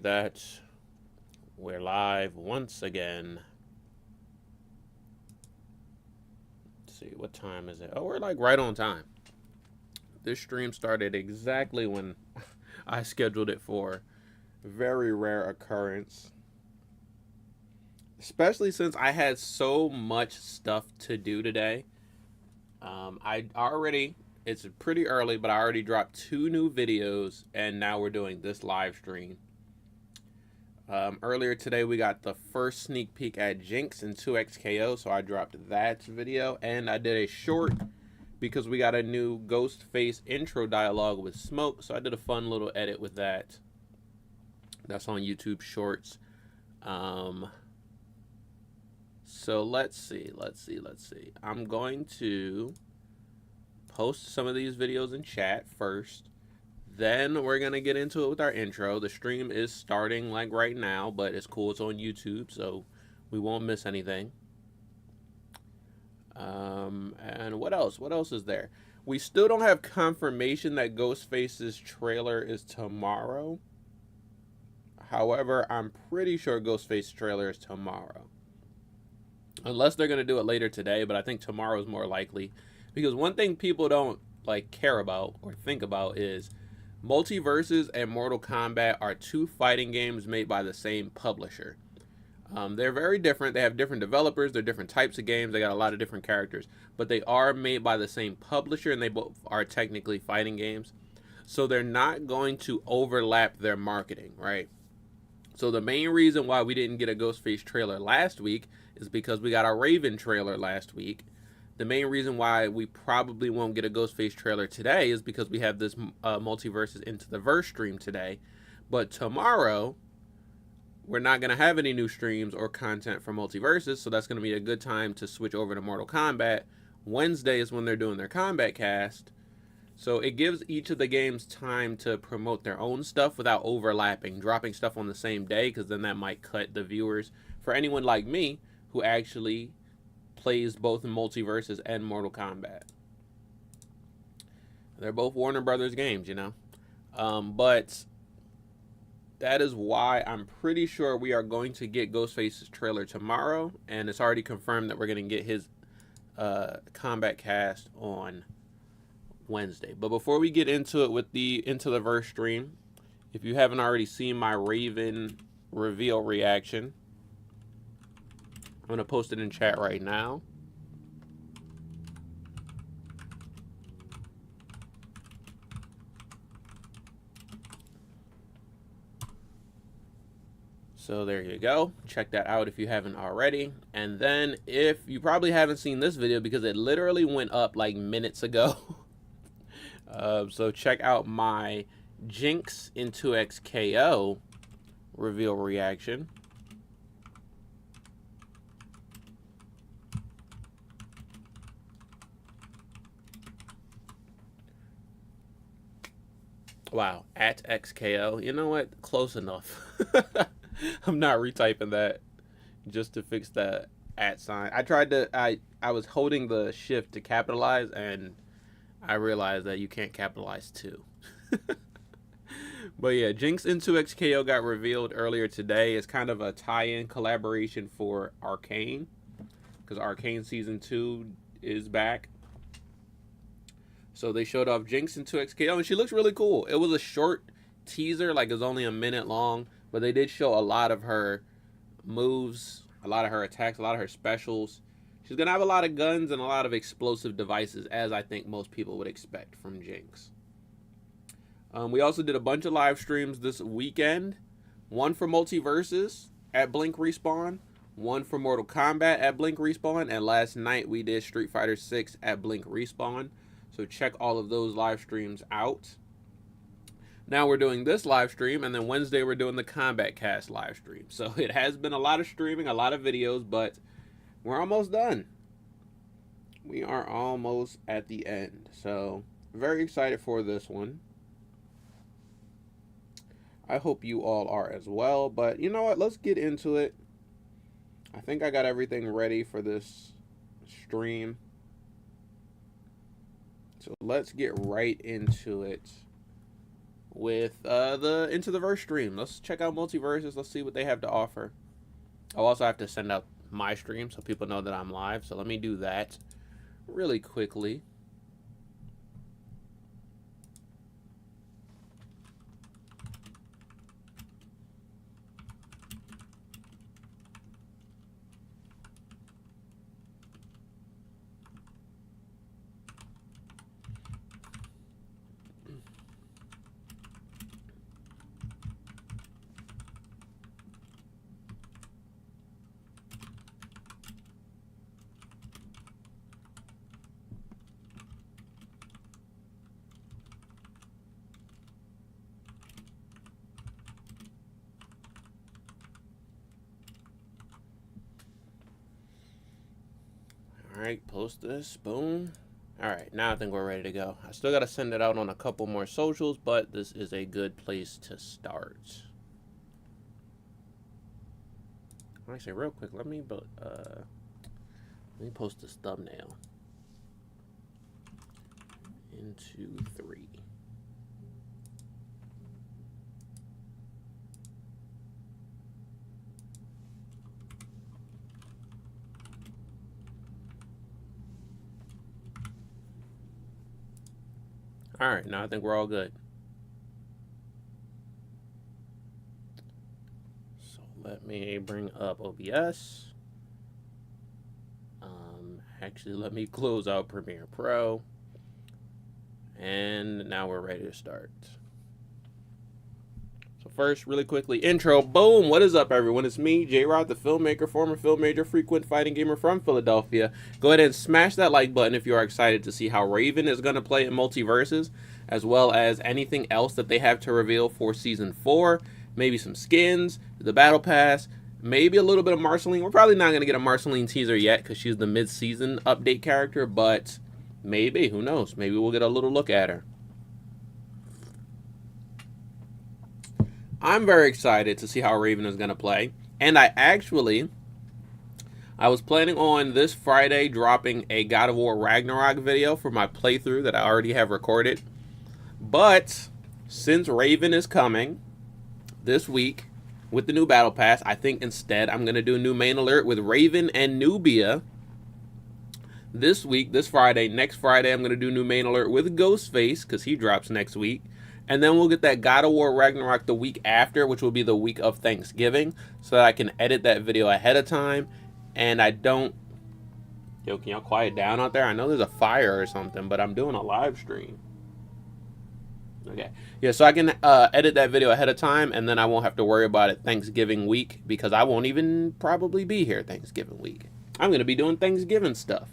that. We're live once again. Let's see, what time is it? Oh, we're like right on time. This stream started exactly when I scheduled it for. Very rare occurrence. Especially since I had so much stuff to do today. It's pretty early, but I already dropped 2 new videos, and now we're doing this live stream. Earlier today, we got the first sneak peek at Jinx and 2xKO, so I dropped that video, and I did a short because we got a new Ghostface intro dialogue with Smoke, so I did a fun little edit with that. That's on YouTube Shorts. So let's see. I'm going to post some of these videos in chat first. Then we're going to get into it with our intro. The stream is starting like right now, but it's cool. It's on YouTube, so we won't miss anything. And what else? What else is there? We still don't have confirmation that Ghostface's trailer is tomorrow. However, I'm pretty sure Ghostface's trailer is tomorrow. Unless they're going to do it later today, but I think tomorrow is more likely. Because one thing people don't care about or think about is Multiversus and Mortal Kombat are 2 fighting games made by the same publisher. They're very different. They have different developers. They're different types of games. They got a lot of different characters. But they are made by the same publisher, and they both are technically fighting games. So they're not going to overlap their marketing, right? So the main reason why we didn't get a Ghostface trailer last week is because we got a Raven trailer last week. The main reason why we probably won't get a Ghostface trailer today is because we have this Multiversus Into the Verse stream today. But tomorrow, we're not going to have any new streams or content for Multiversus, so that's going to be a good time to switch over to Mortal Kombat. Wednesday is when they're doing their Combat Cast. So it gives each of the games time to promote their own stuff without overlapping, dropping stuff on the same day, because then that might cut the viewers. For anyone like me who actually plays both in Multiversus and Mortal Kombat. They're both Warner Brothers games, you know. But that is why I'm pretty sure we are going to get Ghostface's trailer tomorrow, and it's already confirmed that we're going to get his Combat Cast on Wednesday. But before we get into it with the Into the Verse stream, if you haven't already seen my Raven reveal reaction, I'm going to post it in chat right now. So there you go. Check that out if you haven't already. And then if you probably haven't seen this video because it literally went up like minutes ago. So check out my Jinx into XKO reveal reaction. Wow, at XKO. You know what? Close enough. I'm not retyping that just to fix the at sign. I tried to, I was holding the shift to capitalize, and I realized that you can't capitalize too. But yeah, Jinx into XKO got revealed earlier today. It's kind of a tie-in collaboration for Arcane, because Arcane Season 2 is back. So they showed off Jinx into XKO, and she looks really cool. It was a short teaser, like it was only a minute long, but they did show a lot of her moves, a lot of her attacks, a lot of her specials. She's going to have a lot of guns and a lot of explosive devices, as I think most people would expect from Jinx. We also did a bunch of live streams this weekend. One for Multiversus at Blink Respawn, one for Mortal Kombat at Blink Respawn, and last night we did Street Fighter 6 at Blink Respawn. So check all of those live streams out. Now we're doing this live stream, and then Wednesday we're doing the Combat Cast live stream. So it has been a lot of streaming, a lot of videos, but we're almost done. We are almost at the end. So very excited for this one. I hope you all are as well. But you know what? Let's get into it. I think I got everything ready for this stream. So let's get right into it with the Into the Verse stream. Let's check out Multiversus. Let's see what they have to offer. I'll also have to send out my stream so people know that I'm live. So let me do that really quickly. Alright, post this, boom. Alright, now I think we're ready to go. I still got to send it out on a couple more socials, but this is a good place to start. Actually, real quick, let me post this thumbnail. Into 3. All right, now I think we're all good. So let me bring up OBS. Actually, let me close out Premiere Pro. And now we're ready to start. So first, really quickly, intro. Boom! What is up, everyone? It's me, Jrod, the filmmaker, former film major, frequent fighting gamer from Philadelphia. Go ahead and smash that like button if you are excited to see how Raven is going to play in Multiversus, as well as anything else that they have to reveal for Season 4. Maybe some skins, the Battle Pass, maybe a little bit of Marceline. We're probably not going to get a Marceline teaser yet because she's the mid-season update character, but maybe. Who knows? Maybe we'll get a little look at her. I'm very excited to see how Raven is going to play. And I was planning on this Friday dropping a God of War Ragnarok video for my playthrough that I already have recorded. But since Raven is coming this week with the new Battle Pass, I think instead I'm going to do a new main alert with Raven and Nubia this week, this Friday. Next Friday, I'm going to do a new main alert with Ghostface because he drops next week. And then we'll get that God of War Ragnarok the week after, which will be the week of Thanksgiving, so that I can edit that video ahead of time. And I don't... Yo, can y'all quiet down out there? I know there's a fire or something, but I'm doing a live stream. Okay. Yeah, so I can edit that video ahead of time, and then I won't have to worry about it Thanksgiving week, because I won't even probably be here Thanksgiving week. I'm going to be doing Thanksgiving stuff.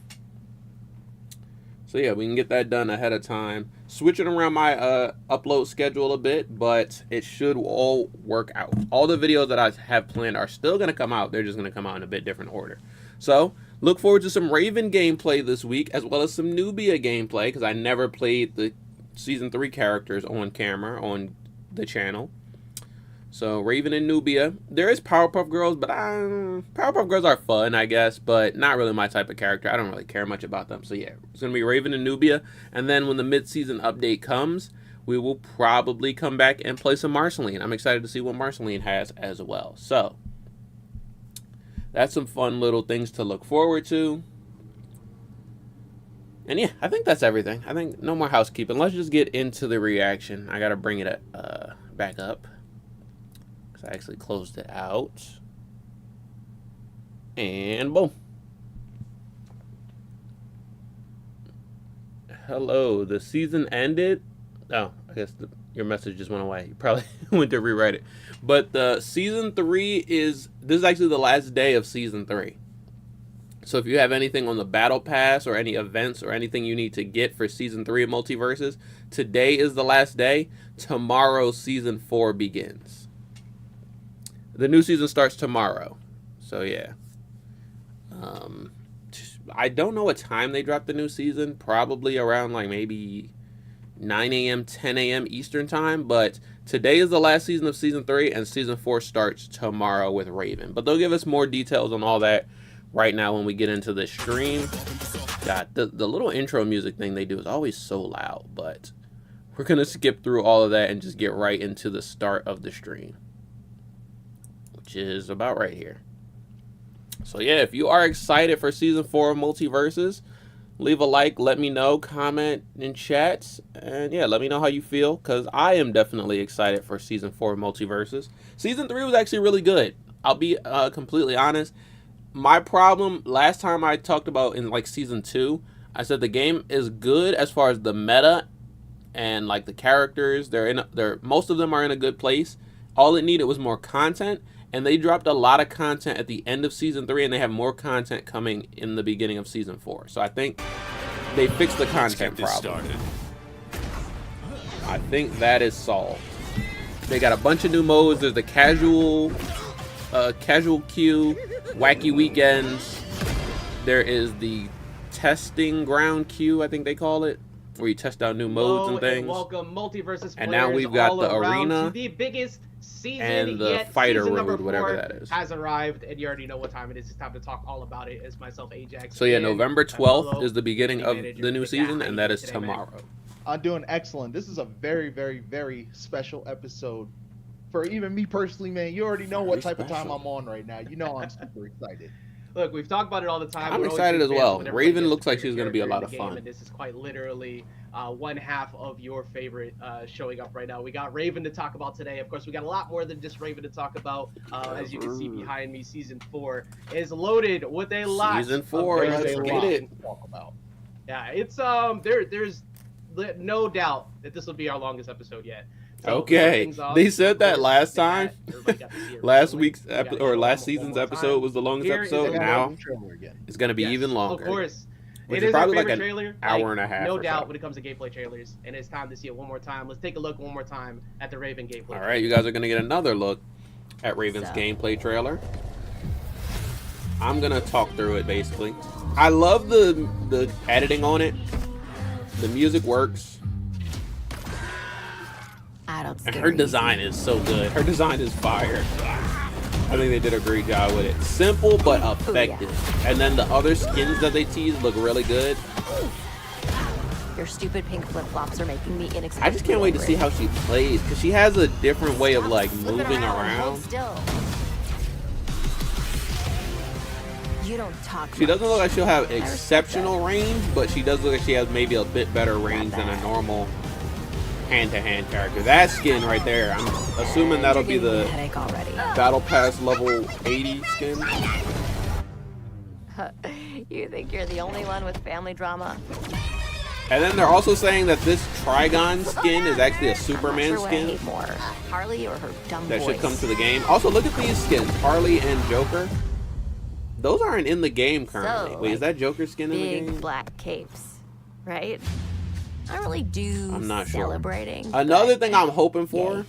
So yeah, we can get that done ahead of time. Switching around my upload schedule a bit, but it should all work out. All the videos that I have planned are still going to come out. They're just going to come out in a bit different order. So look forward to some Raven gameplay this week, as well as some Nubia gameplay, because I never played the Season 3 characters on camera on the channel. So Raven and Nubia. There is Powerpuff Girls, but Powerpuff Girls are fun, I guess, but not really my type of character. I don't really care much about them. So yeah, it's going to be Raven and Nubia. And then when the mid-season update comes, we will probably come back and play some Marceline. I'm excited to see what Marceline has as well. So that's some fun little things to look forward to. And yeah, I think that's everything. I think no more housekeeping. Let's just get into the reaction. I got to bring it back up. I actually closed it out. And boom. Hello, the season ended. Oh, I guess your message just went away. You probably went to rewrite it. But the Season 3 this is actually the last day of Season 3. So if you have anything on the Battle Pass or any events or anything you need to get for Season 3 of Multiversus, today is the last day. Tomorrow, Season 4 begins. The new season starts tomorrow. So yeah. I don't know what time they drop the new season. Probably around like maybe 9 a.m., 10 a.m. Eastern time. But today is the last season of Season 3, and Season 4 starts tomorrow with Raven. But they'll give us more details on all that right now when we get into the stream. God, the little intro music thing they do is always so loud. But we're going to skip through all of that and just get right into the start of the stream, which is about right here. So yeah, if you are excited for Season 4 of Multiversus, leave a like, let me know, comment in chats, and yeah, let me know how you feel, because I am definitely excited for Season 4 of Multiversus. Season 3 was actually really good. I'll be completely honest. My problem, last time I talked about in like Season 2, I said the game is good as far as the meta and like the characters. Most of them are in a good place. All it needed was more content, and they dropped a lot of content at the end of Season 3, and they have more content coming in the beginning of Season 4. So I think they fixed the content problem. I think that is solved. They got a bunch of new modes. There's the casual queue, wacky weekends. There is the testing ground queue, I think they call it, where you test out new modes and things. Welcome, Multiversus. And now we've got the arena, the biggest season and the yet. fighter Season road, whatever that is, has arrived, and you already know what time it is. It's time to talk all about it. As myself, Ajax. So yeah, November 12th is the beginning of the new season, and that is tomorrow. I'm doing excellent. This is a very, very, very special episode for even me personally, man. You already know what type of time I'm on right now. You know I'm super excited. Look, we've talked about it all the time. I'm excited as well. Raven looks like she's going to be a lot of fun. And this is quite literally one half of your favorite showing up right now. We got Raven to talk about today. Of course, we got a lot more than just Raven to talk about. As you can see behind me, Season 4 is loaded with a lot. Season 4, let's get it. Talk about. Yeah, it's there's no doubt that this will be our longest episode yet. So okay, they said that last time. Last week's or last season's episode was the longest episode. Now it's gonna be even longer. Of course, which is probably like an hour and a half. No doubt when it comes to gameplay trailers, and it's time to see it one more time. Let's take a look one more time at the Raven gameplay. All right, you guys are gonna get another look at Raven's gameplay trailer. I'm gonna talk through it basically. I love the editing on it. The music works. And her design is so good. Her design is fire. I think they did a great job with it. Simple but effective. And then the other skins that they teased look really good. Your stupid pink flip-flops are making me inexplicably I just can't wait to see how she plays, because she has a different way of like moving around. You don't talk. She doesn't look like she'll have exceptional range, but she does look like she has maybe a bit better range than a normal hand-to-hand character. That skin right there, I'm assuming that'll be the battle pass level 80 skin. You think you're the only one with family drama? And then they're also saying that this Trigon skin is actually a Superman skin. Harley or her dumb that voice. should come to the game. Also, look at these skins, Harley and Joker. Those aren't in the game currently. Wait, is that Joker skin in the game? Big black capes, right? I don't really do I'm not celebrating. Sure. Another thing I'm hoping for,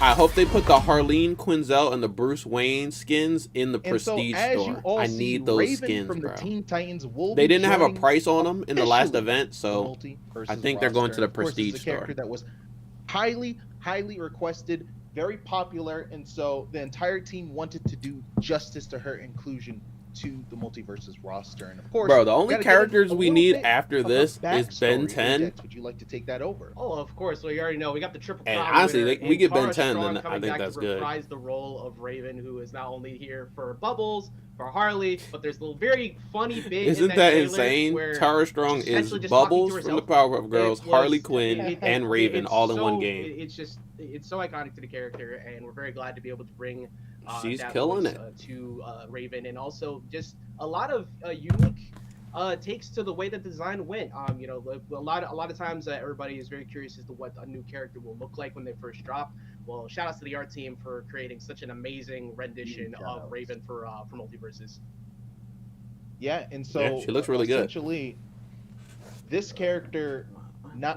I hope they put the Harleen Quinzel and the Bruce Wayne skins in the Prestige store. I need those skins, bro. They didn't have a price on them in the last event, so I think they're going to the Prestige store. Character that was highly requested, very popular, and so the entire team wanted to do justice to her inclusion to the Multiversus roster. And of course, bro, the only characters we need after this is Ben 10. Ajax, would you like to take that over? Oh, of course. Well, you already know we got the triple. And honestly, we get Ben 10, then I think that's good. Reprise the role of Raven, who is not only here for Bubbles, for Harley, but there's a little very funny bit. Isn't that insane? Tara Strong is Bubbles from the Powerpuff Girls, Harley Quinn, and Raven all in one game. It's so iconic to the character, and we're very glad to be able to bring. She's killing it to Raven, and also just a lot of unique takes to the way that the design went. You know, a lot of times everybody is very curious as to what a new character will look like when they first drop. Well, shout outs to the art team for creating such an amazing rendition of Raven for Multiversus. Yeah, and so she looks really good. Essentially, this character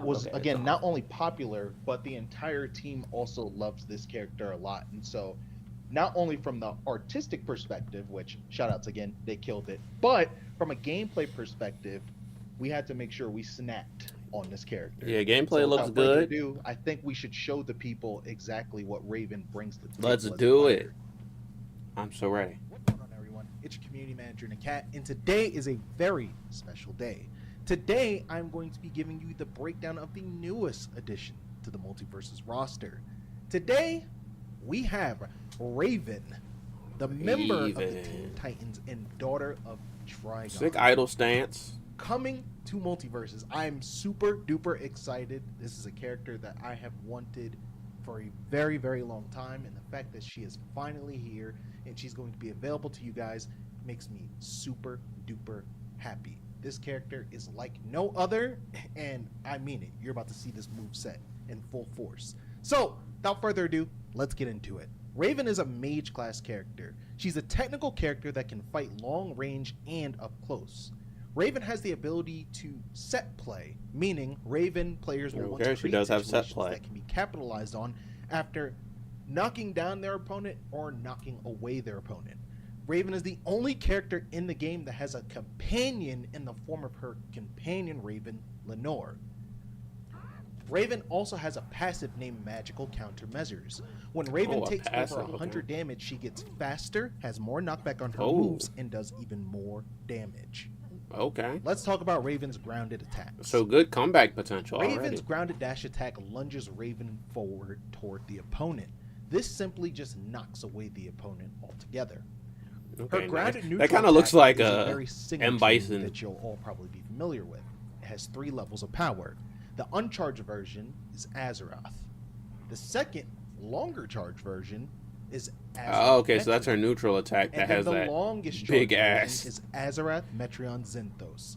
was not only popular, but the entire team also loves this character a lot, and so. Not only from the artistic perspective, which shoutouts again, they killed it, but from a gameplay perspective, we had to make sure we snapped on this character. Yeah, gameplay looks good. I think we should show the people exactly what Raven brings to the table. Let's do it. I'm so ready. What's going on, everyone? It's your community manager, Nakat, and today is a very special day. Today, I'm going to be giving you the breakdown of the newest addition to the Multiversus roster. Today, we have Raven, the member of the Teen Titans and daughter of Trigon. Sick idle stance. Coming to Multiversus. I'm super duper excited. This is a character that I have wanted for a very, very long time, and the fact that she is finally here and she's going to be available to you guys makes me super duper happy. This character is like no other, and I mean it. You're about to see this move set in full force. So, without further ado, let's get into it. Raven is a mage class character. She's a technical character that can fight long range and up close. Raven has the ability to set play, meaning Raven players will want to she create does have set situations play that can be capitalized on after knocking down their opponent or knocking away their opponent. Raven is the only character in the game that has a companion in the form of her companion Raven, Lenore. Raven also has a passive named Magical Countermeasures. When Raven takes over 100 damage, she gets faster, has more knockback on her moves, and does even more damage. Okay. Let's talk about Raven's grounded attacks. So good comeback potential Raven's already. grounded dash attack lunges Raven forward toward the opponent. This simply just knocks away the opponent altogether. Okay, Her grounded neutral that kind of looks like very M. Bison that you'll all probably be familiar with. It has 3 levels of power. The uncharged version is Azerath. The second, longer charged version is Azerath. Oh, okay, so Metrion. that's her neutral attack that has that big ass. Is Azerath, Metrion, Zinthos.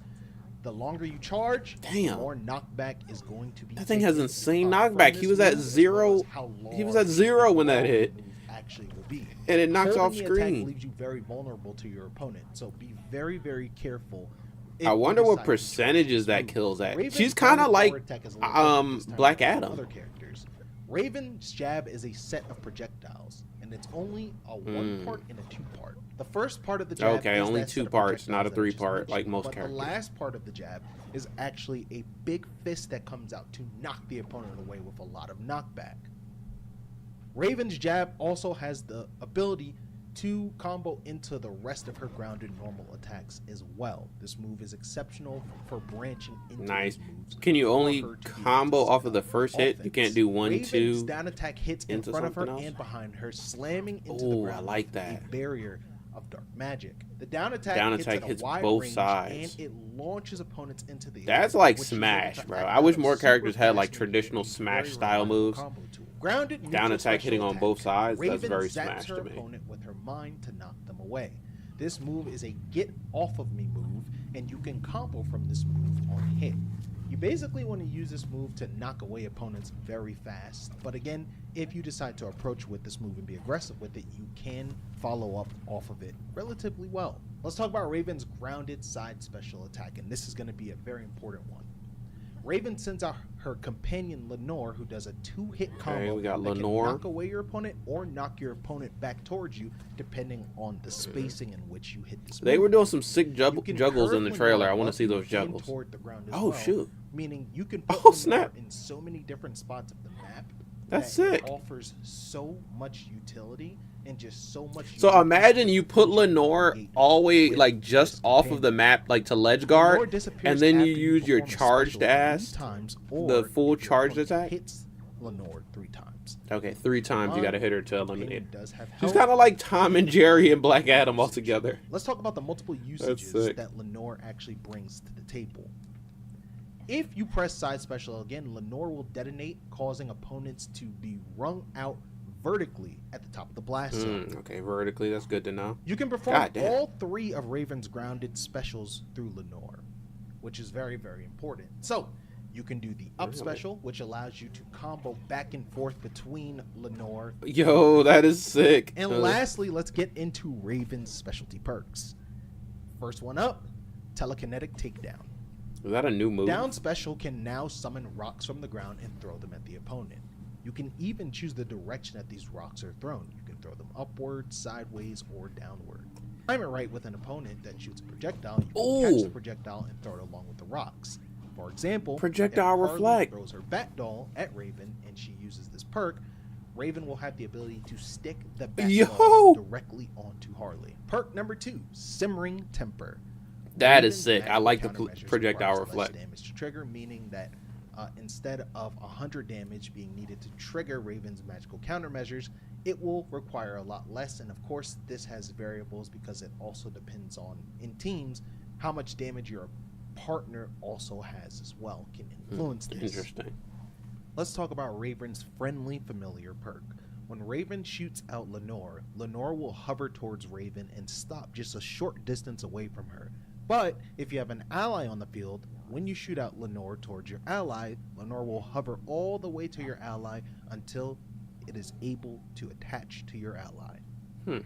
The longer you charge, damn, the more knockback is going to be. That thing has insane knockback. He was at 0. He was at 0 when that hit. Actually, will be. And it knocks off The attack screen. leaves you very vulnerable to your opponent, so be very, very careful. I wonder what percentages that kills at. She's kind of like Black Adam. Other characters. Raven's jab is a set of projectiles, and it's only a 1-part and a 2-part. The first part of the jab okay, is only that 2 set of parts, not a projectiles that I 3-part just like mentioned, most but characters. The last part of the jab is actually a big fist that comes out to knock the opponent away with a lot of knockback. Raven's jab also has the ability to combo into the rest of her grounded normal attacks as well. This move is exceptional for branching into Nice. these moves. Can you for only her to be combo able to off of the set up first hit? You can't do 1, Raven's 2 down attack hits in into front of her something else? and behind her, slamming into the Ooh, ground I like with that. a barrier of dark magic. The down attack hits at a wide both range, sides. and it launches opponents into the That's air, like which is able Smash, to bro. act I wish as a more super characters had like fast traditional and Smash very style reliable moves. combo tool. Grounded Down neutral attack special hitting on attack. both sides. That's Raven very zaps Smash her to me. opponent with her mind to knock them away. This move is a get off of me move, and you can combo from this move on hit. You basically want to use this move to knock away opponents very fast, but again, if you decide to approach with this move and be aggressive with it, you can follow up off of it relatively well. Let's talk about Raven's grounded side special attack, and this is going to be a very important one. Raven sends out her companion Lenore, who does a 2-hit combo we got that Lenore. can knock away your opponent or knock your opponent back towards you, depending on the spacing in which you hit this They move. were doing some sick You can juggles in the curve trailer. Lenore I want to up see those and juggles. toward the ground as Oh, well, shoot. meaning you can put Oh, Lenore snap. in so many different spots of the map. That's that it sick. offers so much utility and just so much. So uniqueness imagine to you the put game Lenore create all the way with like just this off of the companion. map, like to ledge Lenore guard, disappears and then you after use your perform a charged special ass, 3 times, the or full if your charged opponent attack. hits Lenore 3 times. Okay, 3 times you gotta hit her to Companion eliminate. does have She's health. kind of like Tom and Jerry and Black Adam all together. Let's talk about the multiple usages sick. that Lenore actually brings to the table. If you press side special again, Lenore will detonate, causing opponents to be wrung out vertically at the top of the blast zone. Okay, vertically, that's good to know. You can perform Goddamn. all 3 of Raven's grounded specials through Lenore, which is very, very important. So, you can do the up Really? special, which allows you to combo back and forth between Lenore. Yo, that is sick. And lastly, let's get into Raven's specialty perks. First one up, telekinetic takedown. Is that a new move? Down special can now summon rocks from the ground and throw them at the opponent. You can even choose the direction that these rocks are thrown. You can throw them upward, sideways, or downward. Time it right with an opponent that shoots a projectile. You can catch the projectile and throw it along with the rocks. For example, Projectile if Harley reflect. throws her bat doll at Raven and she uses this perk, Raven will have the ability to stick the bat Yo! doll directly onto Harley. Perk number 2, Simmering Temper. That is Raven's sick. I magical like the countermeasures projectile requires less reflect. damage to trigger, meaning that instead of 100 damage being needed to trigger Raven's magical countermeasures, it will require a lot less. And of course, this has variables because it also depends on, in teams, how much damage your partner also has as well can influence this. Interesting. Let's talk about Raven's friendly familiar perk. When Raven shoots out Lenore, Lenore will hover towards Raven and stop just a short distance away from her. But if you have an ally on the field, when you shoot out Lenore towards your ally, Lenore will hover all the way to your ally until it is able to attach to your ally.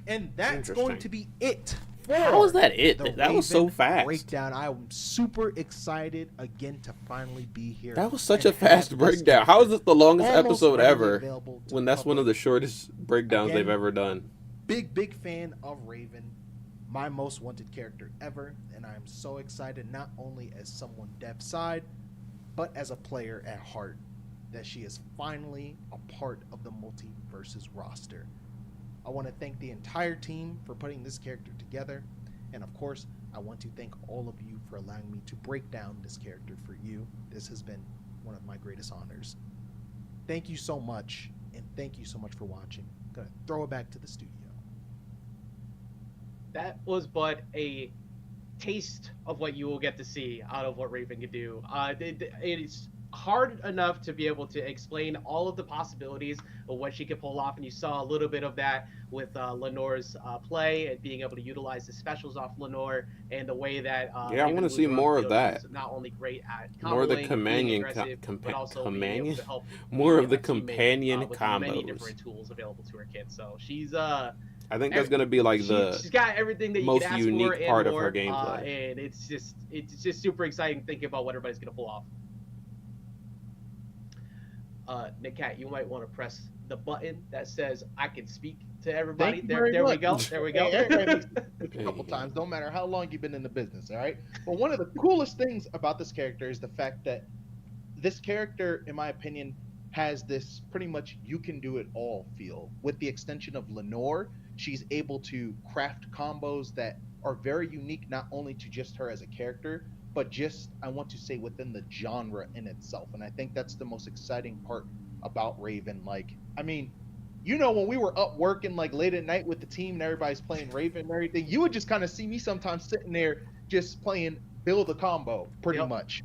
And that's going to be it. How was that it? The That was so Raven fast. breakdown. I'm super excited again to finally be here. That was such and a fast have this breakdown. How is this the longest almost episode readily ever? available to When that's one of the shortest breakdowns Again, they've ever done. big fan of Raven, my most wanted character ever, and I am so excited not only as someone dev side, but as a player at heart, that she is finally a part of the Multiversus roster. I want to thank the entire team for putting this character together, and of course, I want to thank all of you for allowing me to break down this character for you. This has been one of my greatest honors. Thank you so much, and thank you so much for watching. I'm gonna throw it back to the studio. That was but a taste of what you will get to see out of what Raven can do. It is hard enough to be able to explain all of the possibilities of what she could pull off, and you saw a little bit of that with Lenore's play and being able to utilize the specials off Lenore and the way that Yeah, I want to see more of that. Not only great at More of the comboing, being companion, aggressive, but also being companion, able to help more of the a teammate, companion with many combos. different tools available to her kid. So she's I think that's gonna be like she's got everything that you most could ask unique for and part of more, her gameplay. and it's just super exciting thinking about what everybody's gonna pull off. Nick Cat, you might want to press the button that says I can speak to everybody. There we go. There we go. A couple times, no matter how long you've been in the business, all right? But one of the coolest things about this character is the fact that this character, in my opinion, has this pretty much you can do it all feel. With the extension of Lenore, she's able to craft combos that are very unique, not only to just her as a character, but just, I want to say, within the genre in itself. And I think that's the most exciting part about Raven. Like, I mean, you know, when we were up working like late at night with the team and everybody's playing Raven and everything, you would just kind of see me sometimes sitting there just playing build a combo pretty much.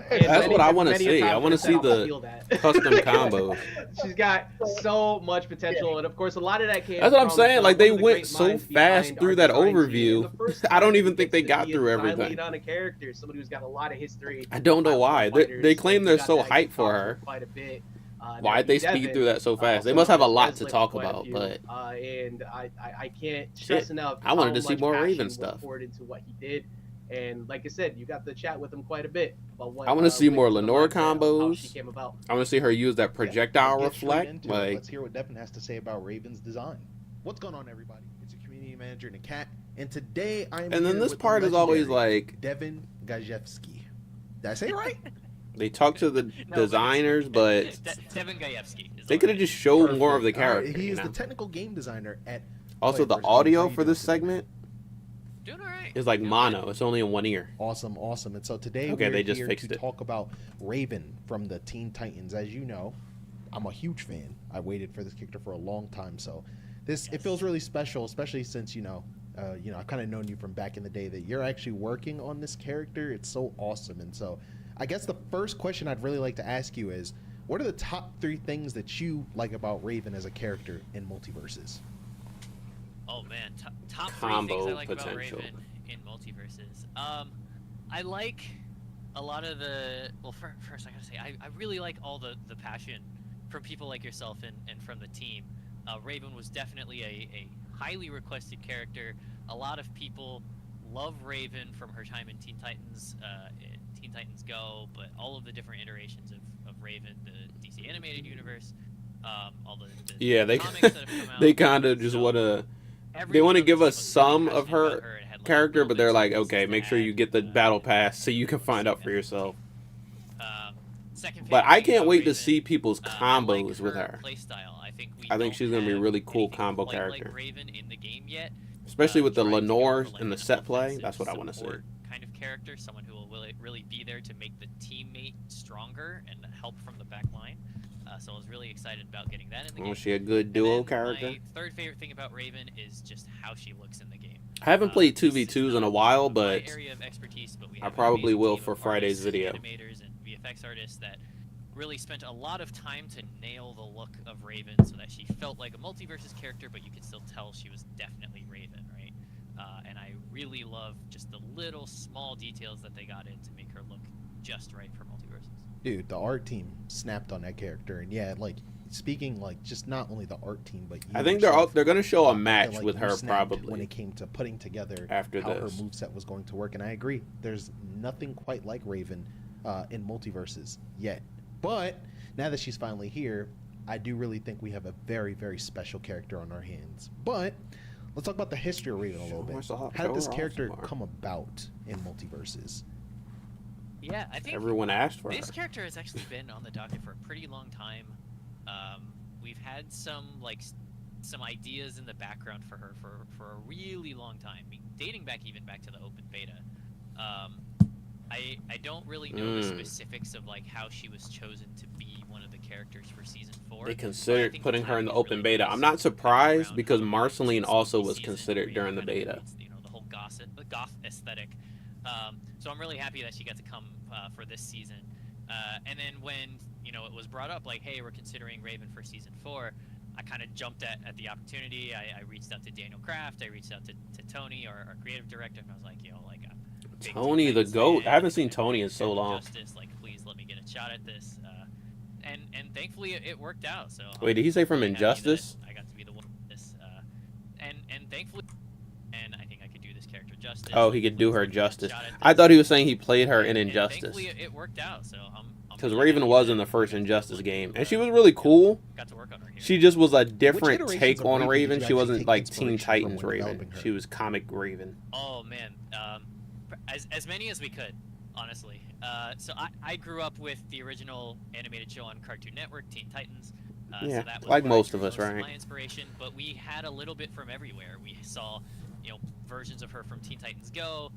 That's what I want to see. I want to see the custom combos. She's got so much potential, and of course, a lot of that came. That's what I'm from saying. Like, they one of the went great so minds fast behind through our that design team. overview. And the first I don't time even think they gets to got be through a design everything. lead on a character, somebody who's got a lot of history. I don't know why. They claim they're so hyped for her. Quite a bit. Why'd they speed through that so fast? They must have a lot to talk about, but and I can't stress enough. I wanted to see much more passion Raven was stuff. poured into what he did, and like I said, you got to chat with him quite a bit about what. I want to see more Raven's Lenore mindset, how she combos. came about. I want to see her use that projectile Let's get straight reflect. into it. Like, Let's hear what Devin has to say about Raven's design. What's going on, everybody? It's your community manager, Nick Cat, and today I'm and then here this with the part is always legendary like Devin Gajewski. Did I say it right? they talk to the designers, but Devin Gajewski. they could have just showed more of the Perfect. All right, character. he you is know? the technical game designer at. Also, the Multiversus. audio How you for doing this today, man? segment Doing all right. is like mono. It's only in one ear. Awesome. And so today Okay, we're they just here fixed to it. talk about Raven from the Teen Titans. As you know, I'm a huge fan. I waited for this character for a long time, so it feels really special, especially since I've kind of known you from back in the day that you're actually working on this character. It's so awesome, and so I guess the first question I'd really like to ask you is, what are the top 3 things that you like about Raven as a character in Multiversus? Oh man, top 3 Combo things I like potential. about Raven in Multiverses. I like a lot of the. Well, first I gotta say I really like all the passion from people like yourself and from the team. Raven was definitely a highly requested character. A lot of people love Raven from her time in Teen Titans Go, but all of the different iterations of Raven, the DC animated universe, all the Yeah, they comics that have come out. they kind of just So, want to. everyone They want to on the give team us was some really of passionate her about and had, like, character, little but they're bits like, and okay, pieces make to sure you add, get the battle pass so you can find out for and yourself. Second But favorite I thing can't about wait to Raven, see people's I like combos with her. Playstyle. I think she's gonna be a really cool combo quite character. like Raven in the game yet. Especially with the Trying to go Lenore for, like, and the an set play. offensive That's what I want to see. support kind of character, someone who will really be there to make the teammate stronger and help from the back line. So I was really excited about getting that in the game. She a good duo And then character? My third favorite thing about Raven is just how she looks in the game. I haven't played This is 2v2s in not a while, my but area of expertise, but we I have an probably amazing will team for of Friday's artists, video. animators, and VFX artists that really spent a lot of time to nail the look of Raven so that she felt like a Multiversus character, but you could still tell she was definitely Raven, right? And I really love just the little small details that they got in to make her look just right for Multiversus. Dude, the art team snapped on that character, and yeah, like speaking like just not only the art team, but you I think yourself, they're gonna show a I feel match like with you her snapped probably when it came to putting together after how this. her moveset was going to work. And I agree, there's nothing quite like Raven in Multiverses yet. But now that she's finally here, I do really think we have a very, very special character on our hands. But let's talk about the history of Raven a little bit. How did this character come about in Multiverses? Yeah, I think Everyone asked for this her. character has actually been on the docket for a pretty long time. We've had some some ideas in the background for her for a really long time, dating back even back to the open beta. I don't really know the specifics of like how she was chosen to be one of the characters for season 4. They but I considered think putting her in the timing is open really beta. nice I'm not coming surprised around because on Marceline this also spooky was season considered where you during the kind of beta. meets, the whole goth aesthetic. So I'm really happy that she got to come for this season. And then when it was brought up like, hey, we're considering Raven for season 4, I kind of jumped at the opportunity. I reached out to Daniel Kraft. I reached out to Tony, our creative director, and I was like, I'm big Tony Teen the Titans GOAT. fan. I haven't seen I'm Tony big in so fan of long. Justice. Like, please let me get a shot at this. And thankfully it worked out. So Wait, did he say from really happy that Injustice? I got to be the one for this. And thankfully, and I think I could do this character justice. Oh, he could do Please her let me get a justice. shot at I this. thought he was saying he played her in And Injustice. thankfully it worked out. So I'm Because really Raven happy was that in the first I got to Injustice work game, with, and she was really cool. got to work on her here. She just was a different iterations take of on Raven did Raven. you She actually wasn't take like Teen inspiration from Titans when Raven. developing her? She was comic Raven. Oh man, as many as we could, honestly. So I grew up with the original animated show on Cartoon Network, Teen Titans. Yeah, so that was like where I most drew of us, most right? My inspiration, but we had a little bit from everywhere. We saw, versions of her from Teen Titans Go.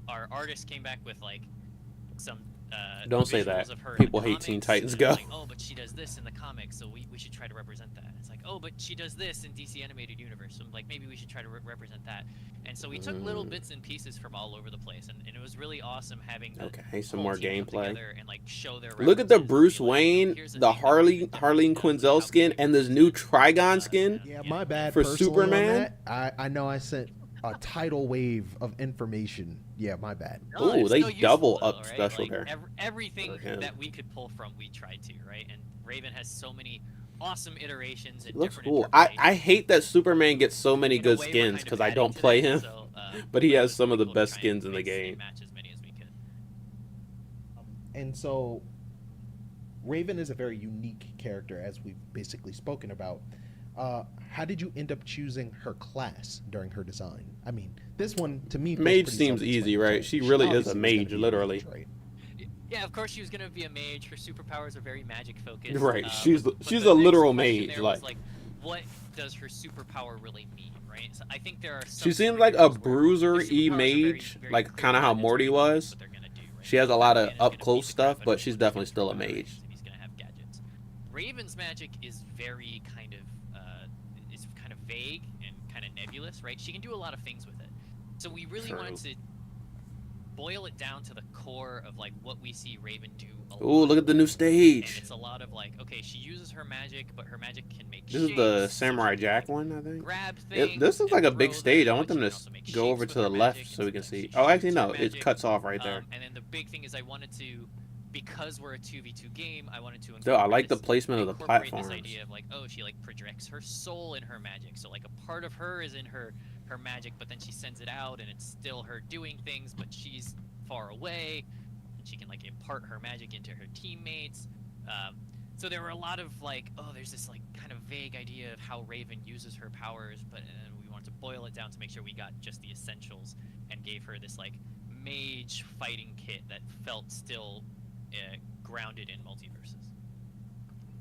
Our artist came back with like some. Don't say visuals that. of her in People the hate Teen comics, Titans and Go. it's like, oh, but she does this in the comics, so we should try to represent that. It's like, oh, but she does this in DC Animated Universe, so like maybe we should try to represent that. And so we took little bits and pieces from all over the place, and it was really awesome having the Some whole more team come gameplay. together and like show their Look at the references and Bruce be like, Wayne, here's a the thing that we did Harleen different, Quinzel how skin, we and this new Trigon skin. Yeah, my bad. For personally Superman? on that, I know I sent a tidal wave of information. Yeah, my bad. No, Ooh, it's they still double useful, up though, right? special Like, there. Everything For him. that we could pull from, we tried to, right? And Raven has so many awesome iterations and Looks different cool. I interpretations. hate that Superman gets so many In a good way, we're skins kind of because I adding don't to play that, him. so, But he it has was some of the really cool to best try and skins in the mix and game. match as many as we could. And so, Raven is a very unique character, as we've basically spoken about. How did you end up choosing her class during her design? I mean, this one to me feels Mage pretty seems easy, right? self-explanatory. She really is a obviously was gonna mage, be literally. mage, right? Yeah, of course she was gonna be a mage. Her superpowers are very magic focused. Right, she's but she's the a next literal question mage. there was, Like what does her superpower really mean, right? So I think there are. she some seems like a superheroes where bruiser their e superpowers are very- mage, very like clear kind of how cut. It's Morty really obvious was. what they're gonna do, right? She has a lot of Batman is gonna up close beat the stuff, crap but out of she's everyone. definitely He's still a gonna throw mage. knives and he's gonna have gadgets. Raven's magic is very kind of vague and kind of nebulous, right? She can do a lot of things with it. So we really wanted to boil it down to the core of like what we see Raven do a lot. Ooh, look at the new And stage. it's a lot of like, okay, she uses her magic, but her magic can make This is the shapes, so Samurai she can, Jack like, one, I think. grab things This looks like a and big throw stage. I them, want but them she to can also make go over shapes to with the her left magic, so we and can so see. she Oh, actually, shoots her no, it magic. cuts off right there. And then the big thing is I wanted to, because we're a 2v2 game, I wanted to Though I incorporate like the this- placement of the incorporate platforms. This idea of like, oh, she like projects her soul in her magic, so like a part of her is in her magic, but then she sends it out, and it's still her doing things, but she's far away, and she can like impart her magic into her teammates. So there were a lot of like, oh, there's this like kind of vague idea of how Raven uses her powers, but we wanted to boil it down to make sure we got just the essentials and gave her this like mage fighting kit that felt still grounded in multiverses.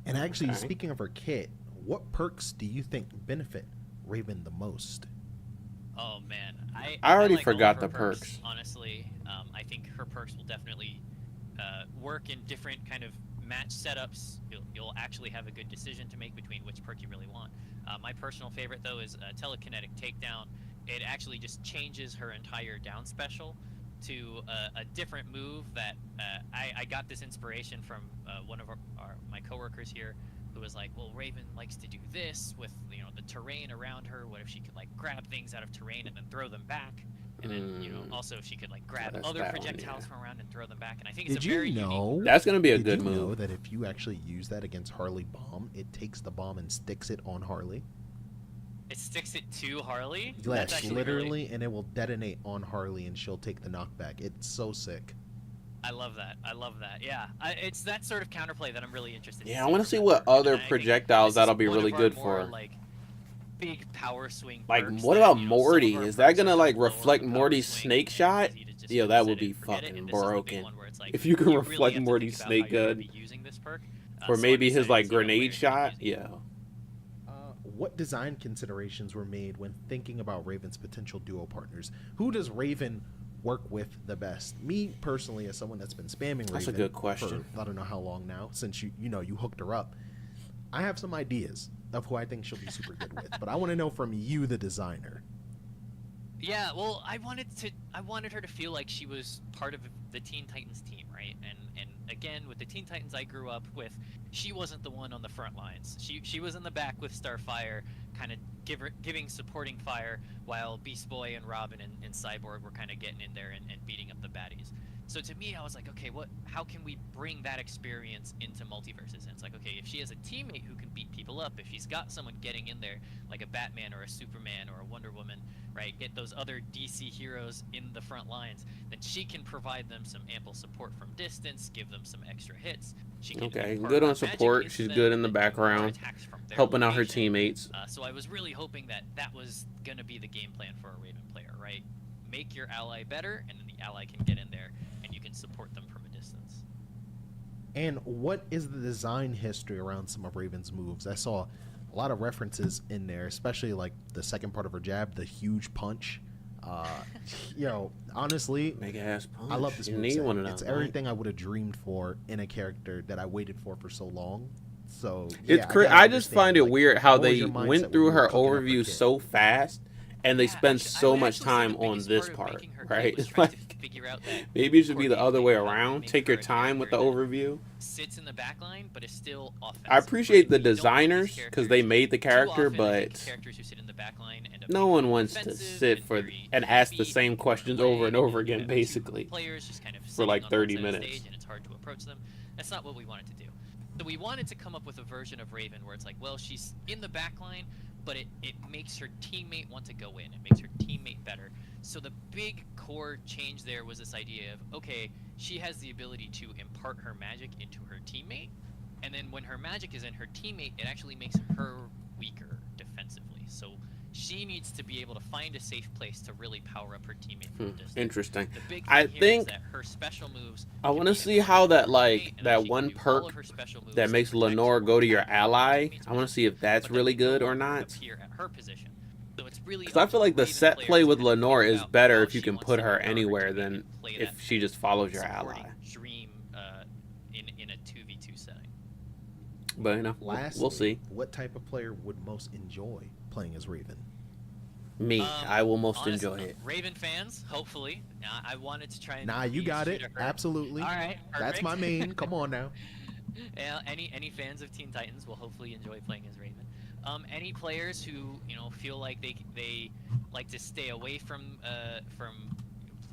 And actually, Okay. speaking of her kit, what perks do you think benefit Raven the most? Oh man, I already like all of forgot her the perks. Honestly, I think her perks will definitely work in different kind of match setups. You'll actually have a good decision to make between which perk you really want. My personal favorite though is telekinetic takedown. It actually just changes her entire down special to a different move that I got this inspiration from one of my coworkers here, who was like, well, Raven likes to do this with the terrain around her. What if she could like grab things out of terrain and then throw them back? And then also if she could like grab other projectiles from around and throw them back. And I think it's a very unique. That's gonna be a Did good you move. know that if you actually use that against Harley bomb, it takes the bomb and sticks it on Harley? It sticks it to Harley. Yes, That's actually literally, and it will detonate on Harley, and she'll take the knockback. It's so sick. I love that. I love that. Yeah, it's that sort of counterplay that I'm really interested in. Yeah, I want to see what other projectiles that'll be really good more, for. like big power swing. Like, perks what that, about some Morty? of our Is that perks gonna are like lower reflect on the power Morty's swing, snake and shot? it's easy to just Yo, that set would it be and forget it, fucking and this is the big broken. one where it's like, If you can really reflect have to Morty's think about snake how you're gonna gun. be using this perk. Or So maybe I'm his excited like to see what grenade players shot. are using it. Yeah. What design considerations were made when thinking about Raven's potential duo partners? Who does Raven work with the best? Me personally, as someone that's been spamming Raven, That's a good question. for I don't know how long now, since you hooked her up, I have some ideas of who I think she'll be super good with. But I want to know from you, the designer. Yeah, well, I wanted her to feel like she was part of the Teen Titans team, right? And again, with the Teen Titans I grew up with, she wasn't the one on the front lines. She was in the back with Starfire, kind of giving supporting fire, while Beast Boy and Robin and Cyborg were kind of getting in there and beating up the baddies. So to me, I was like, okay, how can we bring that experience into Multiversus? And it's like, okay, if she has a teammate who can beat people up, if she's got someone getting in there, like a Batman or a Superman or a Wonder Woman, right, get those other DC heroes in the front lines, then she can provide them some ample support from distance, give them some extra hits. She can Okay, impart good her on magic support. into She's them good in the and do more background, attacks from their helping out her location. teammates. So I was really hoping that was going to be the game plan for a Raven player, right? Make your ally better, and then the ally can get in there, and you can support them from a distance. And what is the design history around some of Raven's moves? I saw a lot of references in there, especially like the second part of her jab, the huge punch. Honestly, Big ass punch. I love this You moveset. need one of It's them. everything I would have dreamed for in a character that I waited for so long. So It's gotta I just understand, find it like, weird how what was they your mindset went when through you were her cooking up overview kit? so fast, and they Yeah, spend actually, I so would much actually say time the on biggest this part of part, making her right? good was It's trying to like figure out that maybe it should be the other way coordinating how to around. make Take her your a time with the character that overview. sits in the back line, but is still offensive. I appreciate the right? You don't want these designers because they characters- made the too character, often, I think but characters who sit in the back line end up no being one very wants to defensive sit and for very and ask the beat same and questions away, over and over you again, have two basically, players just kind of for like sitting on one 30 side of the minutes. stage, and it's hard to approach them. That's not what we wanted to do. So we wanted to come up with a version of Raven where it's like, well, she's in the back line, but it makes her teammate want to go in. It makes her teammate better. So the big core change there was this idea of, okay, she has the ability to impart her magic into her teammate, and then when her magic is in her teammate, it actually makes her weaker defensively. So she needs to be able to find a safe place to really power up her teammate from a distance. Interesting. The big I thing here is think that her special moves I can want to be see imparted how to that her like teammate, and then that she can one do all perk of her special moves that to makes protect Lenore go to your her ally. teammate's I want to see if that's but then really they no good or longer not. appear at her position. So it's really Because I up feel to like the Raven set players play to with kind of Lenore figure is out better how if you she can wants put to her empower anywhere teammate than and play if that she just follows your supporting ally. dream in a 2v2 setting. But you know, Lastly, we'll see. What type of player would most enjoy playing as Raven? Me, I will most Honestly, enjoy it. Raven fans, hopefully. I wanted to try and Nah, you be got true it. to her. Absolutely. All right, That's my perfect. main. Come on now. Yeah, any fans of Teen Titans will hopefully enjoy playing as Raven. Any players who feel like they like to stay away from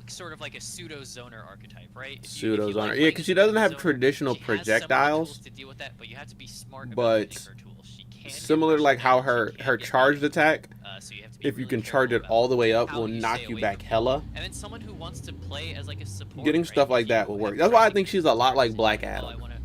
sort of like a pseudo zoner archetype, right? Pseudo like zoner, yeah, playing because as she a doesn't pseudo have zoner, traditional she has some of the projectiles. tools to deal with that, but you have to be smart about But using her tools. She can get Similar like versatile, how she her can her get charged magic, attack, so you have to be if you really can charge careful it all the way about up, how will you knock stay you away back from hella. and then someone who wants to play as like a support. Getting right? stuff like If that you will work. have That's why I tracking think she's a lot like and Black you're like, oh, I Adam. want to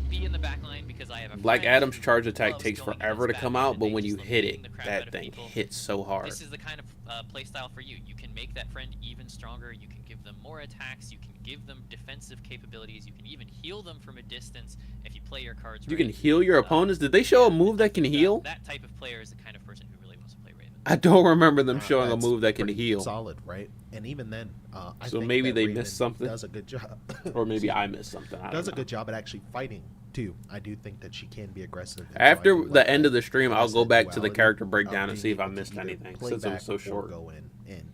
be in the back line because I have a Black friend Adam's who charge attack loves takes going forever to against come Batman, out, and but they when just you love hit beating it, the crap out that of thing people. hits so hard. This is the kind of play style for you. You can make that friend even stronger. You can give them more attacks. You can give them defensive capabilities. You can even heal them from a distance if you play your cards You right. can heal your opponents. Did they show a move that can heal? That type of player is the kind of person who really wants to play Raven. I don't remember them Uh, showing a that's move that can pretty heal. solid, right? And even then, I So think maybe that they Raven missed something. Does a good job, Or maybe Excuse I me. missed something. I Does a don't know. good job at actually fighting too. I do think that she can be aggressive. and so I After do the like end that. of the stream, It I'll has go that back to the duality character of breakdown and being see if I able to missed either anything play since it was back so or short. Go in. And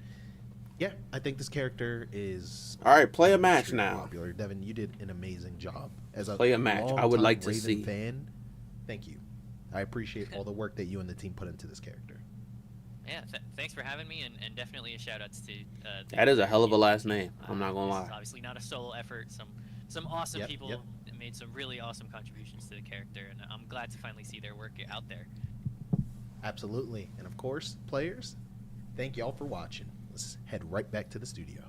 yeah, I think this character is. All right, play a extremely match now. Popular. Devin, you did an amazing job as a Play a match. I would longtime like to Raven see. fan. Thank you. I appreciate all the work that you and the team put into this character. Yeah, thanks for having me, and definitely a shout outs to the That is a entire hell of a team. last name. I'm not gonna This lie. is obviously not a solo effort. Some awesome Yep, people yep. made some really awesome contributions to the character, and I'm glad to finally see their work out there. Absolutely. And of course, players, thank y'all for watching. Let's head right back to the studio.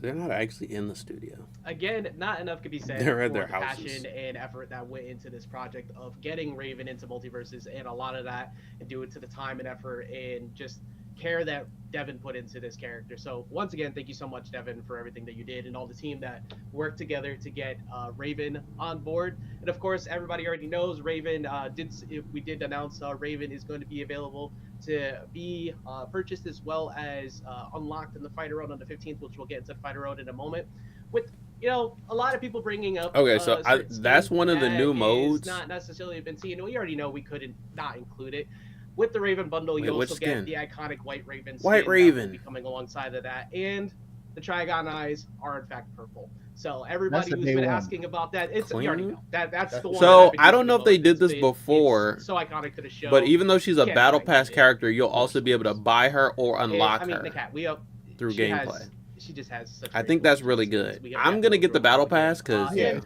They're not actually in the studio. Again, not enough could be said They're at for their the houses. passion and effort that went into this project of getting Raven into Multiversus, and a lot of that and due to the time and effort and just care that Devin put into this character. So once again, thank you so much, Devin, for everything that you did and all the team that worked together to get Raven on board. And of course, everybody already knows Raven we did announce Raven is going to be available to be purchased as well as unlocked in the fighter road on the 15th, which we'll get into the fighter road in a moment. With a lot of people bringing up. Okay, so certain that's skins one of the that new is modes. not necessarily been seen. We already know we couldn't not include it. With the Raven bundle, Wait, you which also get skin? the iconic White Raven. White skin that Raven. will be coming alongside of that, and the Trigon eyes are in fact purple. So everybody the who's day been one. asking about that, you already Clean? know that's the one. So, that I've been I don't using know the if they most. did this It's before, so iconic to the show. But even though she's a Can't battle find pass it. character, you'll also be able to buy her or unlock I mean, her the cat. through she gameplay. she just has. Such I great think that's moves. really good. I'm gonna get the battle pass because Yeah,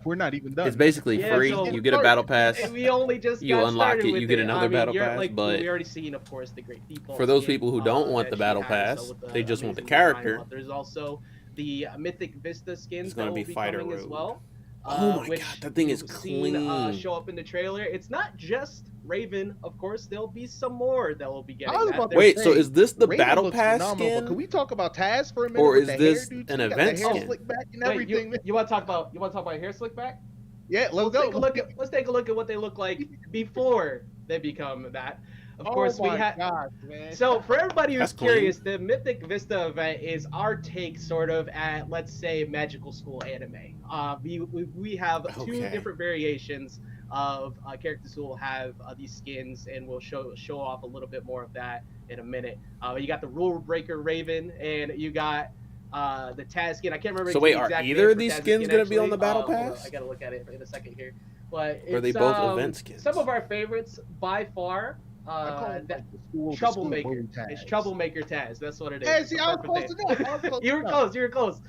we're not even done. it's basically Yeah, free. so- You get a battle pass. We only just You got unlock started it, with you get it. another I mean, battle you're, pass, like, but we already seen, of course, the great people. for those people who don't want the battle pass, they just want the character. There's also the Mythic Vista skins It's that gonna will be be fighter coming as road. well. Oh my which God, that thing is you've seen, clean. show up in the trailer. It's not just Raven, of course. There'll be some more that will be getting. I was that. about to There's- Wait, so is this the Raven battle looks pass phenomenal, skin? But can we talk about Taz for a minute? Or with is the this hairdo, too? an Got the event hair skin? slick back and Wait, everything. you want to talk about hair slick back? Yeah, let's Take a go. look at let's take a look at what they look like before they become that. Of course, we had. gosh, man. So for everybody who's That's clean. curious, the Mythic Vista event is our take, sort of, at, let's say, Magical School anime. We have two Okay. different variations of characters who will have these skins, and we'll show off a little bit more of that in a minute. You got the Rule Breaker Raven, and you got the Taz skin. I can't remember. So the wait, are exact either name of for these Taz's skins skin, gonna be on the actually. battle Hold on, pass? I gotta look at it in a second here. But Or are they it's, both event skins? Some of our favorites by far. I call it, That like, the school Troublemaker. bully Taz. It's Troublemaker Taz. That's what it is. Hey, It's see, the I was perfect close name. enough. I was close You were enough. close. You were close.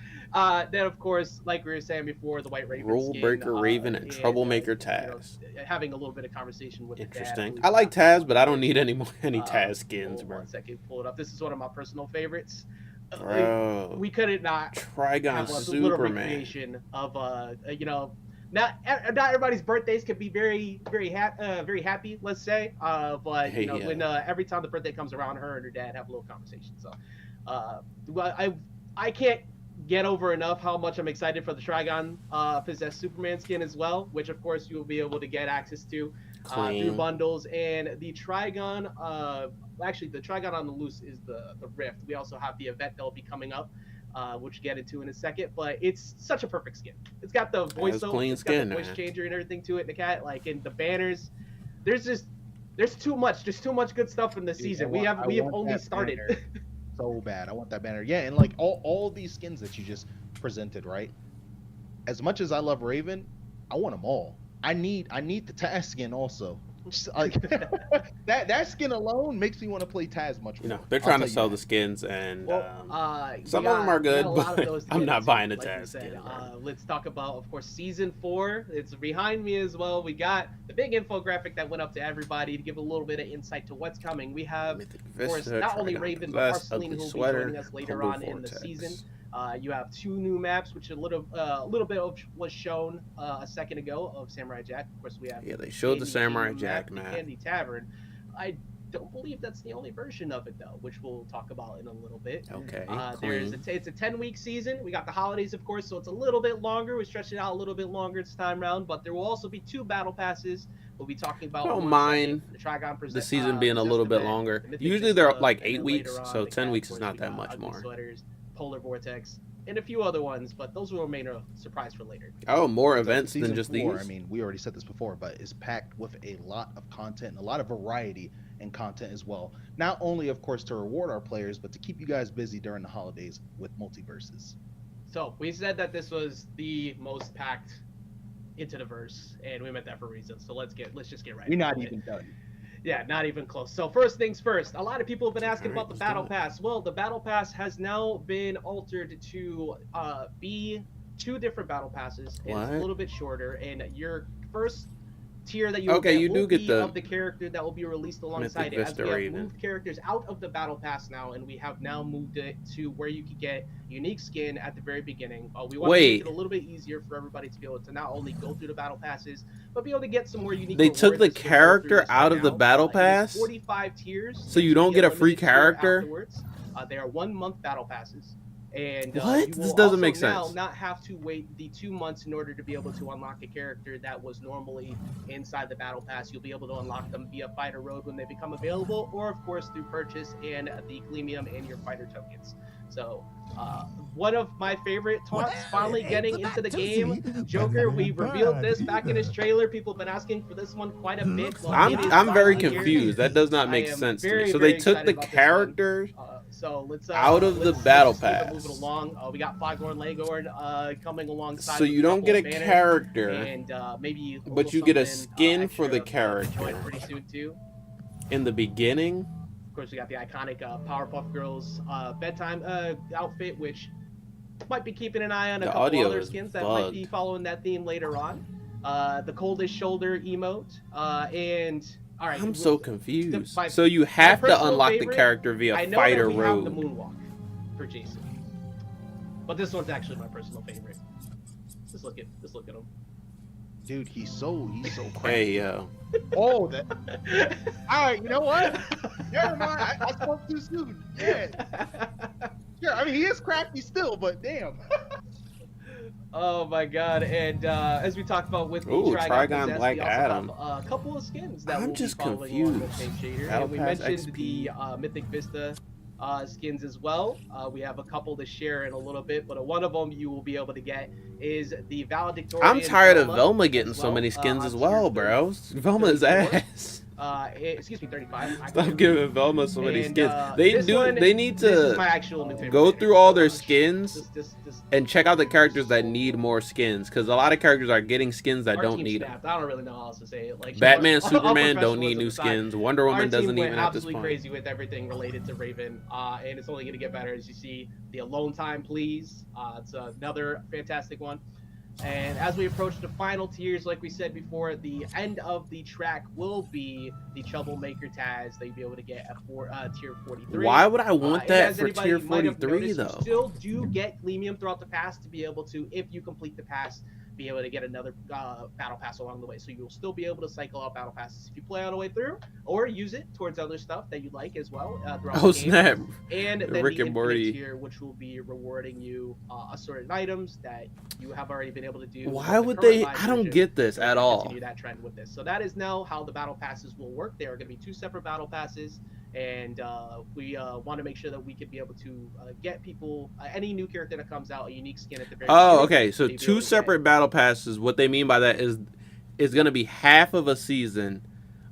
Then, of course, like we were saying before, the White Raven Rule skin, Breaker Raven and Troublemaker you know, Taz. having a little bit of conversation with Interesting. the dad. I like Taz, but I don't need any Uh, Taz skins, bro. One second, pull it up. This is one of my personal favorites. Bro, We couldn't not Trigon have a little Superman. recreation of not everybody's birthdays can be very happy, let's say, but Hey, yeah. when every time the birthday comes around, her and her dad have a little conversation. So I can't get over enough how much I'm excited for the Trigon possessed Superman skin as well, which of course you'll be able to get access to through Clean. bundles. And the Trigon actually the Trigon on the loose is the Rift. We also have the event that will be coming up, which we'll get into in a second. But it's such a perfect skin. It's got the voiceover, clean it's got the skin, voice man. changer and everything to it. The cat, like in the banners, there's too much good stuff in the Dude, season. I We have want only that started. banner so bad. I want that banner. Yeah, and like all these skins that you just presented, right? As much as I love Raven, I want them all. I need the Taz skin also. Just, like that skin alone makes me want to play Taz much more. You know, they're I'll trying to tell you sell that. the skins, and some We of them are got good, a lot of but those to I'm get not into, buying a like you Taz said. skin. bro. Let's talk about, of course, season 4. It's behind me as well. We got the big infographic that went up to everybody to give a little bit of insight to what's coming. We have, Mythic of course, Vista, not only Trigon Raven, but Possessed, Marceline, Ugly who will be Sweater, joining us later Combo on in the Vortex. season. You have 2 new maps, which a little bit of was shown a second ago of Samurai Jack. Of course, we have Yeah, they showed the Candy Samurai Kingdom Jack the map. Candy Tavern. I don't believe that's the only version of it though, which we'll talk about in a little bit. Okay, It's a 10-week season. We got the holidays, of course, so it's a little bit longer. We stretched it out a little bit longer this time around, but there will also be 2 battle passes we'll be talking about. I don't on mind Sunday, the Trigon the season being a little bit longer. Usually they're like 8 weeks, so 10 weeks is not that much more. Sweaters, Polar Vortex, and a few other ones, but those will remain a surprise for later. Oh, more So events than season just 4, these? I mean, we already said this before, but is packed with a lot of content and a lot of variety in content as well. Not only, of course, to reward our players, but to keep you guys busy during the holidays with Multiversus. So we said that this was the most packed into the verse, and we meant that for a reason. So let's just get right. We're not into it. even done. Yeah, not even close. So first things first, a lot of people have been asking Alright, about the let's do battle it. pass. Well, the battle pass has now been altered to be 2 different battle passes. And it's a What? little bit shorter, and your first tier that you will Okay, get you do will get be the of the character that will be released alongside it, as Vista we have Raven. moved characters out of the battle pass now, and we have now moved it to where you could get unique skin at the very beginning. We want to make Wait. it a little bit easier for everybody to be able to not only go through the battle passes, but be able to get some more unique. They took rewards the as we go through character this right out of the now. battle It is pass? 45 tiers. So you to don't be get a free limited tier character? afterwards. They are 1-month battle passes. And What? you This will doesn't also make now sense. not have to wait the 2 months in order to be able to unlock a character that was normally inside the battle pass. You'll be able to unlock them via Fighter Road when they become available, or of course through purchase and the Gleamium and your fighter tokens. So one of my favorite taunts finally getting into the game. Joker, we revealed this back in his trailer. People have been asking for this one quite a bit. Well, it is I'm very finally here. confused. That does not I make am sense to me. very, So they very took the excited about this one. characters So let's out of the let's battle keep it pass. moving along. We got Flyborn Legorn coming alongside. So with you a don't couple get a of banners, character, and maybe a but little you get a something, skin extra for the to character. join pretty soon too. in the beginning. Of course, we got the iconic Powerpuff Girls bedtime outfit, which might be keeping an eye on a The couple audio other is skins that might bugged. be following that theme later on. The coldest shoulder emote, and all right. I'm so confused. my- So you have to personal unlock favorite, the character I via know Fighter that we have the Road. moonwalk for Jason, but this one's actually my personal favorite. Just look at him. Dude, he's so crazy. Hey yo. Oh, that. All right, you know what? Never mind. I spoke too soon. Yeah. Sure. I mean, he is crafty still, but damn. Oh my god! And as we talked about with the Ooh, Trigon Trigon Possessed, Black we also Adam. have a couple of skins that I'm will just be following along the confused. same shader. Battle And we Pass mentioned XP. the Mythic Vista skins as well. We have a couple to share in a little bit, but one of them you will be able to get is the Valedictorian. I'm tired of Velma Velma getting as so well, many skins on as tier well, bro. 30, Velma's 34. ass. Excuse me, 35. Stop giving Velma so many And, skins. They this do. one- They need This is to my actual new favorite go banner. through all their Just- skins just- and check out the characters that need more skins, because a lot of characters are getting skins that our don't team need them. snapped. I don't really know how else to say it. Like Batman, all Superman don't need professionalism new aside, skins. Wonder our Woman team doesn't went even at this absolutely point. crazy with everything related to Raven, and it's only going to get better as you see the Alone Time, please. It's another fantastic one. And as we approach the final tiers, like we said before, the end of the track will be the Troublemaker Taz that you'll be able to get at tier 43. Why would I want And that as for anybody tier might have 43 noticed, though? You still do get Gleamium throughout the pass to be able to, if you complete the pass, be able to get another battle pass along the way. So you'll still be able to cycle out battle passes if you play all the way through, or use it towards other stuff that you like as well throughout Oh the game. snap! And then Rick the and Infinite Morty. tier, which will be rewarding you certain items that you have already been able to do. Why with the would current they? live I don't version. get this So at we're gonna all. Continue that trend with this. So that is now how the battle passes will work. They are going to be 2 separate battle passes, and we want to make sure that we could be able to get people any new character that comes out a unique skin at the very. Oh, beginning. okay. So They'd be able 2 to separate battle passes. What they mean by that is going to be half of a season,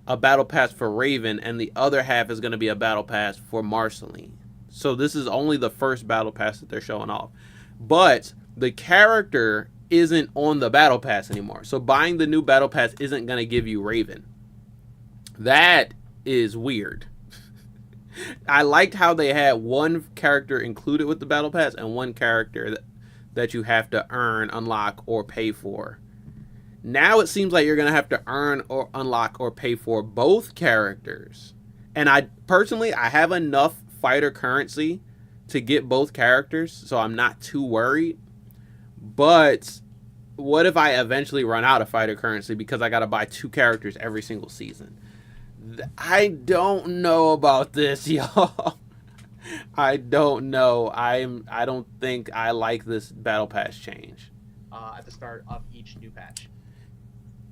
a battle pass for Raven, and the other half is going to be a battle pass for Marceline. So this is only the first battle pass that they're showing off, but the character isn't on the battle pass anymore. So buying the new battle pass isn't going to give you Raven. That is weird. I liked how they had one character included with the battle pass and one character that you have to earn, unlock, or pay for. Now it seems like you're going to have to earn or unlock or pay for both characters. And I personally, I have enough fighter currency to get both characters, so I'm not too worried. But what if I eventually run out of fighter currency because I got to buy 2 characters every single season? I don't know about this, y'all. I don't know. I don't think I like this battle pass change. At the start of each new patch.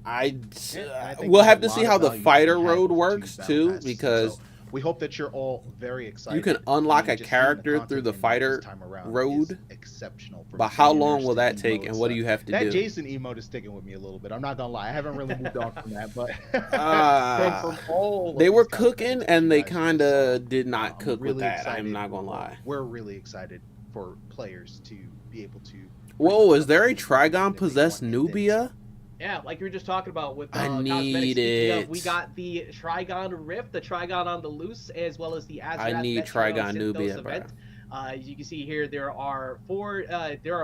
think we'll there's have a to lot see of how the value to fighter be had road with works two too, battle passes. because So we hope that you're all very excited. you can unlock a character through the fighter road. Exceptional. But how long will that take, and what do you have to that do? Jason emote is sticking with me a little bit. I'm not gonna lie, I haven't really moved on from that, but Ah, from all of they these were cosmetics cooking, that and you they guys kind just of saw, did not I'm cook with really that. excited. I'm not gonna Well, lie. we're really excited for players to be able to. Whoa, is there a bring the Trigon they possessed want, and then Nubia? Yeah, like you were just talking about with I cosmetics. need Speaking of, it. we got the Trigon Rift, the Trigon on the Loose, as well as the Azerath I need Metrion Trigon Zinthos Nubia, bro. event. As you can see here, there are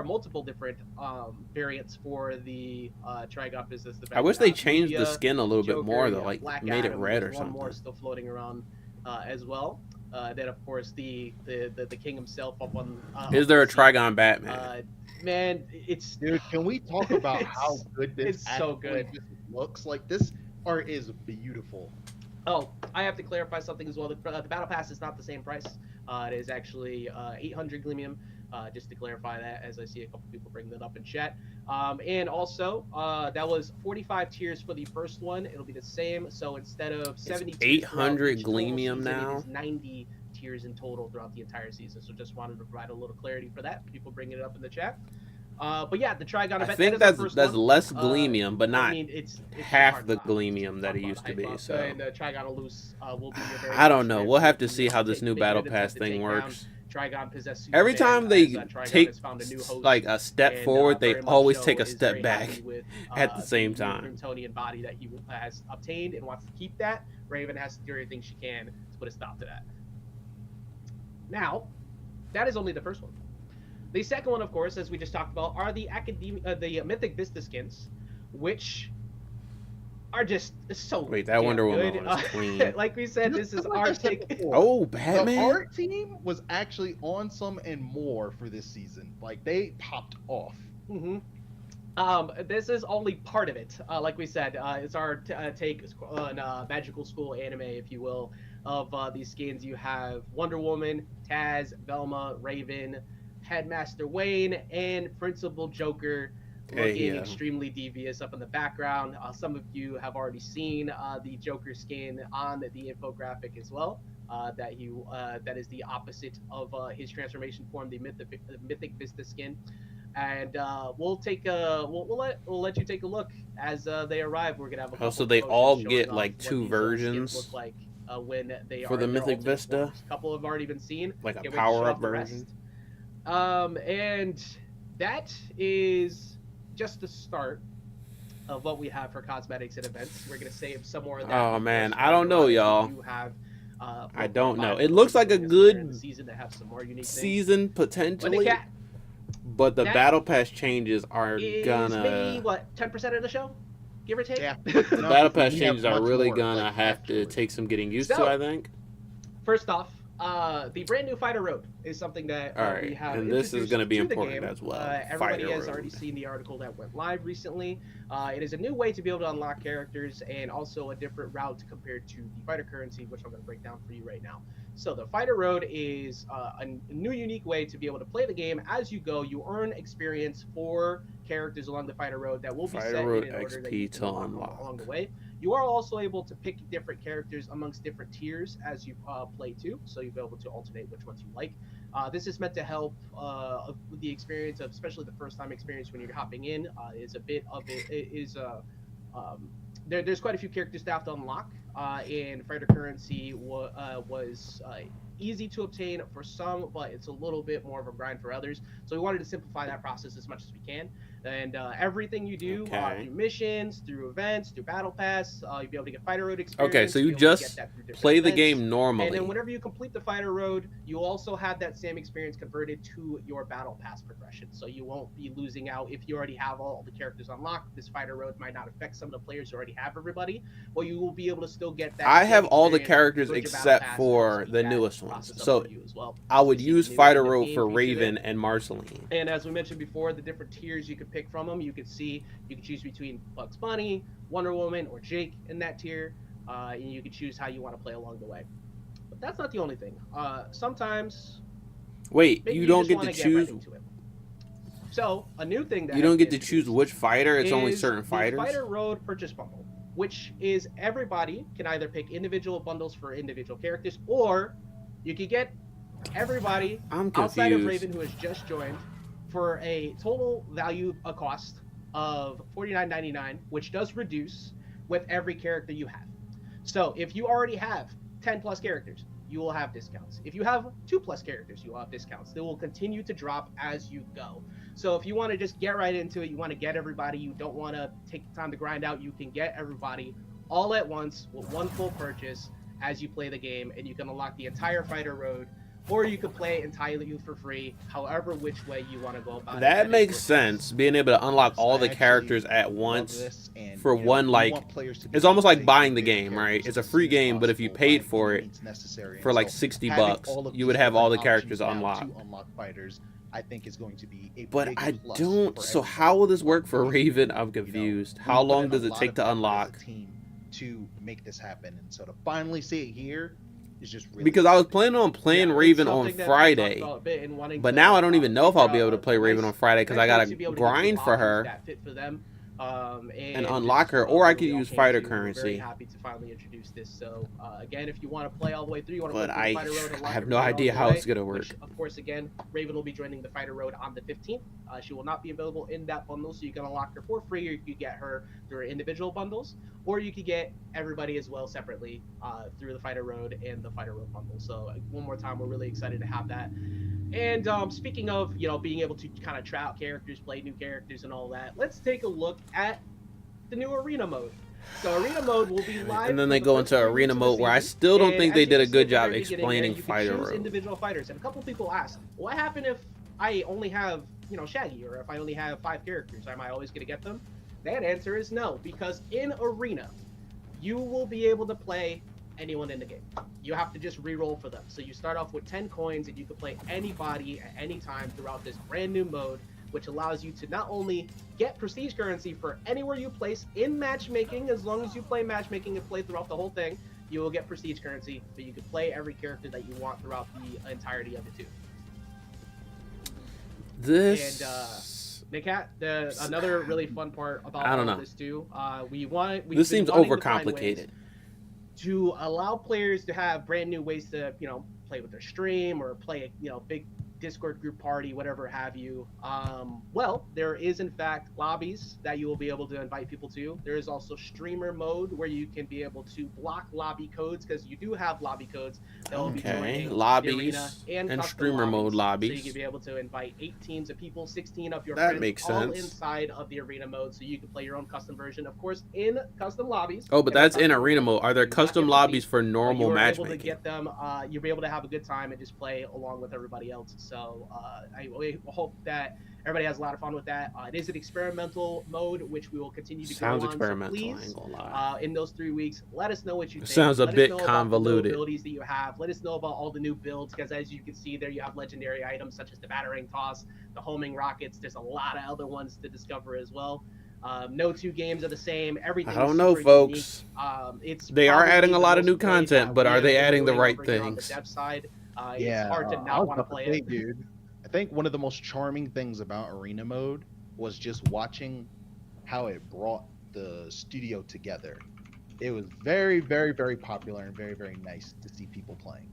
multiple different variants for the Trigon business event. I wish they changed Nubia, the skin a little bit Joker, more you though, have like Black made it Adam, red there's or one more something. still floating around as well. Then of course the king himself up on. Is there a Trigon Batman? Man, it's Dude, can we talk about how good this it's so actually good. just looks? Like, this art is beautiful. Oh, I have to clarify something as well. The battle pass is not the same price. It is actually 800 Gleamium. Just to clarify that, as I see a couple people bring that up in chat. And also, that was 45 tiers for the first one. It'll be the same. So instead of 70 tiers throughout 800 each total Gleamium season, now? it is 90 tiers in total throughout the entire season. So just wanted to provide a little clarity for that. People bringing it up in the chat. But yeah, the Trigon event. I think that is our first that's one. less Gleamium, but not I mean, it's half hard the not Gleamium to that talk it about used to hype be. up. So And Trigon Loose will be your very I don't first know. event. We'll have to You see how this new big battle units have pass to thing take works. down. Trigon possess Every time they Trigon take has found a new host, like a step and, forward, they very much always so take a is step very back happy with, at the same new time. Kryptonian body that he has obtained and wants to keep that. Raven has to do everything she can to put a stop to that. Now, that is only the first one. The second one, of course, as we just talked about, are the Mythic Vista skins, which are just so. Wait, that Wonder good. Woman was clean. Like we said, this is our take. Oh, The Batman! art team was actually on some and more for this season. Like, they popped off. Mm-hmm. This is only part of it. Like we said, it's our take on magical school anime, if you will, of these skins. You have Wonder Woman, Taz, Velma, Raven, Headmaster Wayne, and Principal Joker looking extremely devious up in the background. Some of you have already seen the Joker skin on the infographic as well. That is the opposite of his transformation form, the Mythic Vista skin. And we'll let you take a look as they arrive. We're gonna have a couple so they promotions all showing get off like what two these, skins versions look like when they for are the in their Mythic alternate Vista? forms. A couple have already been seen. Like a Can't wait to show power-up off the rest. version? And that is just the start of what we have for cosmetics and events. We're gonna save some more of that. Oh, for man, us I don't later know, on as we y'all. do have, I don't know. live It looks like a promotions later in good the season that have some more unique things. season But potentially, the cat but the that battle pass changes are is gonna. maybe what 10% of the show, give or take. Yeah. The battle pass we have changes are much really more, gonna like, have to actually. take some getting used to. So, I think. First off, the brand new Fighter Road is something that All right, we have and this is introduced gonna be to the important game. as well. Everybody Fighter has already Road. seen the article that went live recently. It is a new way to be able to unlock characters and also a different route compared to the fighter currency, which I'm going to break down for you right now. So the Fighter Road is a new unique way to be able to play the game. As you go, you earn experience for characters along the Fighter Road that will be Fighter set Road in order that XP you to can unlock unlock. along the way. You are also able to pick different characters amongst different tiers as you play too, so you'll be able to alternate which ones you like. This is meant to help with the experience of, especially the first time experience when you're hopping in, is a bit of it. There's quite a few characters to have to unlock, and fighter currency was easy to obtain for some, but it's a little bit more of a grind for others. So we wanted to simplify that process as much as we can. And everything you do through missions, through events, through battle pass, you'll be able to get fighter road experience. Okay, so you you'll be able to just get that through different play the events. game normally. And then whenever you complete the fighter road, you also have that same experience converted to your battle pass progression. So you won't be losing out if you already have all the characters unlocked. This fighter road might not affect some of the players who already have everybody, but you will be able to still get that. I same have all the experience characters towards your battle except pass for and the that newest ones. process up So for you as well. I would So use you Fighter can Road game for feature Raven it. and Marceline. And as we mentioned before, the different tiers you could pick from them, you could see you can choose between Bugs Bunny, Wonder Woman, or Jake in that tier, and you can choose how you want to play along the way. But that's not the only thing. Sometimes Wait, maybe you don't just get wanna to choose. right into it. So a new thing that You don't has get been to choose introduced which fighter. It's only is certain the fighters. Fighter Road purchase bundle, which is everybody can either pick individual bundles for individual characters, or you could get everybody I'm outside of confused. Raven who has just joined for a total value, a cost of $49.99, which does reduce with every character you have. So if you already have 10 plus characters, you will have discounts. If you have 2 plus characters, you will have discounts. They will continue to drop as you go. So if you want to just get right into it, you want to get everybody, you don't want to take the time to grind out, you can get everybody all at once with one full purchase as you play the game, and you can unlock the entire Fighter Road, or you can play it entirely for free, however which way you want to go about it. That is makes your sense. choice. Being able to unlock all I the actually characters at love once this, and, for you know, one, we like, want players to be it's able almost to like play buying the their game, right? characters It's a as free soon as game, but if you possible paid by for any it means necessary. for And like so 60 having bucks, all of you would these have all the different characters options now unlocked. to unlock fighters, I think is going to be a But big I plus don't. for So everybody. how will this work But, for Raven? I'm you know, confused. we How put long in a does it lot take of to effort as a unlock? team to make this happen, and so to finally see it here is just really Because I was exciting. planning on playing Yeah, it's Raven on something that we talked Friday, about a bit and wanting but to, now I don't even know if I'll be figure able to out play a Raven nice on Friday because I method gotta to be able to get you grind for options her that fit for them. and unlock her, or I could use fighter We're very currency. happy to finally introduce this. So again, if you want to play all the way through, you want to But play through the Fighter Road, I unlock have everything no along idea the how way, it's gonna which, work. of course, again, Raven will be joining the Fighter Road on the 15th. She will not be available in that bundle, so you can unlock her for free, or you could get her through individual bundles, or you could get everybody as well separately through the Fighter Road and the Fighter Road bundle. So one more time, we're really excited to have that. And speaking of, being able to kind of try out characters, play new characters, and all that, let's take a look at the new arena mode. So arena mode will be live. And then for they the go first into 3 weeks arena of the mode, where I season. still don't And think as they you did a can see good at the job very beginning there, explaining you can Fighter choose Road. individual fighters. And a couple people asked, what happened if I only have, Shaggy, or if I only have 5 characters? Am I always going to get them? That answer is no, because in arena, you will be able to play anyone in the game. You have to just re-roll for them. So you start off with 10 coins, and you can play anybody at any time throughout this brand new mode, which allows you to not only get prestige currency for anywhere you place in matchmaking, as long as you play matchmaking and play throughout the whole thing, you will get prestige currency, but you can play every character that you want throughout the entirety of it too. This Nikat, another really fun part about I don't all know. this too, we've this been seems wanting to find ways overcomplicated. to allow players to have brand new ways to, play with their stream or play a, big Discord group party, whatever have you. Well, there is in fact lobbies that you will be able to invite people to. There is also streamer mode where you can be able to block lobby codes, because you do have lobby codes that will be Okay, joining the lobbies arena and custom streamer mode So lobbies. you can be able to invite 8 teams of people, 16 of your That friends, makes all sense. inside of the arena mode, so you can play your own custom version, of course, in custom lobbies. Oh, but And that's in custom arena versions mode. Are there you do not custom get to lobbies see, for but normal you are able to matchmaking? get them. You'll be able to have a good time and just play along with everybody else. So I hope that everybody has a lot of fun with that. It is an experimental mode, which we will continue to Sounds go on. experimental. So I please, ain't gonna lie. in those 3 weeks, let us know what you think. Sounds a Let us bit know about the new convoluted. abilities that you have. Let us know about all the new builds, because as you can see there, you have legendary items such as the battering toss, the homing rockets. There's a lot of other ones to discover as well. No 2 games are the same. Everything. I don't is know, super folks. Unique. They are probably adding a the lot of most new played content, that but we are have they been adding the doing right over here on the things? dev side. Yeah, It's hard to I not was want to about play say, it. dude. I think one of the most charming things about arena mode was just watching how it brought the studio together. It was very, very, very popular and very, very nice to see people playing.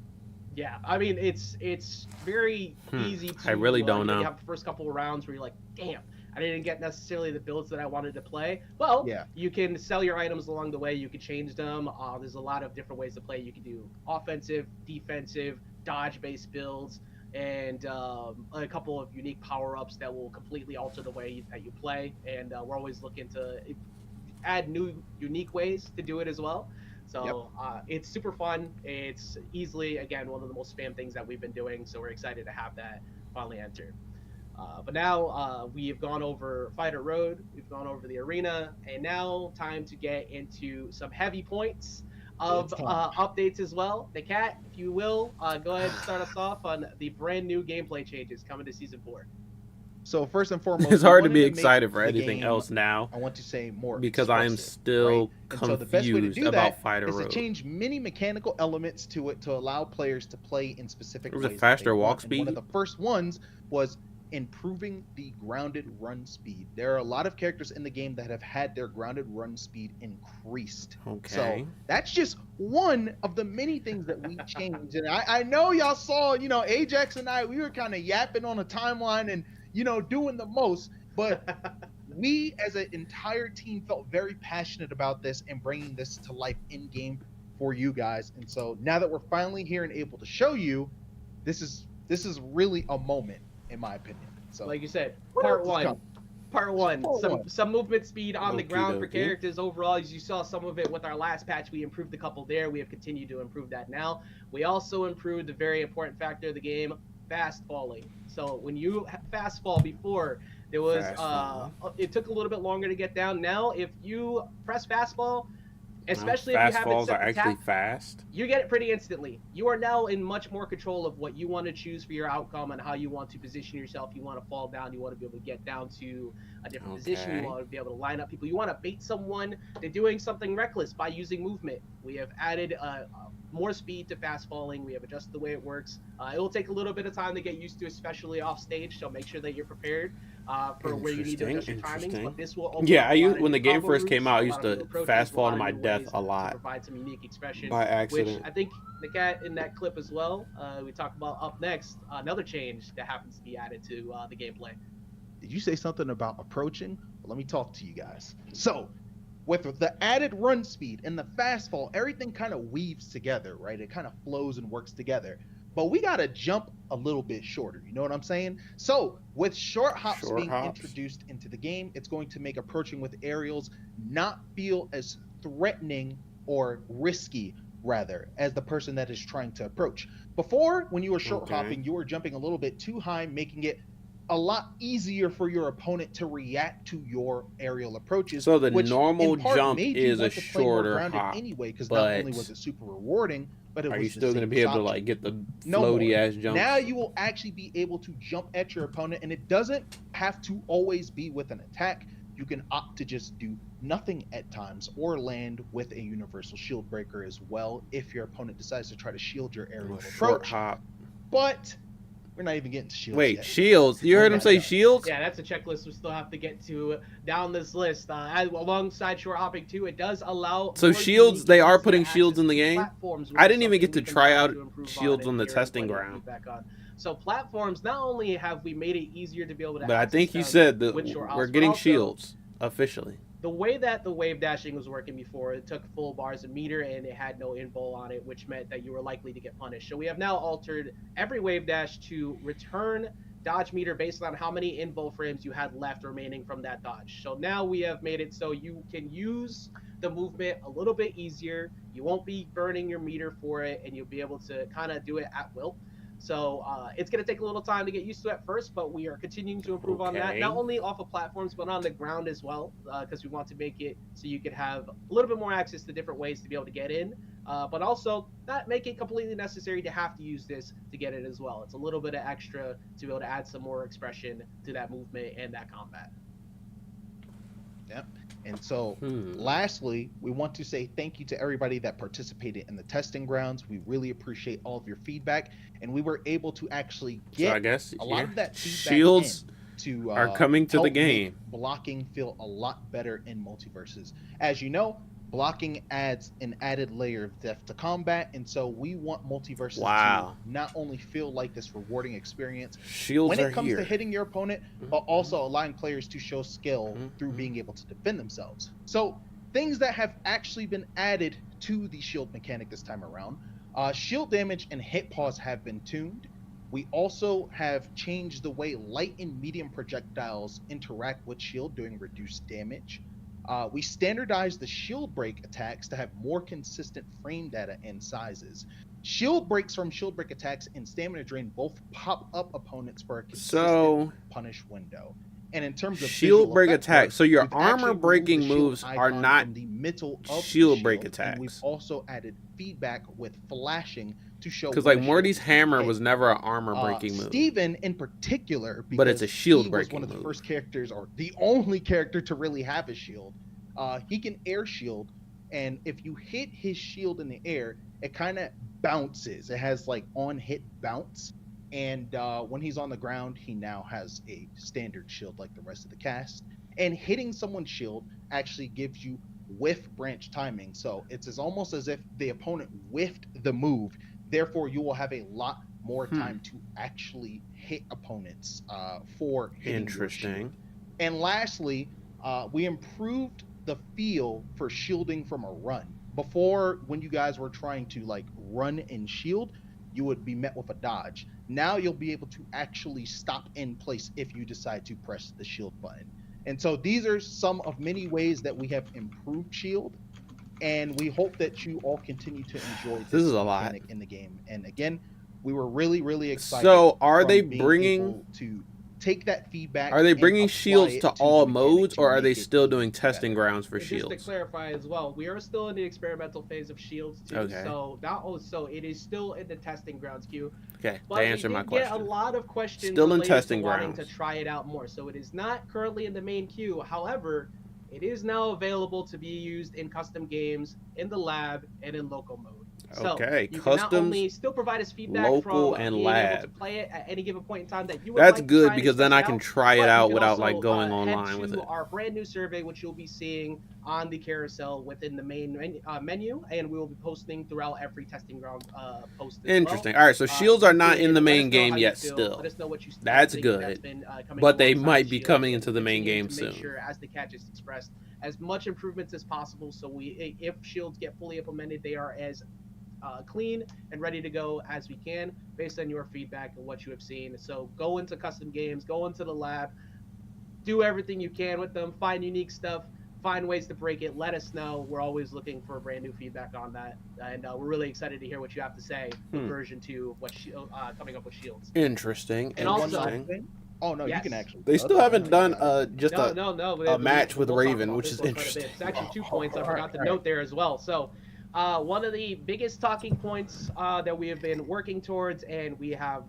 Yeah, I mean it's very easy to. I really don't know. You have the first couple of rounds where you're like, damn, I didn't get necessarily the builds that I wanted to play. Well, Yeah. you can sell your items along the way. You can change them. There's a lot of different ways to play. You can do offensive, defensive, dodge-based builds, and a couple of unique power-ups that will completely alter the way that you play. And we're always looking to add new, unique ways to do it as well. So it's super fun. It's easily, again, one of the most spam things that we've been doing. So we're excited to have that finally entered. But now we have gone over Fighter Road, we've gone over the arena, and now time to get into some heavy points of updates as well. The cat, if you will, go ahead and start us off on the brand new gameplay changes coming to Season 4. So first and foremost, It's we hard to wanted be make excited for the anything game, else now I want to say more because I am expressive, still right? And so the best way to confused do about that Fighter is to Road. change many mechanical elements to it to allow players to play in specific There was a ways. that faster they walk want. And one speed? of the first ones was improving the grounded run speed. There are a lot of characters in the game that have had their grounded run speed increased. Okay. So that's just one of the many things that we changed. And I know y'all saw, Ajax and I, we were kind of yapping on a timeline and, doing the most, but we as an entire team felt very passionate about this and bringing this to life in game for you guys. And so now that we're finally here and able to show you, this is really a moment, in my opinion. So, like you said, what part else is one. coming? Part one. Part Some movement speed on the ground for Okey-dokey. characters overall. As you saw some of it with our last patch, we improved a couple there. We have continued to improve that now. We also improved a very important factor of the game, fast falling. So when you fast fall before, there was Fast fall. it took a little bit longer to get down. Now if you press fast fall, especially if fast you haven't falls set are the actually tap, fast. you get it pretty instantly. You are now in much more control of what you want to choose for your outcome and how you want to position yourself. You want to fall down. You want to be able to get down to a different position. You Okay. want to be able to line up people. You want to bait someone. They're doing something reckless by using movement. We have added more speed to fast falling. We have adjusted the way it works. It will take a little bit of time to get used to, especially off stage. So make sure that you're prepared for where you need to adjust your timings. But this will open Yeah, up I a lot used of when the new game combo first came routes, out, I a used lot of to new approaches, fast fall lot to of my new death ways a to lot provide some unique expression. by Which accident. I think the cat in that clip as well, we talk about up next, another change that happens to be added to the gameplay. Did you say something about approaching? Well, let me talk to you guys. So, with the added run speed and the fast fall, everything kind of weaves together, right? It kind of flows and works together. But we got to jump a little bit shorter. You know what I'm saying? So, with short hops Short being hops. introduced into the game, it's going to make approaching with aerials not feel as threatening or risky, rather, as the person that is trying to approach. Before, when you were short Okay. hopping, you were jumping a little bit too high, making it a lot easier for your opponent to react to your aerial approaches. So the which normal in part jump made you is a want to play more shorter grounded hop, anyway, because but not only was it super rewarding, but it are was you the still going to be able to safest like option. get the No floaty more. ass jumps? Now you will actually be able to jump at your opponent, and it doesn't have to always be with an attack. You can opt to just do nothing at times or land with a universal shield breaker as well if your opponent decides to try to shield your aerial Short approach. hop. But we're not even getting to shields Wait, yet. shields. You We're heard him not say done. shields? Yeah, that's a checklist we still have to get to down this list. Alongside short hopping too, it does allow. So more shields, unique they are easier putting access shields in the to game? platforms, which I is didn't even something get to we can try try out to improve shields on the and hear testing plenty of ground. feedback on. So platforms, not only have we made it easier to be able to But I access think you them said that with short hops, we're but getting also, shields officially. the way that the wave dashing was working before, it took full bars a meter and it had no info on it, which meant that you were likely to get punished. So we have now altered every wave dash to return dodge meter based on how many info frames you had left remaining from that dodge. So now we have made it so you can use the movement a little bit easier. You won't be burning your meter for it, and you'll be able to kind of do it at will. So it's going to take a little time to get used to at first, but we are continuing to improve on that, Okay. not only off of platforms, but on the ground as well, because we want to make it so you could have a little bit more access to different ways to be able to get in, but also not make it completely necessary to have to use this to get it as well. It's a little bit of extra to be able to add some more expression to that movement and that combat. Yep. And so, lastly, we want to say thank you to everybody that participated in the testing grounds. We really appreciate all of your feedback, and we were able to actually So get I guess a lot yeah, of that feedback shields to are coming to the help make game. blocking feel a lot better in Multiversus. As you know, blocking adds an added layer of depth to combat, and so we want Multiversus Wow. to not only feel like this rewarding experience Shields when are it comes here. to hitting your opponent, but also allowing players to show skill through Mhm. being able to defend themselves. So things that have actually been added to the shield mechanic this time around, shield damage and hit pause have been tuned. We also have changed the way light and medium projectiles interact with shield, doing reduced damage. We standardized the shield break attacks to have more consistent frame data and sizes. Shield breaks from shield break attacks and stamina drain both pop up opponents for a consistent So punish window. And in terms of shield visual break effect attack. work, So your we've actually armor removed breaking the shield moves are icon not from the middle of the shield break and we've attacks. also added feedback with flashing to show Because when like a Morty's shield is being hammer hit. was never an armor breaking move. Steven in particular, But it's a because shield he was breaking one of the move. first characters, or the only character to really have a shield. He can air shield, and if you hit his shield in the air, it kind of bounces. It has like on hit bounce, And when he's on the ground, he now has a standard shield like the rest of the cast. And hitting someone's shield actually gives you whiff branch timing. So it's almost as if the opponent whiffed the move. Therefore, you will have a lot more time to actually hit opponents for hitting your shield. Interesting. And lastly, we improved the feel for shielding from a run. Before, when you guys were trying to like run and shield, you would be met with a dodge. Now you'll be able to actually stop in place if you decide to press the shield button. And so these are some of many ways that we have improved shield, and we hope that you all continue to enjoy This is a lot mechanic in the game. And again, we were really excited. So are they from being bringing able to take that feedback? Are they and bringing apply shields it to the all mechanic modes, to or are make they it still even doing testing better. grounds for And just to shields? clarify as well, we are still in the experimental phase of shields too. Okay. So it is still in the testing grounds queue. Okay, But they we answered my did get a question. lot of questions Still in related to testing wanting grounds. to try it out more. So it is not currently in the main queue. However, it is now available to be used in custom games, in the lab, and in local mode. So Okay, you can not customs, only still provide us feedback local, from and being lab. able to play it at any given point in time that you would That's like to good try and because then I express can out, try it but you out can without like also, going head online with to it. our brand new survey, which you'll be seeing on the carousel within the main menu, and we will be posting throughout every testing ground post as Interesting. well. All right, so shields are not in the Let us main know game how you yet. feel. Still, Let us know what you that's think good. that's been coming But they alongside might be Shields, coming and into the main continue game to make soon. sure, as the cat just expressed, as much improvements as possible. So if shields get fully implemented, they are as clean and ready to go as we can based on your feedback and what you have seen. So go into custom games, go into the lab, do everything you can with them, find unique stuff, find ways to break it. Let us know. We're always looking for brand new feedback on that, and we're really excited to hear what you have to say with version 2 of what coming up with shields. Interesting. And One also- last thing. Oh no, you Yes. can actually. They still haven't done just No. a match with We'll talk Raven, about which this is one quite a bit. interesting. It's actually 2 points I All forgot to right. note there as well. So, one of the biggest talking points that we have been working towards, and we have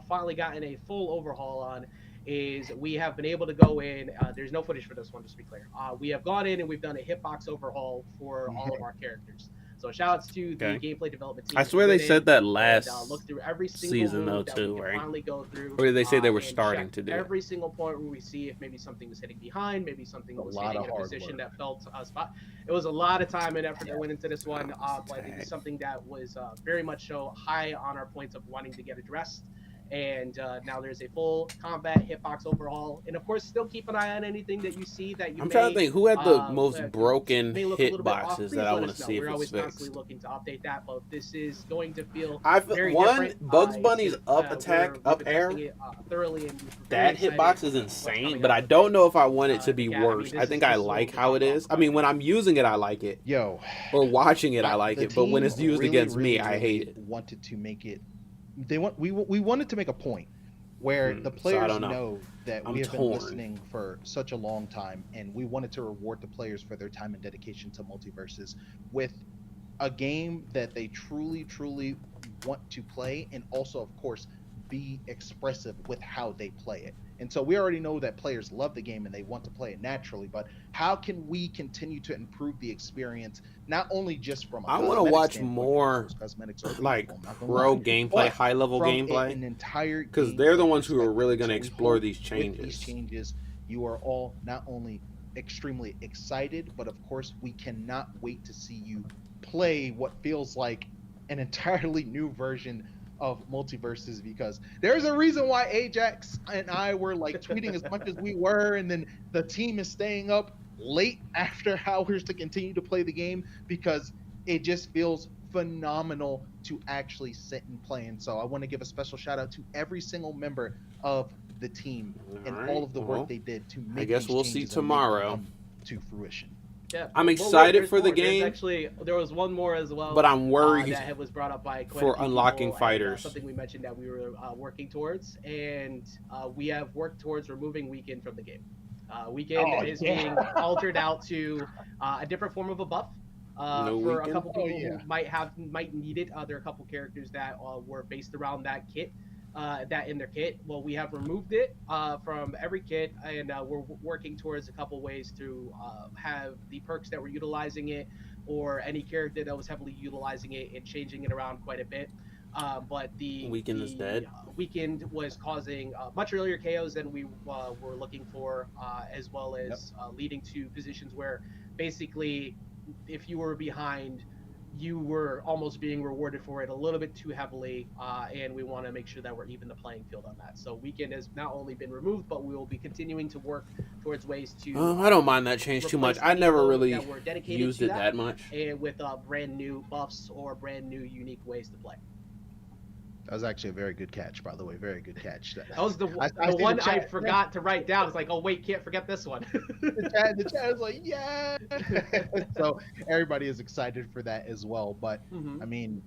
finally gotten a full overhaul on, is we have been able to go in. There's no footage for this one, just to be clear. We have gone in and we've done a hitbox overhaul for all of our characters. So shout outs to the Okay. gameplay development team. I swear who they went said in that and, last look through every single season, move though, that too, we can right? finally go through. Or did they say they were and starting check to do it? every single point where we see if maybe something was hitting behind, maybe something A was lot hitting of in a hard position work. that felt spot. It was a lot of time and effort that went into this one, Oh, but it dang. was something that was very much so high on our points of wanting to get addressed. And now there's a full combat hitbox overhaul, and of course, still keep an eye on anything that you see that you I'm may. trying to think who had the most broken may look a hit little bit off. boxes Please that I let want us to know. see if We're it's always fixed. constantly looking to update that, but this is going to feel I very one different. Bugs It's Bunny's gonna- up attack, we've up been air. testing it, thoroughly, and we're That very hitbox excited is what's insane, coming but up I with don't it. know if I want it to be Yeah, I mean, worse. this I is- think this I is what like we've how it been is. I talking mean, about. when I'm using it, I like it. Yo, Or watching it, I like the it. But when team it's used really, against me, really, I hate it. Wanted to make it. We wanted to make a point where the So I players don't know. know that I'm we have torn. been listening for such a long time, and we wanted to reward the players for their time and dedication to Multiversus with a game that they truly want to play, and also, of course, be expressive with how they play it. And so we already know that players love the game and they want to play it naturally, but how can we continue to improve the experience, not only just from a I wanna cosmetic watch standpoint, more, because cosmetics are like beautiful, I'm not gonna pro lie, gameplay, but high level from gameplay, an entire because they're the gameplay ones who are really perspective. going to So we explore hope these with changes. these changes, you are all not only extremely excited, but of course we cannot wait to see you play what feels like an entirely new version of Multiverses, because there's a reason why Ajax and I were like tweeting as much as we were, and then the team is staying up late after hours to continue to play the game, because it just feels phenomenal to actually sit and play. And so I want to give a special shout out to every single member of the team and Alright, all of the well, work they did to make guess these we'll see changes and make them tomorrow. come to fruition. Yeah, I'm well, excited there's for the more. There's game. Actually, there was one more as well. But I'm worried that was brought up by quite for a few unlocking people, and, fighters. something we mentioned that we were working towards, and we have worked towards removing weekend from the game. Weekend is being altered out to a different form of a buff. No for weekend? a couple people yeah. who might need it. There are a couple characters that were based around that kit. That in their kit. Well, we have removed it from every kit, and we're working towards a couple ways to have the perks that were utilizing it, or any character that was heavily utilizing it, and changing it around quite a bit. But the Weekend is dead. Weekend was causing much earlier KOs than we were looking for, as well as leading to positions where basically, if you were behind, you were almost being rewarded for it a little bit too heavily, and we want to make sure that we're even the playing field on that. So Weekend has not only been removed, but we will be continuing to work towards ways to. I don't mind that change too much. replace I any never mode really that were dedicated used to it that much. and with brand new buffs or brand new unique ways to play. That was actually a very good catch, by the way. Very good catch. That was the I see one the I chat. forgot to write down. It's like, oh wait, can't forget this one. The chat was like, yeah. So everybody is excited for that as well. But Mhm. I mean,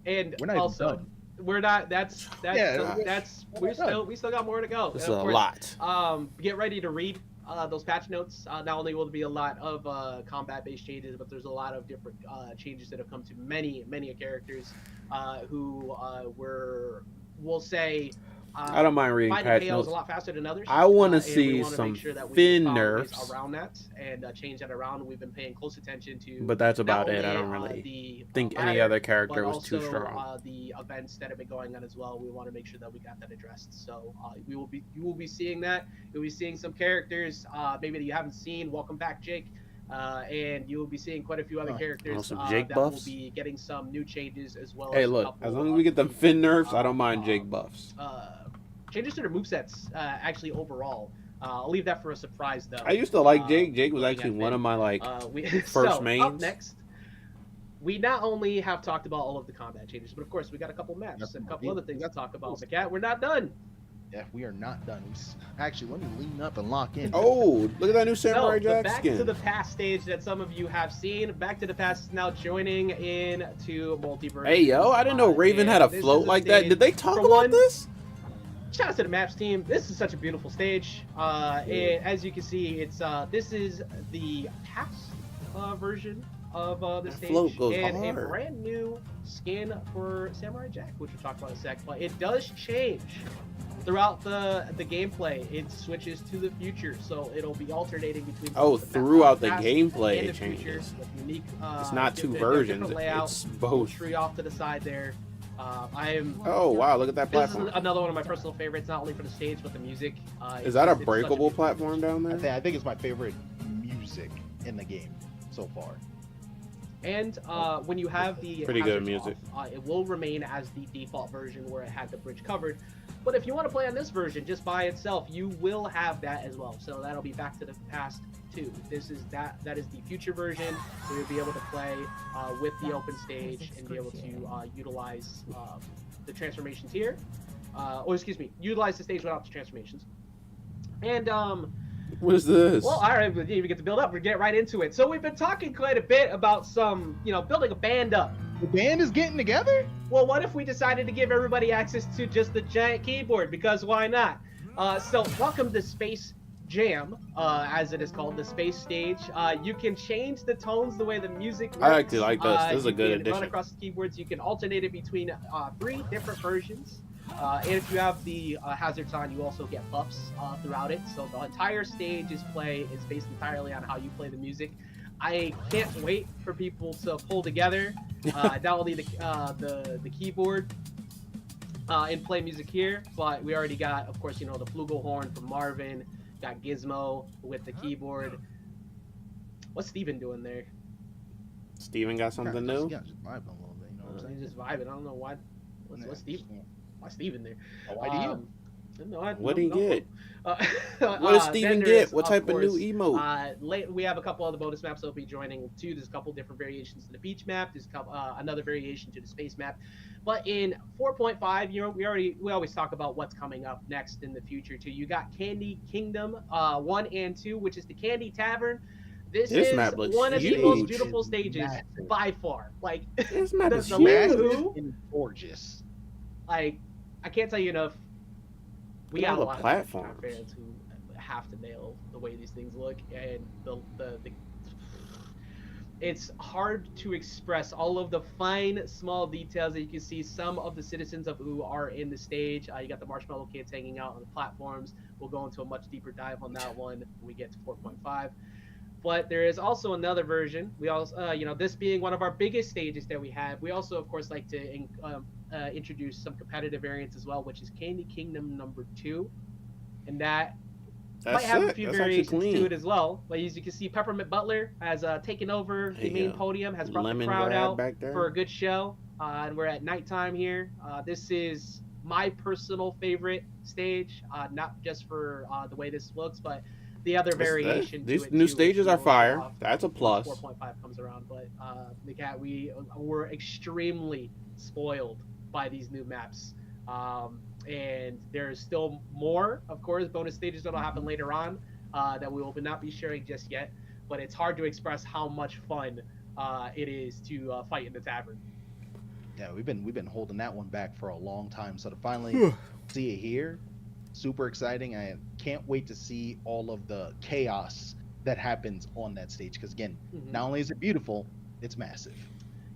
And we're not even also, done. we're not. That's Yeah, we still got more to go. This is And of a course, lot. Get ready to read those patch notes. Not only will there be a lot of combat-based changes, but there's a lot of different changes that have come to many characters who we'll say. I don't mind reading finding patch KOs notes. a lot faster than others. I want to and we see wanna some make sure that we fin found ways nerfs, around that and change that around. We've been paying close attention to. but that's about not it. I only, don't really the think any ladder, other character but was too also, strong. The events that have been going on as well. We want to make sure that we got that addressed. So you will be seeing that. You'll be seeing some characters maybe that you haven't seen. Welcome back, Jake. And you will be seeing quite a few other characters some Jake that buffs? will be getting some new changes as well. Hey, as a look, couple as long as we get them fin nerfs, I don't of, mind Jake buffs. changes to their movesets, actually overall. I'll leave that for a surprise though. I used to like Jake. Jake was looking actually at one Finn. of my like First first Up mains. next, we not only have talked about all of the combat changes, but of course we got a couple maps Got and a some couple other ideas. things We to got talk about. some McCat, we're not done. Yeah, we are not done. Actually, let me lean up and lock in. Oh, look at that new Samurai So, the Jack Back skin. to the Past stage that some of you have seen. Back to the Past is now joining in to Multiversus. Hey, yo, I didn't know Raven had a this float is like that. stage- Did they talk for about one, this? Shout out to the maps team. This is such a beautiful stage. And as you can see, it's this is the past version of the That stage float goes and a hard. brand new skin for Samurai Jack, which we'll talk about in a sec. But it does change throughout the gameplay. It switches to the future, so it'll be alternating between. Oh, the throughout the past gameplay and it the future changes. with unique. It's not two different versions. layout. It's both. Tree off to the side there. I am. Oh, wow, look at that This is platform. another one of my personal favorites, not only for the stage but the music. Is that a it's such breakable beautiful platform down there? I think it's my favorite music in the game so far. And when you have the Pretty good hazards music. off, it will remain as the default version where it had the bridge covered. But if you want to play on this version just by itself, you will have that as well. So that'll be Back to the Past 2. This is that is the future version where you'll be able to play with the open stage and be able to utilize the transformations here. Or excuse me, utilize the stage without the transformations. And What is this? well, all right, we get to build up. We'll get right into it. So we've been talking quite a bit about some, building a band up. The band is getting together? Well, what if we decided to give everybody access to just the giant keyboard? Because why not? So welcome to Space Jam, as it is called, the space stage. You can change the tones the way the music works. I actually like this. This is a you good can addition. run across the keyboards. You can alternate it between 3 different versions. And if you have the hazards on, you also get buffs throughout it. So the entire stage is based entirely on how you play the music. I can't wait for people to pull together not only the keyboard and play music here, but we already got, of course, the flugelhorn from Marvin. Got Gizmo with the keyboard. What's Steven doing there? Steven got something new? Yeah, just vibing a little bit, you know what I'm saying? He's just vibing. I don't know why. What's Steven? Why Steven there? No idea. What'd he get? What What does Steven get? What type of new emote? We have a couple other bonus maps that'll be joining too. There's a couple different variations to the beach map. There's another variation to the space map. But in 4.5, we always talk about what's coming up next in the future too. You got Candy Kingdom 1 and 2, which is the Candy Tavern. This is map looks one of the most huge. beautiful stages Massive. by far. Like This map is the huge. layout, And gorgeous. like I can't tell you enough. We Look at got a all lot the of platforms. fans who have to nail the way these things look, and the it's hard to express all of the fine, small details that you can see. Some of the citizens of who are in the stage. You got the marshmallow kids hanging out on the platforms. We'll go into a much deeper dive on that one when we get to 4.5. But there is also another version. We also, this being one of our biggest stages that we have, we also, of course, like to introduce some competitive variants as well, which is Candy Kingdom number 2, and that might have a few variations to it as well. But as you can see, Peppermint Butler has taken over the main podium, has brought the crowd out for a good show, and we're at nighttime here. This is my personal favorite stage, not just for the way this looks, but the other variation. These new stages are fire. That's a plus. 4.5 comes around, but the cat, we were extremely spoiled by these new maps, and there's still more, of course, bonus stages that'll happen later on that we will not be sharing just yet. But it's hard to express how much fun it is to fight in the tavern. Yeah, we've been holding that one back for a long time, so to finally see it here, super exciting. I can't wait to see all of the chaos that happens on that stage, because again, not only is it beautiful, it's massive.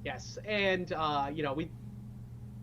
Yes, and you know,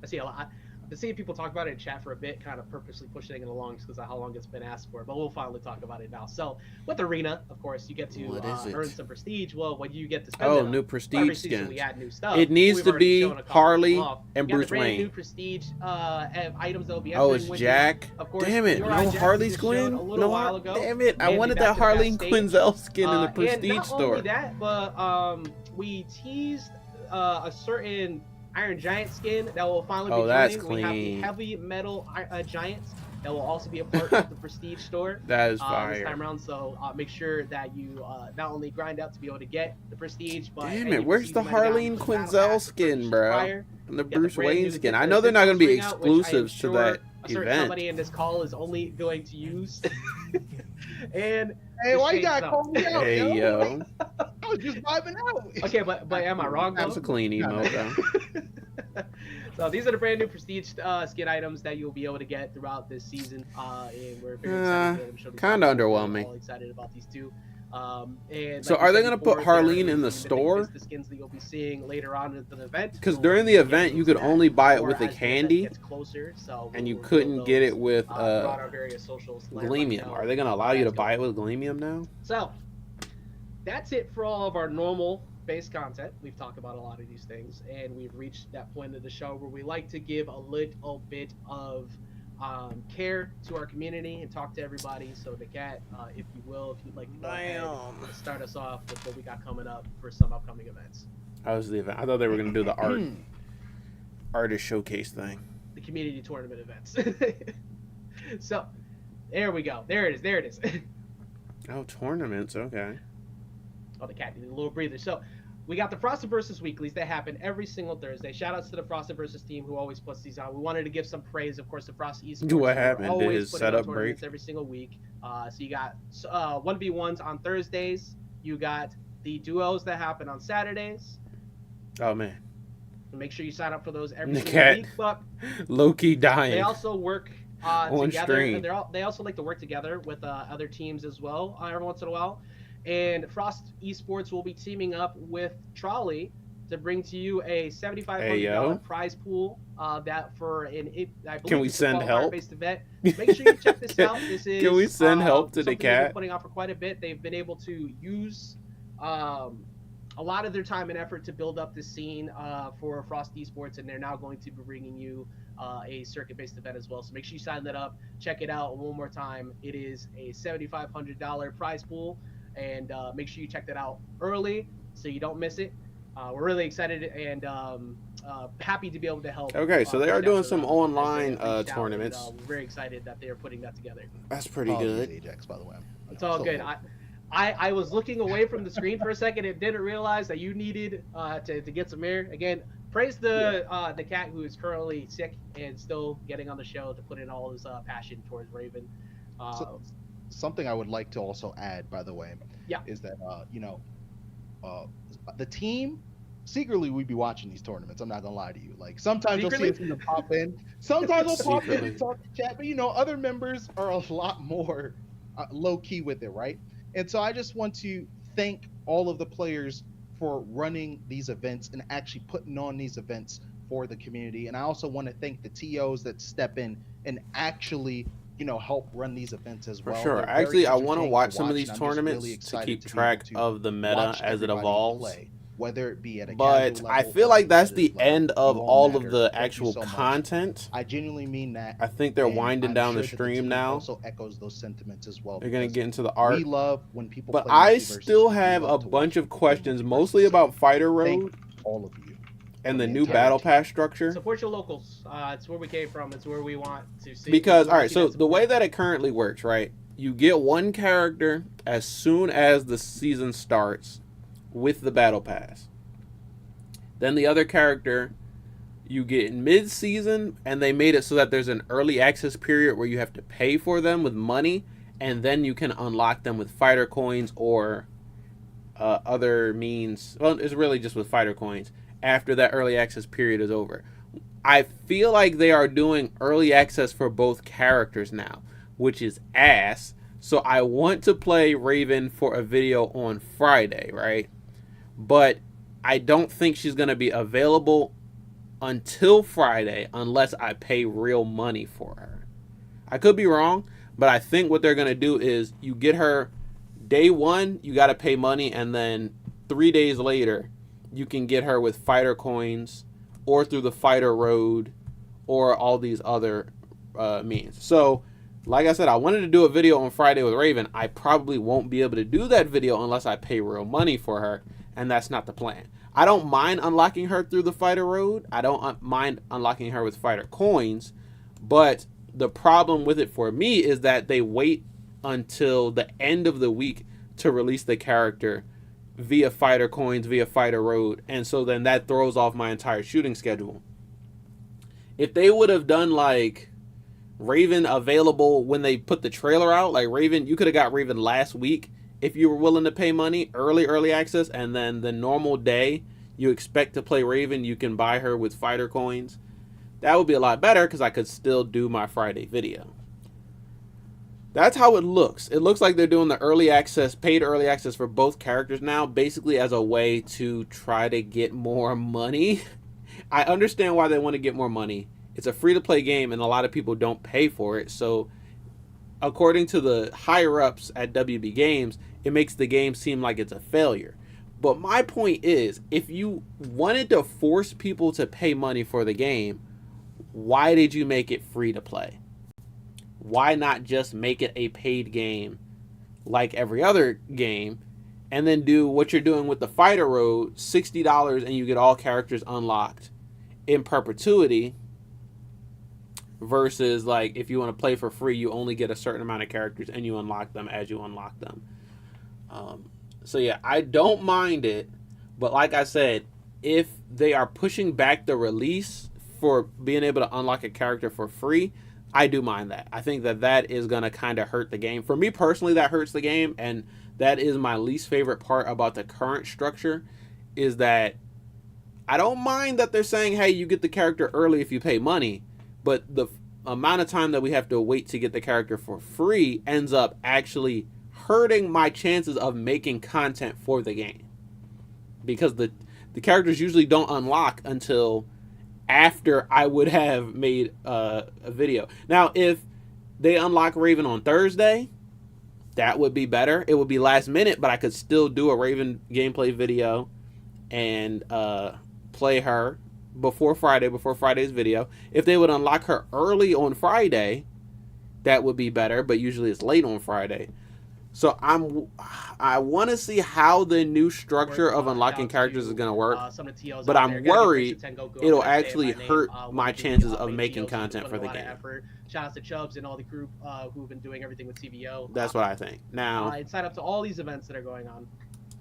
I see a lot. I've been seeing people talk about it in chat for a bit, kind of purposely pushing it along just because of how long it's been asked for, but we'll finally talk about it now. So with Arena, of course, you get to earn some prestige. Well, when you get to spend new prestige skins. We add new stuff. It needs to be Harley and Bruce Wayne. New prestige items that will be it's Jack. Of course, damn it, no Harley Quinn. No, damn it, I wanted that Harley Quinzel skin in the prestige store. Not only that, but we teased a certain Iron Giant skin that will finally be coming. That's clean. We have the heavy metal giants that will also be a part of the prestige store. That is fire. This time around, so make sure that you not only grind out to be able to get the prestige, but damn it, where's the Harleen Quinzel skin, bro? And the Bruce Wayne skin. I know they're not going to be exclusives to that event. Somebody in this call is only going to use. And hey, why you gotta call me out? Hey, yo. I was just vibing out. Okay, but am I wrong? That's a clean emote, though. So these are the brand new prestige skin items that you'll be able to get throughout this season, and we're very excited. Kind of underwhelming. All excited about these two. And so, are they going to put Harleen in the store? The skins that you'll be seeing later on in the event. Because during the event, you could only buy it with the candy, and you couldn't get it with Gleamium. Are they going to allow you to buy it with Gleamium now? So, that's it for all of our normal base content. We've talked about a lot of these things, and we've reached that point of the show where we like to give a little bit of care to our community and talk to everybody. So the cat, if you will, if you'd like to go ahead and start us off with what we got coming up for some upcoming events. How was the event? I thought they were going to do the artist showcase thing. The community tournament events. So there we go. There it is. Oh, tournaments. Okay. Oh, the cat needed a little breather. So we got the Frosted weeklies that happen every single Thursday. Shout outs to the Frosted team who always puts these on. We wanted to give some praise, of course, to Frosted Esports. What happened to his setup break? Every single week. So you got 1v1s on Thursdays. You got the duos that happen on Saturdays. Oh, man. Make sure you sign up for those every single week. But low-key dying. They also work on together. stream. And they also like to work together with other teams as well every once in a while. And Frost Esports will be teaming up with Trolley to bring to you a $7,500 prize pool. That for I believe can we send help? Based event. Make sure you check this out. This is can we send help to the cat? They've been putting out for quite a bit. They've been able to use a lot of their time and effort to build up this scene for Frost Esports, and they're now going to be bringing you a circuit-based event as well. So make sure you sign that up. Check it out one more time. It is a $7,500 prize pool. And make sure you check that out early so you don't miss it. We're really excited and happy to be able to help. Okay, so they are doing some online tournaments. And, we're very excited that they are putting that together. That's pretty good. Ajax, by the way. It's all good. I was looking away from the screen for a second and didn't realize that you needed to get some air. Again, praise the cat who is currently sick and still getting on the show to put in all his passion towards Raven. Something I would like to also add, by the way, is that the team secretly we'd be watching these tournaments. I'm not gonna lie to you. Like sometimes you'll see them pop in, sometimes they'll pop in and talk to chat, but other members are a lot more low key with it, right? And so I just want to thank all of the players for running these events and actually putting on these events for the community. And I also want to thank the TOs that step in and actually help run these events as well. For sure. Actually, I want to watch some of these tournaments to keep track of the meta as it evolves. whether it be at a But casual I level feel or like that's competitive the level. end of You all matter. of the Thank you actual so much. content. I genuinely mean that. I think they're and winding I'm down sure the that the stream team now. also echoes those sentiments as well. They're gonna because get into the art. we love when people But play I Multiversus. still We have love a to watch bunch of people play questions, Multiversus. mostly So about Fighter thank Road all of you and from the the new entire battle team. pass structure. Support your locals. It's where we came from. It's where we want to see. Because we all wanna right, see so that the way support. that it currently works, right? You get one character as soon as the season starts with the battle pass. Then the other character you get in mid-season, and they made it so that there's an early access period where you have to pay for them with money, and then you can unlock them with fighter coins or other means. Well, it's really just with fighter coins after that early access period is over. I feel like they are doing early access for both characters now, which is ass. So I want to play Raven for a video on Friday, right? But I don't think she's going to be available until Friday unless I pay real money for her. I could be wrong, but I think what they're going to do is you get her day one, you got to pay money, and then 3 days later, you can get her with fighter coins or through the Fighter Road or all these other means. So, like I said, I wanted to do a video on Friday with Raven. I probably won't be able to do that video unless I pay real money for her, and that's not the plan. I don't mind unlocking her through the Fighter Road. I don't mind unlocking her with fighter coins, but the problem with it for me is that they wait until the end of the week to release the character via fighter coins, via Fighter Road, and so then that throws off my entire shooting schedule. If they would have done like Raven available when they put the trailer out, like Raven, you could have got Raven last week if you were willing to pay money, early access, and then the normal day you expect to play Raven, you can buy her with fighter coins. That would be a lot better because I could still do my Friday video. That's how it looks. It looks like they're doing the early access, paid early access for both characters now, basically as a way to try to get more money. I understand why they want to get more money. It's a free-to-play game, and a lot of people don't pay for it. So, according to the higher-ups at WB Games, it makes the game seem like it's a failure. But my point is, if you wanted to force people to pay money for the game, why did you make it free-to-play? Why not just make it a paid game like every other game, and then do what you're doing with the Fighter Road, $60, and you get all characters unlocked in perpetuity, versus like if you want to play for free, you only get a certain amount of characters and you unlock them as you unlock them. So yeah, I don't mind it, but like I said, if they are pushing back the release for being able to unlock a character for free, I do mind that. I think that that is going to kind of hurt the game. For me personally, that hurts the game, and that is my least favorite part about the current structure, is that I don't mind that they're saying, hey, you get the character early if you pay money, but the amount of time that we have to wait to get the character for free ends up actually hurting my chances of making content for the game. Because the characters usually don't unlock until after I would have made a video. Now, if they unlock Raven on Thursday, that would be better. It would be last minute, but I could still do a Raven gameplay video and play her before Friday's video. If they would unlock her early on Friday, that would be better, but usually it's late on Friday. So I want to see how the new structure of unlocking characters is going to work, but I'm worried it'll actually hurt my chances of making content for the game. Shout out to Chubbs and all the group who've been doing everything with TVO. That's what I think. Now, and sign up to all these events that are going on.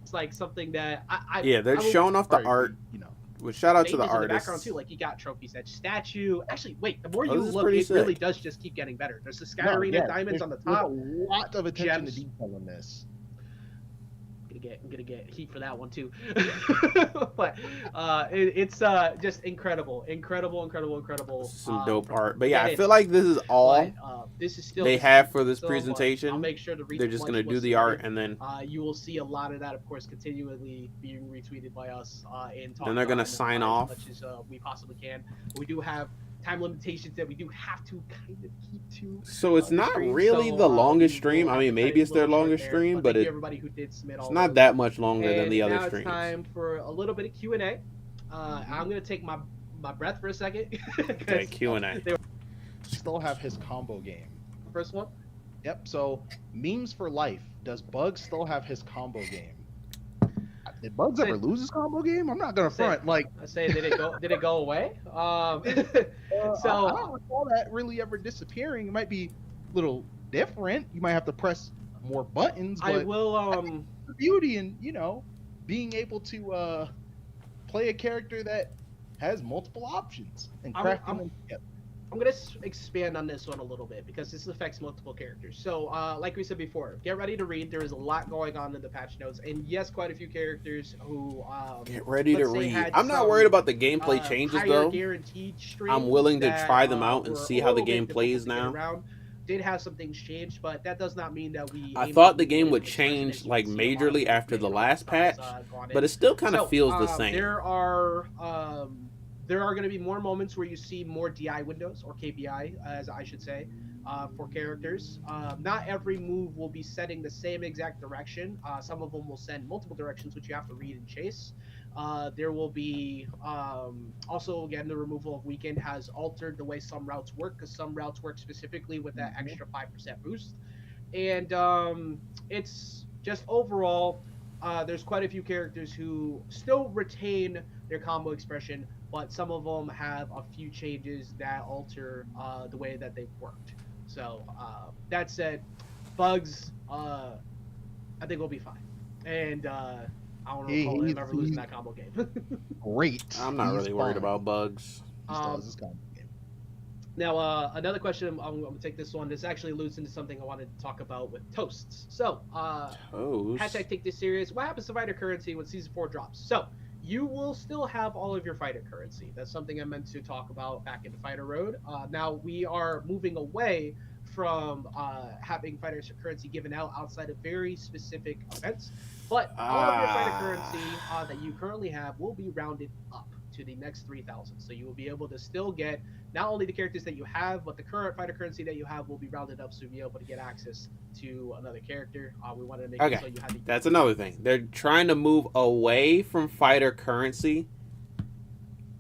It's like something that they're showing off the art. You know, With shout out to the in the artists. background too, like you got Trophy's Edge statue. Actually, wait, the more Oh, you this is look, pretty it really sick. does just keep getting better. There's the Sky no, Arena yeah, diamonds on the there's top. a lot of attention Gems. to detail in this. I'm gonna get heat for that one too. But it's just incredible. Some dope art. But yeah, I feel like this is all this is still they have for this still, presentation. I'll make sure to read They're just going to do the art, and then you will see a lot of that, of course, continually being retweeted by us in then they're going to sign off. as much as we possibly can. We do have time limitations that we do have to kind of keep to. So it's the not stream, really so, the longest we stream. will I have mean, to cut maybe it it's a their little short longest there, stream, but but thank you everybody who did submit it's all not those. that much longer than And the other now streams. it's time for a little bit of Q&A. I'm gonna take my breath for a second. Okay, Q&A. Still have his combo game. First one. Yep. So memes for life. Does Bugs still have his combo game? Did Bugs ever lose his combo game? I'm not gonna front. Like, I say, did it go away? I don't recall that really ever disappearing. It might be a little different. You might have to press more buttons. But I will. The beauty in being able to play a character that has multiple options and crafting them. Yep. I'm gonna expand on this one a little bit because this affects multiple characters. So, like we said before, get ready to read. There is a lot going on in the patch notes, and yes, quite a few characters who Get ready to let's say read. had I'm not some, worried about the gameplay changes higher though. guaranteed I'm willing to streams try that, them out and were see a how the little bit game difficult plays to get now. around. Did have some things changed, but that does not mean that we. I aim thought to the be game would as change you like can see a lot of majorly after the major last stuff has, patch, gone in. but it still kind of So, feels the same. There are going to be more moments where you see more DI windows, or KPI, as I should say, for characters. Not every move will be setting the same exact direction. Some of them will send multiple directions, which you have to read and chase. There will be also, again, the removal of weekend has altered the way some routes work, because some routes work specifically with that extra 5% boost. And it's just overall, there's quite a few characters who still retain their combo expression, but some of them have a few changes that alter the way that they've worked. So that said, Bugs, I think we'll be fine. And I don't recall him ever losing that combo game. Great. I'm not He's really worried fine. about Bugs. He still has his combo game. Now, another question, I'm going to take this one. This actually alludes into something I wanted to talk about with toasts. So, hashtag take this serious. What happens to fighter currency when Season 4 drops? So, you will still have all of your fighter currency. That's something I meant to talk about back in the Fighter Road. Now, we are moving away from having fighter currency given out outside of very specific events. But all of your fighter currency that you currently have will be rounded up to the next 3,000. So you will be able to still get not only the characters that you have, but the current fighter currency that you have will be rounded up, so you'll be able to get access to another character. We wanted to make it so you had That's another thing. They're trying to move away from fighter currency,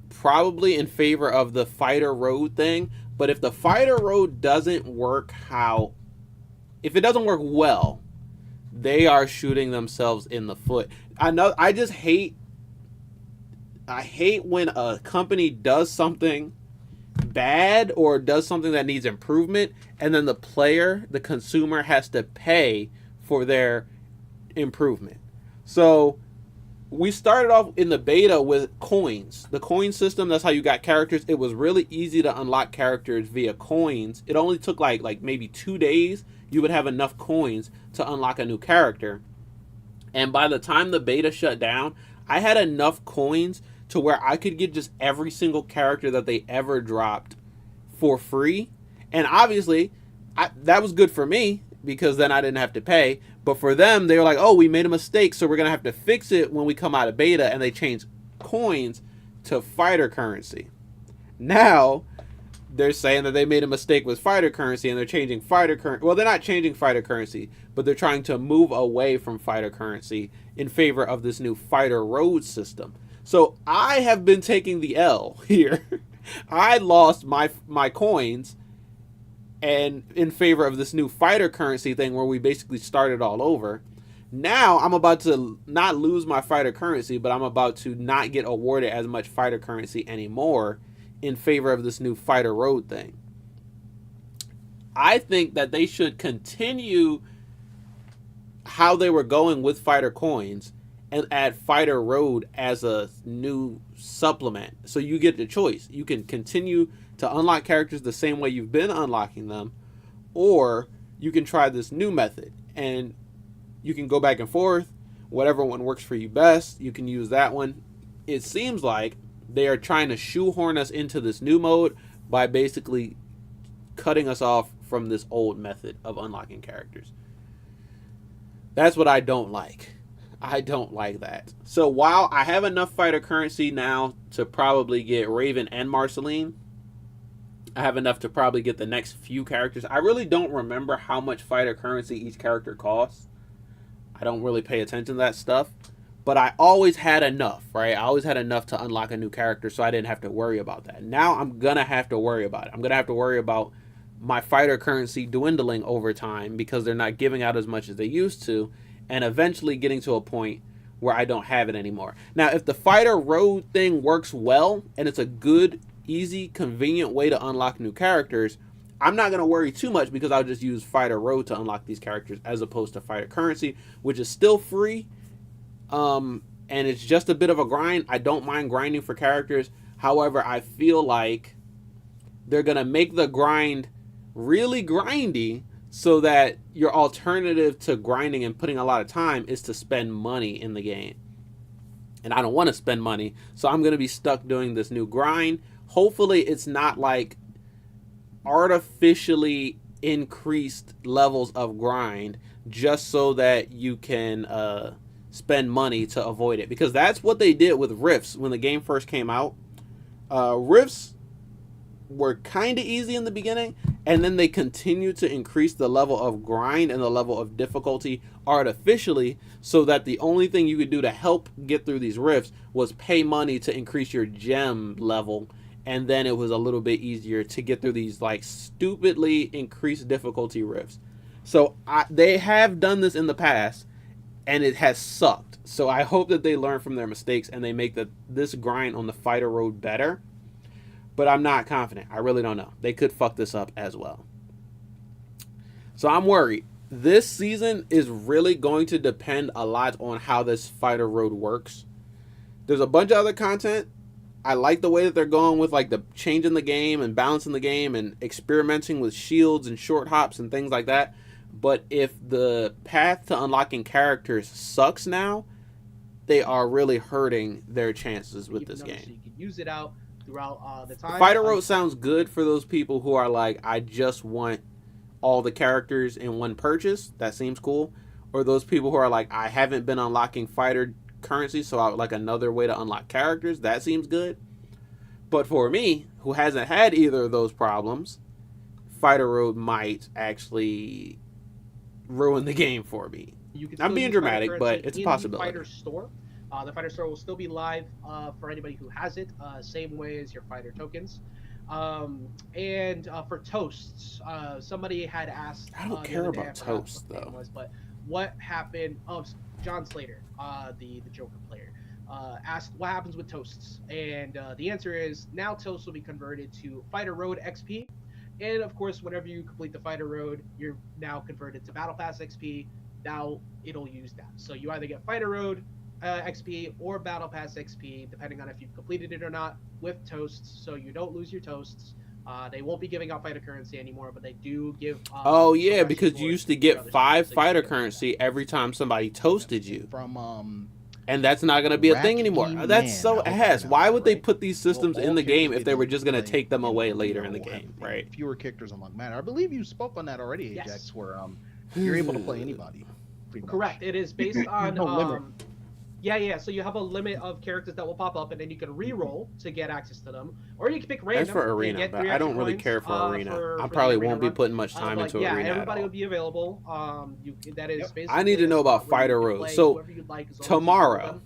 probably in favor of the fighter road thing. But if the fighter road doesn't work if it doesn't work well, they are shooting themselves in the foot. I hate when a company does something bad or does something that needs improvement, and then the consumer has to pay for their improvement. So we started off in the beta with coins. The coin system, that's how you got characters. It was really easy to unlock characters via coins. It only took like maybe 2 days. You would have enough coins to unlock a new character. And by the time the beta shut down, I had enough coins to where I could get just every single character that they ever dropped for free. And obviously, that was good for me because then I didn't have to pay. But for them, they were like, oh, we made a mistake, so we're going to have to fix it when we come out of beta. And they changed coins to fighter currency. Now, they're saying that they made a mistake with fighter currency and they're changing fighter currency. Well, they're not changing fighter currency, but they're trying to move away from fighter currency in favor of this new fighter road system. So I have been taking the L here. I lost my coins and in favor of this new fighter currency thing where we basically started all over. Now I'm about to not lose my fighter currency, but I'm about to not get awarded as much fighter currency anymore in favor of this new fighter road thing. I think that they should continue how they were going with fighter coins and add fighter road as a new supplement. So you get the choice. You can continue to unlock characters the same way you've been unlocking them, or you can try this new method and you can go back and forth. Whatever one works for you best, you can use that one. It seems like they are trying to shoehorn us into this new mode by basically cutting us off from this old method of unlocking characters. That's what I don't like. I don't like that. So while I have enough fighter currency now to probably get Raven and Marceline, I have enough to probably get the next few characters. I really don't remember how much fighter currency each character costs. I don't really pay attention to that stuff. But I always had enough, right? I always had enough to unlock a new character, so I didn't have to worry about that. Now I'm going to have to worry about it. I'm going to have to worry about my fighter currency dwindling over time because they're not giving out as much as they used to, and eventually getting to a point where I don't have it anymore. Now, if the fighter road thing works well, and it's a good, easy, convenient way to unlock new characters, I'm not going to worry too much because I'll just use fighter road to unlock these characters as opposed to fighter currency, which is still free. And it's just a bit of a grind. I don't mind grinding for characters. However, I feel like they're going to make the grind really grindy so that your alternative to grinding and putting a lot of time is to spend money in the game. And I don't want to spend money, so I'm going to be stuck doing this new grind. Hopefully it's not like artificially increased levels of grind just so that you can spend money to avoid it, because that's what they did with rifts when the game first came out. Rifts were kind of easy in the beginning, and then they continued to increase the level of grind and the level of difficulty artificially, so that the only thing you could do to help get through these rifts was pay money to increase your gem level, and then it was a little bit easier to get through these like stupidly increased difficulty rifts. So they have done this in the past, and it has sucked. So I hope that they learn from their mistakes and they make this grind on the fighter road better. But I'm not confident. I really don't know. They could fuck this up as well. So I'm worried. This season is really going to depend a lot on how this fighter road works. There's a bunch of other content. I like the way that they're going with like the changing the game and balancing the game and experimenting with shields and short hops and things like that. But if the path to unlocking characters sucks now, they are really hurting their chances with this game. So you can use it out throughout the time. Fighter road sounds good for those people who are like, I just want all the characters in one purchase. That seems cool. Or those people who are like, I haven't been unlocking fighter currency, so I would like another way to unlock characters. That seems good. But for me, who hasn't had either of those problems, fighter road might actually ruin the game for me. I'm being dramatic, but it's a possibility. The Fighter Store. The Fighter Store will still be live for anybody who has it, same way as your fighter tokens. And for toasts, somebody had asked. I don't care about toasts though. But what happened? Oh, John Slater, the Joker player, asked what happens with toasts, and the answer is now toasts will be converted to Fighter Road XP. And of course, whenever you complete the fighter road, you're now converted to battle pass XP. Now it'll use that. So you either get fighter road XP or battle pass XP, depending on if you've completed it or not, with toasts. So you don't lose your toasts. They won't be giving out fighter currency anymore, but they do give. Oh yeah, because you used to get 5 fighter currency every time somebody toasted you. From and that's not going to be a thing anymore. That's so ass. Why would they put these systems in the game if they were just going to take them away later in the game, right? Fewer characters unlock matter. I believe you spoke on that already, Ajax, Yes. where you're able to play anybody. Correct. It is based on No limit. Yeah. So you have a limit of characters that will pop up, and then you can re-roll to get access to them, or you can pick random. That's for and arena, get but 3 I don't extra really coins, care for arena. I for probably the arena won't be run. putting much time But into yeah, arena at everybody all. will be available. That is basically. I need to know about where you Fighter can Road. play So, whoever you'd like, as long as you tomorrow, control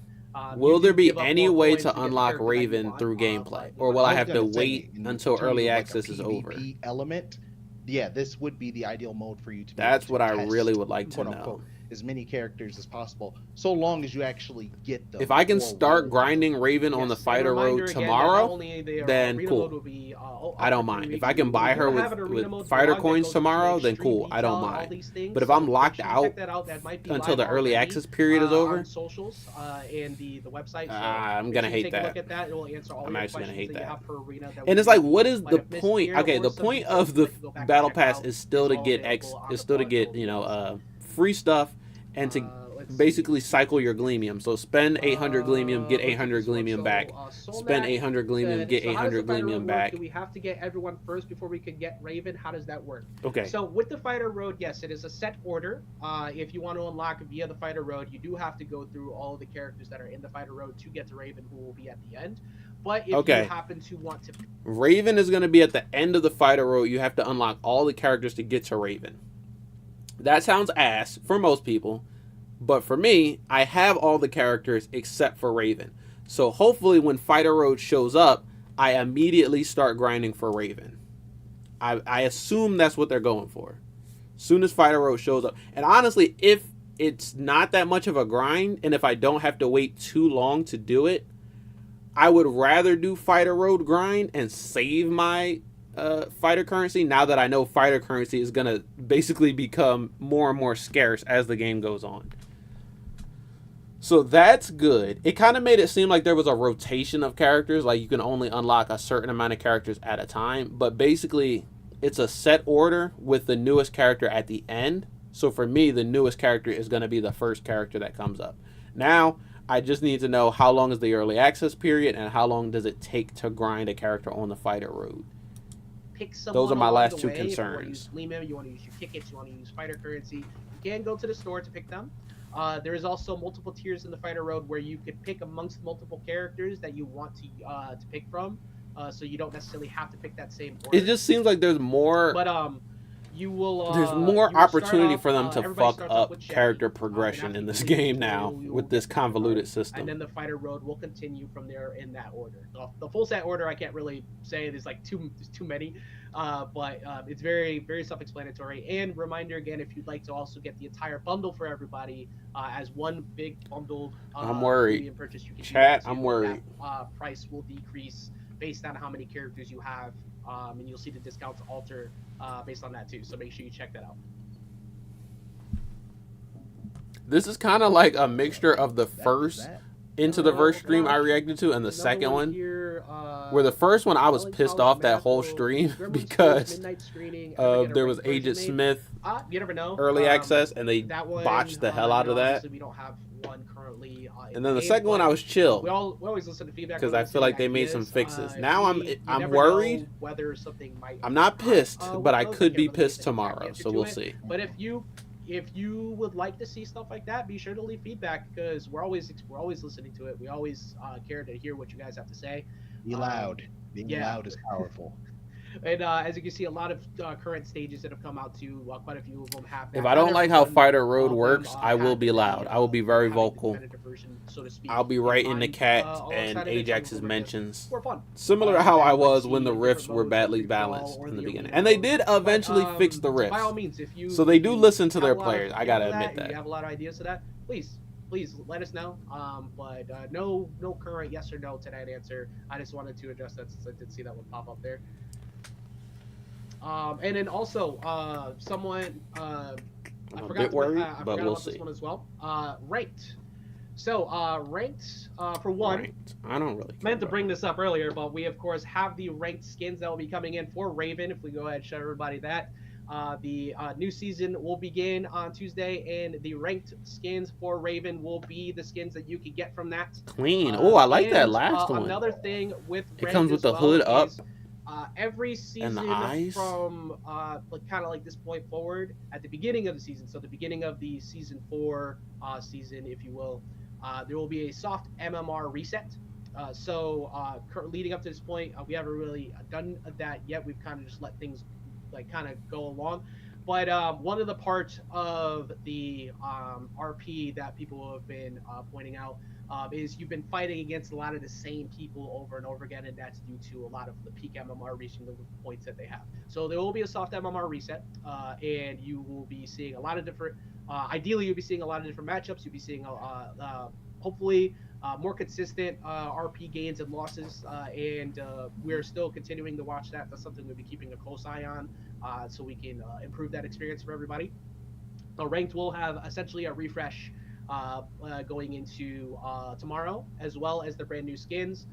them. Will You there do be give up any more way coins to get the unlock character that you Raven want, through but gameplay, you or will I was have to gonna say, wait in until terms of, early like, a access is over? PvP element, yeah, this would be the ideal mode for you to. Be That's able what to I test, really would like to quote know. unquote, as many characters as possible, so long as you actually get them. If I can or start roll grinding Raven on the Yes, and a fighter reminder road again that tomorrow, not only the then arena cool. mode will be, I don't up for mind. 3 If weeks, I can we buy do her have an arena with mode fighter blog that coins goes into tomorrow, then extreme cool. I don't detail on all mind. these things, But if so I'm make locked sure you out check that out. That might be until live the early already, access period is over, on socials and the website. So I'm make gonna sure you hate take a that. look at that. It will answer all I'm your actually gonna questions hate that you that. have per arena. That And we it's like, might what is the have missed point? here, Okay, or the some point details of the that you go back and battle check pass out is still to all get available on is the still to blog get total. free stuff and to Let's basically see. cycle your Gleamium. So spend 800 Gleamium, get Let's 800 this one. Gleamium So, back. Solmac Spend 800 Gleamium, said, get so how does the 800 fighter Gleamium road work? back. Do we have to get everyone first before we can get Raven? How does that work? Okay. So with the fighter road, yes, it is a set order. If you want to unlock via the fighter road, you do have to go through all of the characters that are in the fighter road to get to Raven, who will be at the end. But if Okay. you happen to want to, Raven is going to be at the end of the fighter road. You have to unlock all the characters to get to Raven. That sounds ass for most people, but for me, I have all the characters except for Raven. So hopefully when fighter road shows up, I immediately start grinding for Raven. I assume that's what they're going for. Soon as fighter road shows up. And honestly, if it's not that much of a grind, and if I don't have to wait too long to do it, I would rather do fighter road grind and save my fighter currency now that I know fighter currency is going to basically become more and more scarce as the game goes on. So that's good. It kind of made it seem like there was a rotation of characters, like you can only unlock a certain amount of characters at a time, but basically it's a set order with the newest character at the end. So for me, the newest character is going to be the first character that comes up. Now, I just need to know how long is the early access period and how long does it take to grind a character on the fighter road. pick someone. Those are my along last the two way. If you concerns. want to use Ufilmee, you want to use your tickets, you want to use fighter currency, you can go to the store to pick them. There is also multiple tiers in the fighter road where you could pick amongst multiple characters that you want to pick from. So you don't necessarily have to pick that same order. It just seems like there's more. But you will. There's more you will start opportunity off, for them to everybody fuck starts off up with Shaggy, character and progression after in you this do, game now you with will this get convoluted and system. then the fighter road will continue from there in that order. The full set order I can't really say. There's like too many, but it's very very self-explanatory. And reminder again, if you'd like to also get the entire bundle for everybody as one big bundled. I'm worried. premium purchase, you can do Chat, that I'm too. worried. That price will decrease based on how many characters you have, and you'll see the discounts alter based on that too. So make sure you check that out. This is kind of like a mixture of the first Into the Verse stream I reacted to and the second one. Here, Where the first one I was Melancholy pissed off that whole Magical, stream Gremlins because midnight screening, and there a was ranked version Agent made. Smith You never know. early access and they That one, botched the hell out of that. obviously we don't have one currently. And then the game, second one but I was chill. We always listen to feedback because when I we're feel like saying they made some ideas. fixes. Now You I'm never worried. know whether something might. I'm not pissed, but I who knows? could can't be really pissed get an exact tomorrow, answer so to we'll it. see. But if you would like to see stuff like that, be sure to leave feedback because we're always listening to it. We always care to hear what you guys have to say. Be loud. Being yeah. loud is powerful. And as you can see, a lot of current stages that have come out too. Quite a few of them have. If that. I don't Not like how everyone, Fighter all Road of them, works, I will have be the, loud. I will be very have a vocal. definitive version, so to speak, I'll be in right in the mind. cat Alongside and of it, Ajax's some of them are just mentions. for fun. Similar to how I Like was see when the different rifts were modes, badly like free for all balanced or in the the beginning. arena And they mode. did eventually fix the By all rifts. means, if you So they do listen to have their a lot of players. I feel gotta for admit and that. you have a lot of ideas to that, please let us know. But no current yes or no to that answer. I just wanted to address that since I did see that one pop up there. And then also, someone I I'm a forgot bit to, worried, I but forgot we'll about this see. one as well. Ranked. So ranked for one. Ranked. I don't really care Meant to about bring this up earlier, but we of course have the ranked skins that will be coming in for Raven. If we go ahead and show everybody that. The new season will begin on Tuesday, and the ranked skins for Raven will be the skins that you can get from that. Clean. Oh, I like that And, last one. Another thing with It ranked comes with as the well hood up is, every season eyes. from kind of like this point forward, at the beginning of the season, so the beginning of the season 4 season, if you will, there will be a soft MMR reset. Leading up to this point, we haven't really done that yet. We've kind of just let things like kind of go along. But one of the parts of the RP that people have been pointing out is you've been fighting against a lot of the same people over and over again, and that's due to a lot of the peak MMR reaching the points that they have. So there will be a soft MMR reset, and you will be seeing a lot of different. Ideally, you'll be seeing a lot of different matchups. You'll be seeing hopefully more consistent RP gains and losses, and we're still continuing to watch that. That's something we'll be keeping a close eye on, so we can improve that experience for everybody. Ranked will have essentially a refresh going into tomorrow, as well as the brand new skins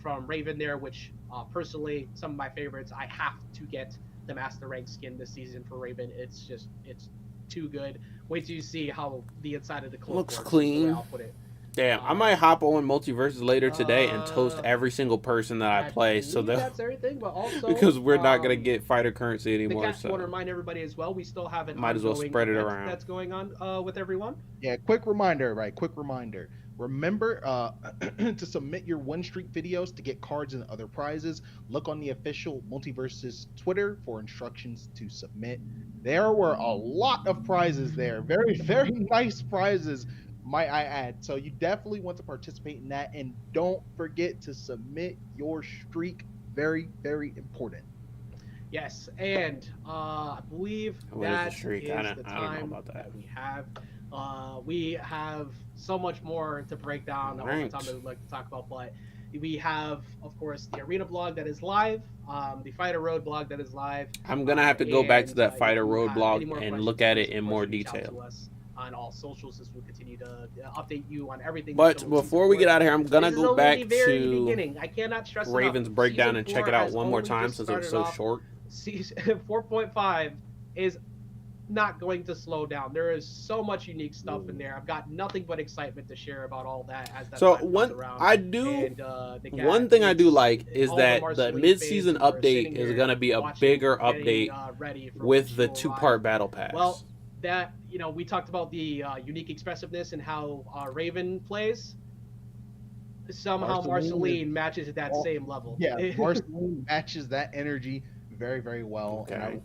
from Raven there, which personally, some of my favorites. I have to get the Master Rank skin this season for Raven. It's too good. Wait till you see how the inside of the cloak Looks works, clean. the way I'll put it. Damn, I might hop on Multiversus later today and toast every single person that I play, so believe that that's everything, but also because we're not gonna get fighter currency I anymore. want to So remind everybody as well. We still have an Might as well ongoing spread it event around. that's going on with everyone. Yeah, quick reminder, right? Quick reminder. Remember to submit your win streak videos to get cards and other prizes. Look on the official Multiversus Twitter for instructions to submit. There were a lot of prizes there. Very, very nice prizes, might I add. So you definitely want to participate in that. And don't forget to submit your streak. Very, very important. Yes, and I believe What is that the streak? is I the don't know time about that. we have. We have so much more to break down all the Right. time that we'd like to talk about, but we have, of course, the Arena blog that is live, the Fighter Road blog that is live. I'm gonna have to go back to and, that if Fighter you Road have blog any more and questions, look at it please, in of more course, reach out detail. to us on all socials as we continue to update you on everything. But Season before we get 4. out of here, I'm gonna This is go only back the very to beginning. I cannot stress enough. Ravens breakdown Season and check 4 it out has one more only time just since it was started so off. short. Season 4.5 is not going to slow down. There is so much unique stuff in there. I've got nothing but excitement to share about all that as that So time one comes around. I do And, one thing I do like is all the that the Marceline mid-season fans who are update sitting is here gonna be a watching, bigger getting, update ready for with when the she will two-part arrive. battle pass. Well, that, we talked about the unique expressiveness and how Raven plays. Somehow Marceline matches at that same level. Yeah, Marceline matches that energy very, very well. And I, Okay.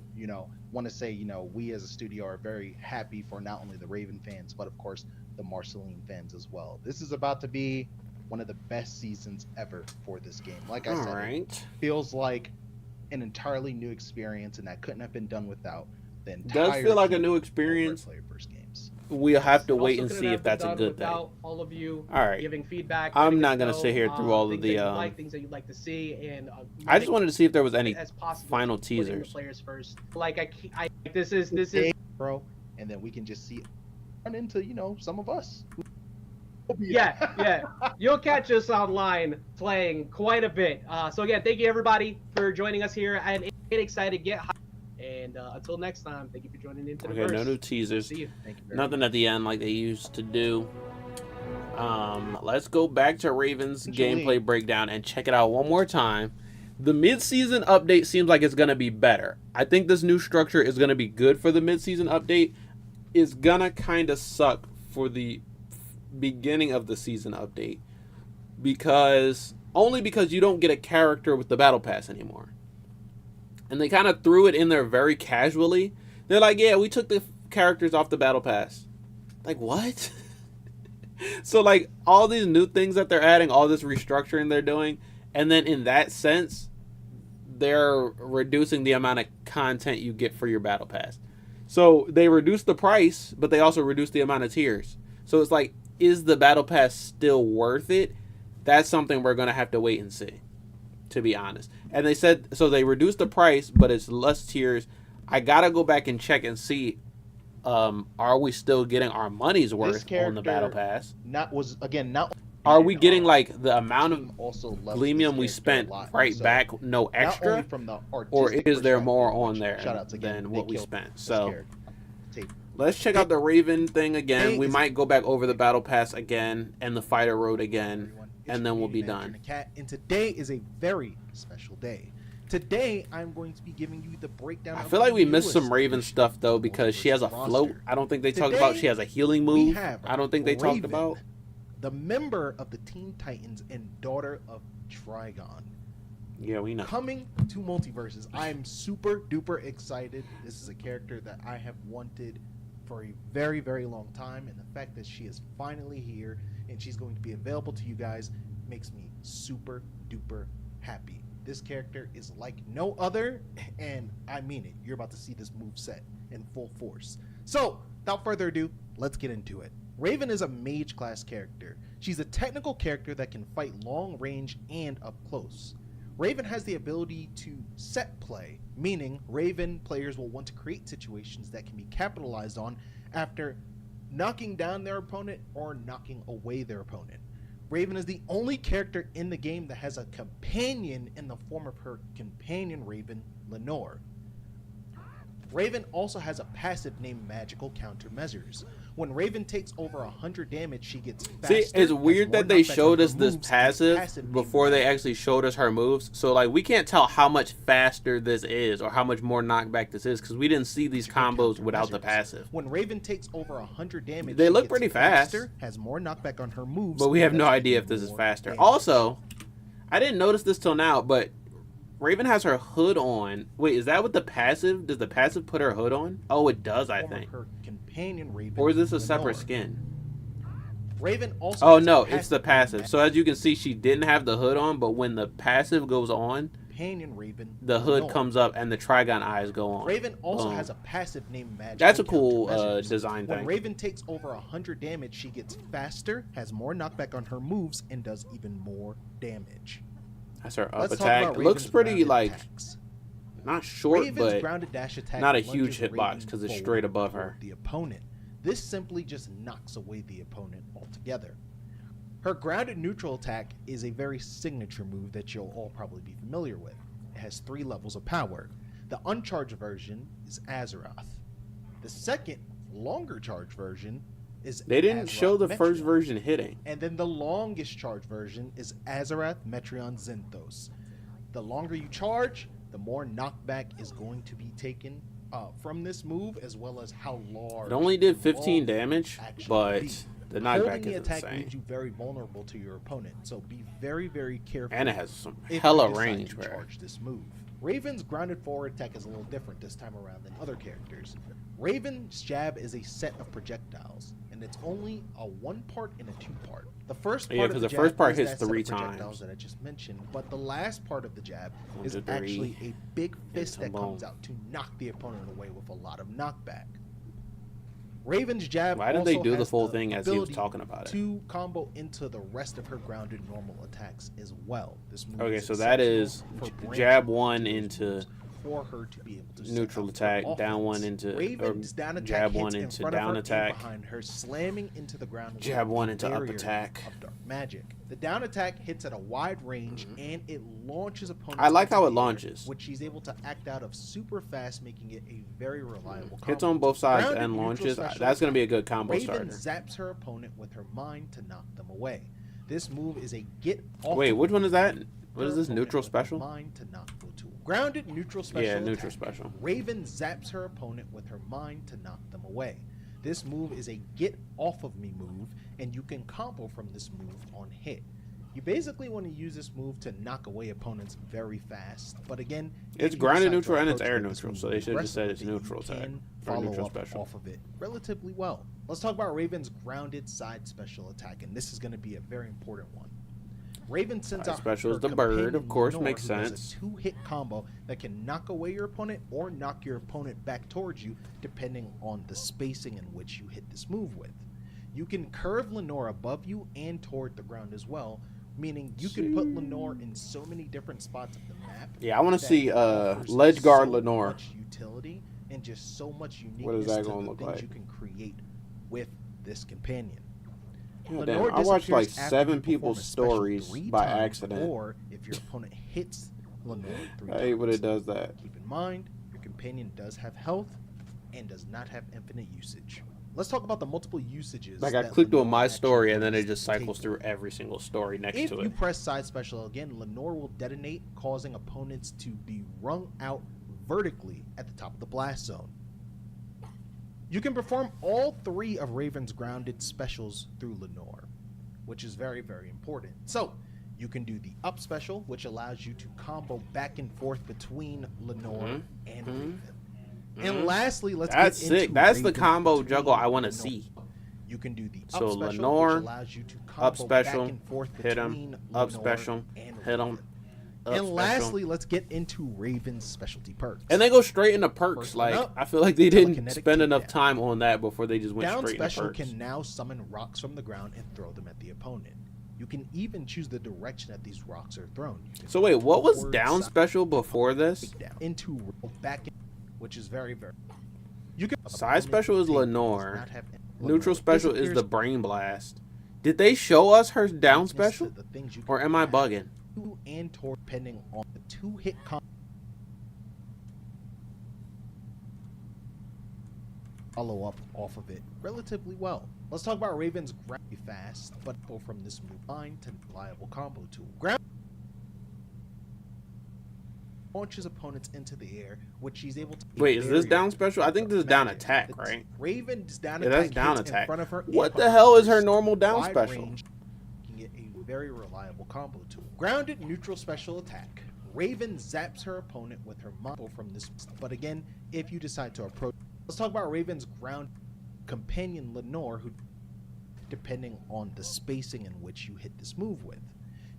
want to say, we as a studio are very happy for not only the Raven fans, but of course the Marceline fans as well. This is about to be one of the best seasons ever for this game. Like I All said, right. it feels like an entirely new experience, and that couldn't have been done without the Does entire feel like a team new over experience. at Player First Games. We'll have to It wait also and couldn't see have if been that's a done good thing. without all of you All right. giving feedback. I'm letting not us gonna know, sit here through all of things the, that you like, things that you'd like to see, and I just wanted to see if there was any as possible final putting the teasers. players first. Like this is bro, and then we can just see run into some of us. yeah. You'll catch us online playing quite a bit. So again, thank you everybody for joining us here, and get excited, get hyped. And until next time, thank you for joining into the Okay, verse. no new teasers. See you. Thank you very Nothing at the end like they used to do. Let's go back to Ravens gameplay breakdown and check it out one more time. The mid-season update seems like it's going to be better. I think this new structure is going to be good for the mid-season update. It's going to kind of suck for the beginning of the season update. Only because you don't get a character with the battle pass anymore. And they kind of threw it in there very casually. They're like, yeah, we took the characters off the battle pass. Like, what? So, like, all these new things that they're adding, all this restructuring they're doing, and then in that sense, they're reducing the amount of content you get for your battle pass. So, they reduced the price, but they also reduced the amount of tiers. So, it's like, is the battle pass still worth it? That's something we're going to have to wait and see, to be honest. And they said, so they reduced the price, but it's less tiers. I got to go back and check and see, are we still getting our money's worth on the battle pass? Are we getting like the amount of Gleamium we spent right back, no extra? Or is there more on there than what we spent? So let's check out the Raven thing again. We might go back over the battle pass again and the Fighter Road again, and then we'll be done. And today is a very special day. Today, I'm going to be giving you the breakdown. I feel like we missed some Raven stuff though, because she has a float. I don't think they talked about she has a healing move. I don't think they talked about the member of the Teen Titans and daughter of Trigon. Yeah, we know. Coming to Multiversus. I'm super duper excited. This is a character that I have wanted for a very, very long time, and the fact that she is finally here and she's going to be available to you guys makes me super duper happy. This character is like no other, and I mean it. You're about to see this move set in full force. So, without further ado, let's get into it. Raven is a mage class character. She's a technical character that can fight long range and up close. Raven has the ability to set play, meaning Raven players will want to create situations that can be capitalized on after knocking down their opponent or knocking away their opponent. Raven is the only character in the game that has a companion in the form of her companion Raven, Lenore. Raven also has a passive named Magical Countermeasures. When Raven takes over 100 damage, she gets faster. See, it's weird that they showed us this named passive before they actually showed us her moves. So, like, we can't tell how much faster this is or how much more knockback this is because we didn't see these combos without the passive. When Raven takes over 100 damage, They she look gets pretty fast. faster, has more knockback on her moves, But we have and no does idea even if this is more faster. damage. Also, I didn't notice this till now, but Raven has her hood on. Wait, is that what the passive? Does the passive put her hood on? Oh, it does, I Form of think. her companion Raven, Or is this a separate Lenore. skin? Raven also Oh has a no, it's the passive passive. So as you can see, she didn't have the hood on, but when the passive goes on, companion Raven, the hood Lenore. comes up and the Trigon eyes go on. Raven also Boom. has a passive named Magical That's a cool Countermeasures. design When thing. Raven takes over 100 damage, she gets faster, has more knockback on her moves, and does even more damage. That's her up Let's talk attack. about It looks Raven's pretty grounded like attacks. not short, Raven's but grounded dash attack not a lunges huge Raven hitbox because it's forward straight above toward her. the opponent. This simply just knocks away the opponent altogether. Her grounded neutral attack is a very signature move that you'll all probably be familiar with. It has 3 levels of power. The uncharged version is Azerath. The second, longer charge version is They didn't show the Azerath first Metrion. version hitting. And then the longest charge version is Azerath Metrion Zinthos. The longer you charge, the more knockback is going to be taken from this move, as well as how large. It only did the 15 long damage, actually but be. the Holding knockback the is attack insane. leaves you very vulnerable to your opponent, so be very, very careful. And it has some if hella you decide range, to bro. charge this move. Raven's grounded forward attack is a little different this time around than other characters. Raven's jab is a set of projectiles, and it's only a 1-part and a 2-part. The first part Yeah, of 'cause the the first jab part is hits that set of 3 projectiles times. that I just mentioned, but the last part of the jab 1 is to 3. actually a big fist that boom. comes out to knock the opponent away with a lot of knockback. Raven's jab Why didn't they also do the has full thing as he was ability talking about it? to combo into the rest of her grounded normal attacks as well. This move Okay, is so that exceptional is for branching jab 1 those into moves for her to be able to set neutral up her attack, down 1 offense. into or Raven's down attack jab hits 1 in into front of down her and attack. behind her, slamming into the ground with Jab 1 a into up barrier attack. of dark magic. The down attack hits at a wide range and it launches opponents. I like into how the it air, launches. which she's able to act out of super fast, making it a very reliable combo. Hits on both sides Grounded and neutral launches. special That's going to be a good attack. combo Raven starter. zaps her opponent with her mind to knock them away. This move is a get off. Wait, of which one is that? her What is this, opponent neutral with her special? Mind to knock them to. Grounded neutral special. Yeah, neutral attack. special. Raven zaps her opponent with her mind to knock them away. This move is a get off of me move, and you can combo from this move on hit. You basically want to use this move to knock away opponents very fast, but again, if It's you grounded decide to neutral and it's approach air with this neutral, move so they should have just said it's aggressively, neutral you attack can or follow neutral up special. off of it relatively well. Let's talk about Raven's grounded side special attack, and this is going to be a very important one. Raven sends Side out special her is the bird, companion of course, Lenore, makes who does sense. a 2-hit combo that can knock away your opponent or knock your opponent back towards you, depending on the spacing in which you hit this move with. You can curve Lenore above you and toward the ground as well, meaning you can put Lenore in so many different spots of the map. Yeah, I want to that see it offers ledge guard so Lenore. much utility and just so much uniqueness What is that to gonna the look things like? you can create with this companion. God Lenore damn, I watched like disappears after 7 you perform people's a special stories 3 by times, accident. or if your opponent hits Lenore 3 I hate when times. it does that. Keep in mind, your companion does have health and does not have infinite usage. Let's talk about the multiple usages. Like I that clicked on Lenore my actually story and then it brings just to the cycles table. through every single story next If to you it. press side special again, Lenore will detonate, causing opponents to be wrung out vertically at the top of the blast zone. You can perform all 3 of Raven's grounded specials through Lenore, which is very, very important. So, you can do the up special, which allows you to combo back and forth between Lenore and Raven. And lastly, let's That's get sick. into That's the Raven combo between juggle I want to Lenore. see. You can do the So up special, Lenore, which allows you to combo Up special, back and forth hit him, between up Lenore special, and hit him, Raven. up And special. lastly, let's get into Raven's specialty perks. And they go straight into perks. First one Like up, I feel like they didn't telekinetic spend enough takedown. time on that before they just went Down straight into special perks. can now summon rocks from the ground and throw them at the opponent. You can even choose the direction that these rocks are thrown. You can So wait, what was forward, down side, special before this? down, into back, which is very, very. You can Side special is Lenore. does not have- Neutral Lenore special is the disappears brain blast. Did they show us her down weakness to special? the things you Or can am I add bugging? to and toward depending on the 2-hit combo. follow up off of it relatively well. Let's talk about Raven's ground fast, but go from this move line to reliable combo tool. Ground launches opponents into the air, which she's able to. Wait, is this down special? I think this is down attack, right? Raven's down Yeah, attack. that's down hits attack. In front of her. What the hell is her normal down Wide special? range, making it a very reliable combo tool. Grounded neutral special attack. Raven zaps her opponent with her combo from this. But again, if you decide to approach, let's talk about Raven's ground companion Lenore, who, depending on the spacing in which you hit this move with,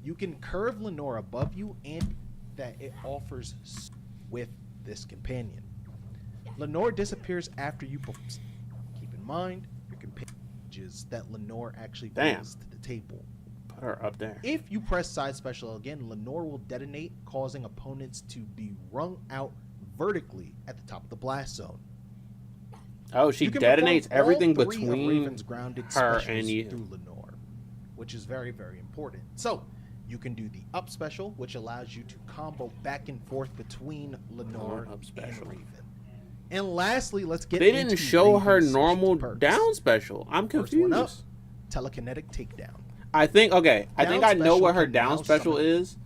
you can curve Lenore above you and that it offers with this companion. Lenore disappears after you perform. Keep in mind your companion is that Lenore actually brings to the table. Put her up there. If you press side special again, Lenore will detonate, causing opponents to be wrung out vertically at the top of the blast zone. Oh, she You can detonates perform all everything three of between Raven's grounded her specials and you. through Lenore, which is very, very important. So you can do the up special, which allows you to combo back and forth between Lenore Up and special. Raven. And lastly, let's get They into didn't show her Raven's normal perks. down special. I'm First one up, confused. telekinetic takedown. I think I think I know special what her can down now special summon- is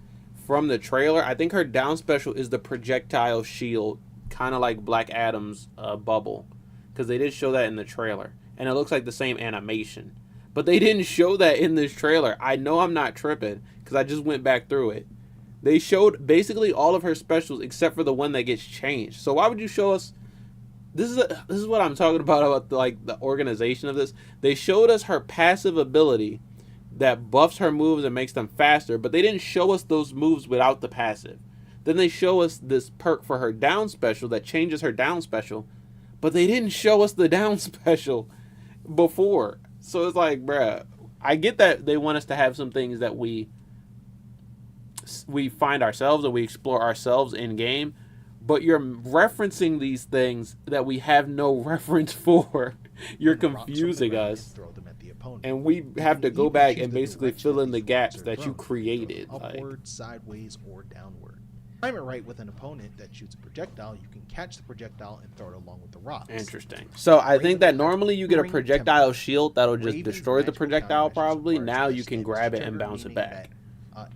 from the trailer. I think her down special is the projectile shield, kind of like Black Adam's bubble, because they did show that in the trailer, and it looks like the same animation. But they didn't show that in this trailer. I know I'm not tripping because I just went back through it. They showed basically all of her specials except for the one that gets changed. So why would you show us? This is what I'm talking about the organization of this. They showed us her passive ability that buffs her moves and makes them faster, but they didn't show us those moves without the passive. Then they show us this perk for her down special that changes her down special, but they didn't show us the down special before. So it's like, bruh, I get that they want us to have some things that we find ourselves and we explore ourselves in game, but you're referencing these things that we have no reference for. You're confusing us. Throw them at the opponent. And we have to go back and basically fill in the gaps that you created. Upward, sideways, or downward. Time it right with an opponent that shoots a projectile, you can catch the projectile and throw it along with the rocks. Interesting. So I think that normally you get a projectile shield that'll just destroy the projectile probably. Now you can grab it and bounce it back.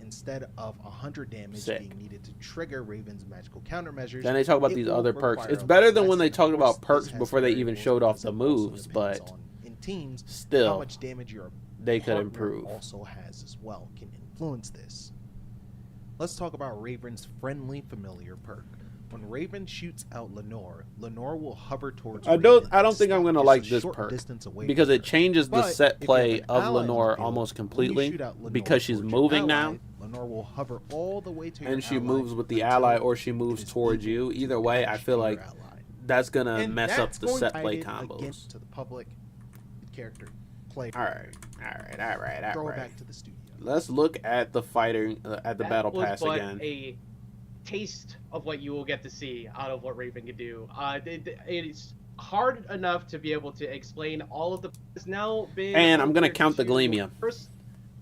Instead of 100 damage Sick. being needed to trigger Raven's magical countermeasures. Then they talk about it these will other perks. require It's better than when less, they and talked of course, about perks this has before they even variables showed off because the it also moves, depends but on, in teams, how still, much damage your they could partner improve. also has as well can influence this. Let's talk about Raven's friendly familiar perk. When Raven shoots out Lenore, Lenore will hover towards I don't Raven think I'm just gonna a like this short perk distance away because from it her. changes the But set if you play have an of ally on the Lenore field, almost when you completely shoot out Lenore because she's towards your moving ally, now, Lenore will hover all the way to your and she ally moves with the until ally or she it moves is towards equal you. to Either the way, I damage feel to like your ally. that's gonna And mess up that's the going set to play guide it again combos. to the public character play. All right. Throw it back to the studio. Let's look at the fighting at the That battle was pass but again. a taste of what you will get to see out of what Raven can do. It's hard enough to be able to explain all of the. It's now been. And I'm gonna over count the to Gleamia. First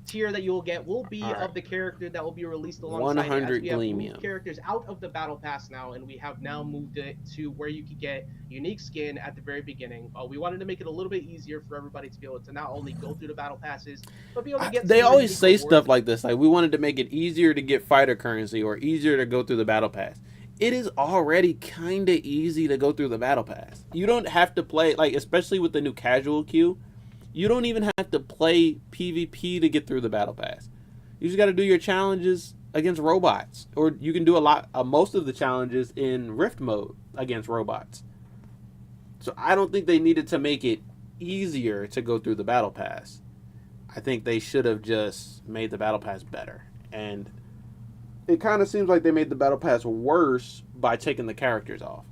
tier that you will get will be All right. of the character that will be released alongside it, 100 as we have Gleamia. moved characters out of the battle pass now, and we have now moved it to where you could get unique skin at the very beginning. We wanted to make it a little bit easier for everybody to be able to not only go through the battle passes, but be able to get. They some always unique say rewards. stuff like this, like we wanted to make it easier to get fighter currency or easier to go through the battle pass. It is already kind of easy to go through the battle pass. You don't have to play, like, especially with the new casual queue, you don't even have to play PvP to get through the battle pass. You just got to do your challenges against robots, or you can do most of the challenges in Rift mode against robots. So I don't think they needed to make it easier to go through the battle pass. I think they should have just made the battle pass better. And it kind of seems like they made the battle pass worse by taking the characters off.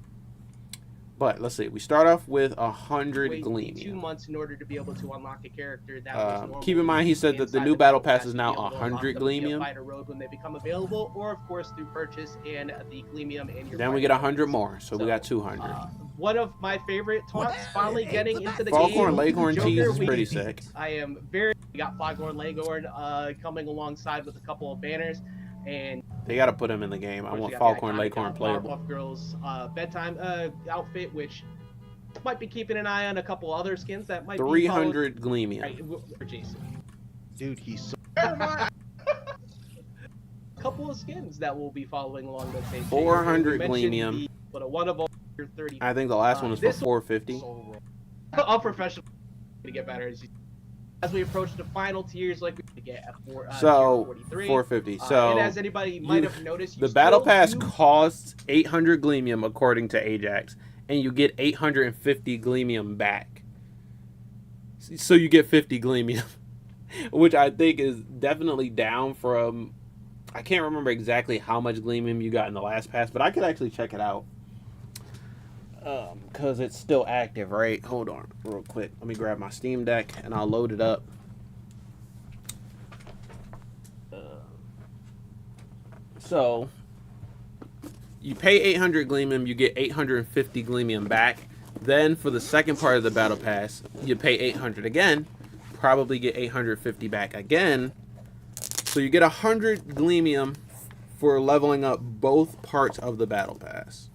But let's see. We start off with 100 Wait 2 Gleamia. months in order to be able to unlock a character that was normally Keep in mind, he said that the inside new battle pass pass is to now be able to unlock 100 them via Gleamia. Fighter Road when they become available, or of course through purchase and the Gleamium and your. Then we Fighter get 100 Roads. more, so we got 200. One of my favorite taunts finally getting into the Foghorn game. Leghorn Joker cheese is Week. pretty sick. I am very. We got Foghorn Leghorn coming alongside with a couple of banners, and They got to put him in the game. I of course, want we got the Foghorn iconic, Leghorn playable. Powerpuff Girls bedtime outfit, which Might be keeping an eye on a couple other skins that might be 300 Gleamium. Right, for Jason. Dude, he's so Couple of skins that will be following along that same. 400 chain. We mentioned Gleamium. but one of all 30. I think the last one was for this 450. All professional to get better as we approach the final tiers, like we get at So 43. 450. So and as anybody might have noticed, the battle pass costs 800 Gleamium according to Ajax, and you get 850 Gleamium back. So you get 50 Gleamium, which I think is definitely down from. I can't remember exactly how much Gleamium you got in the last pass, but I could actually check it out. Because it's still active, right? Hold on real quick. Let me grab my Steam Deck and I'll load it up. So you pay 800 Gleamium, you get 850 Gleamium back. Then for the second part of the battle pass, you pay 800 again, probably get 850 back again. So you get 100 Gleamium for leveling up both parts of the battle pass,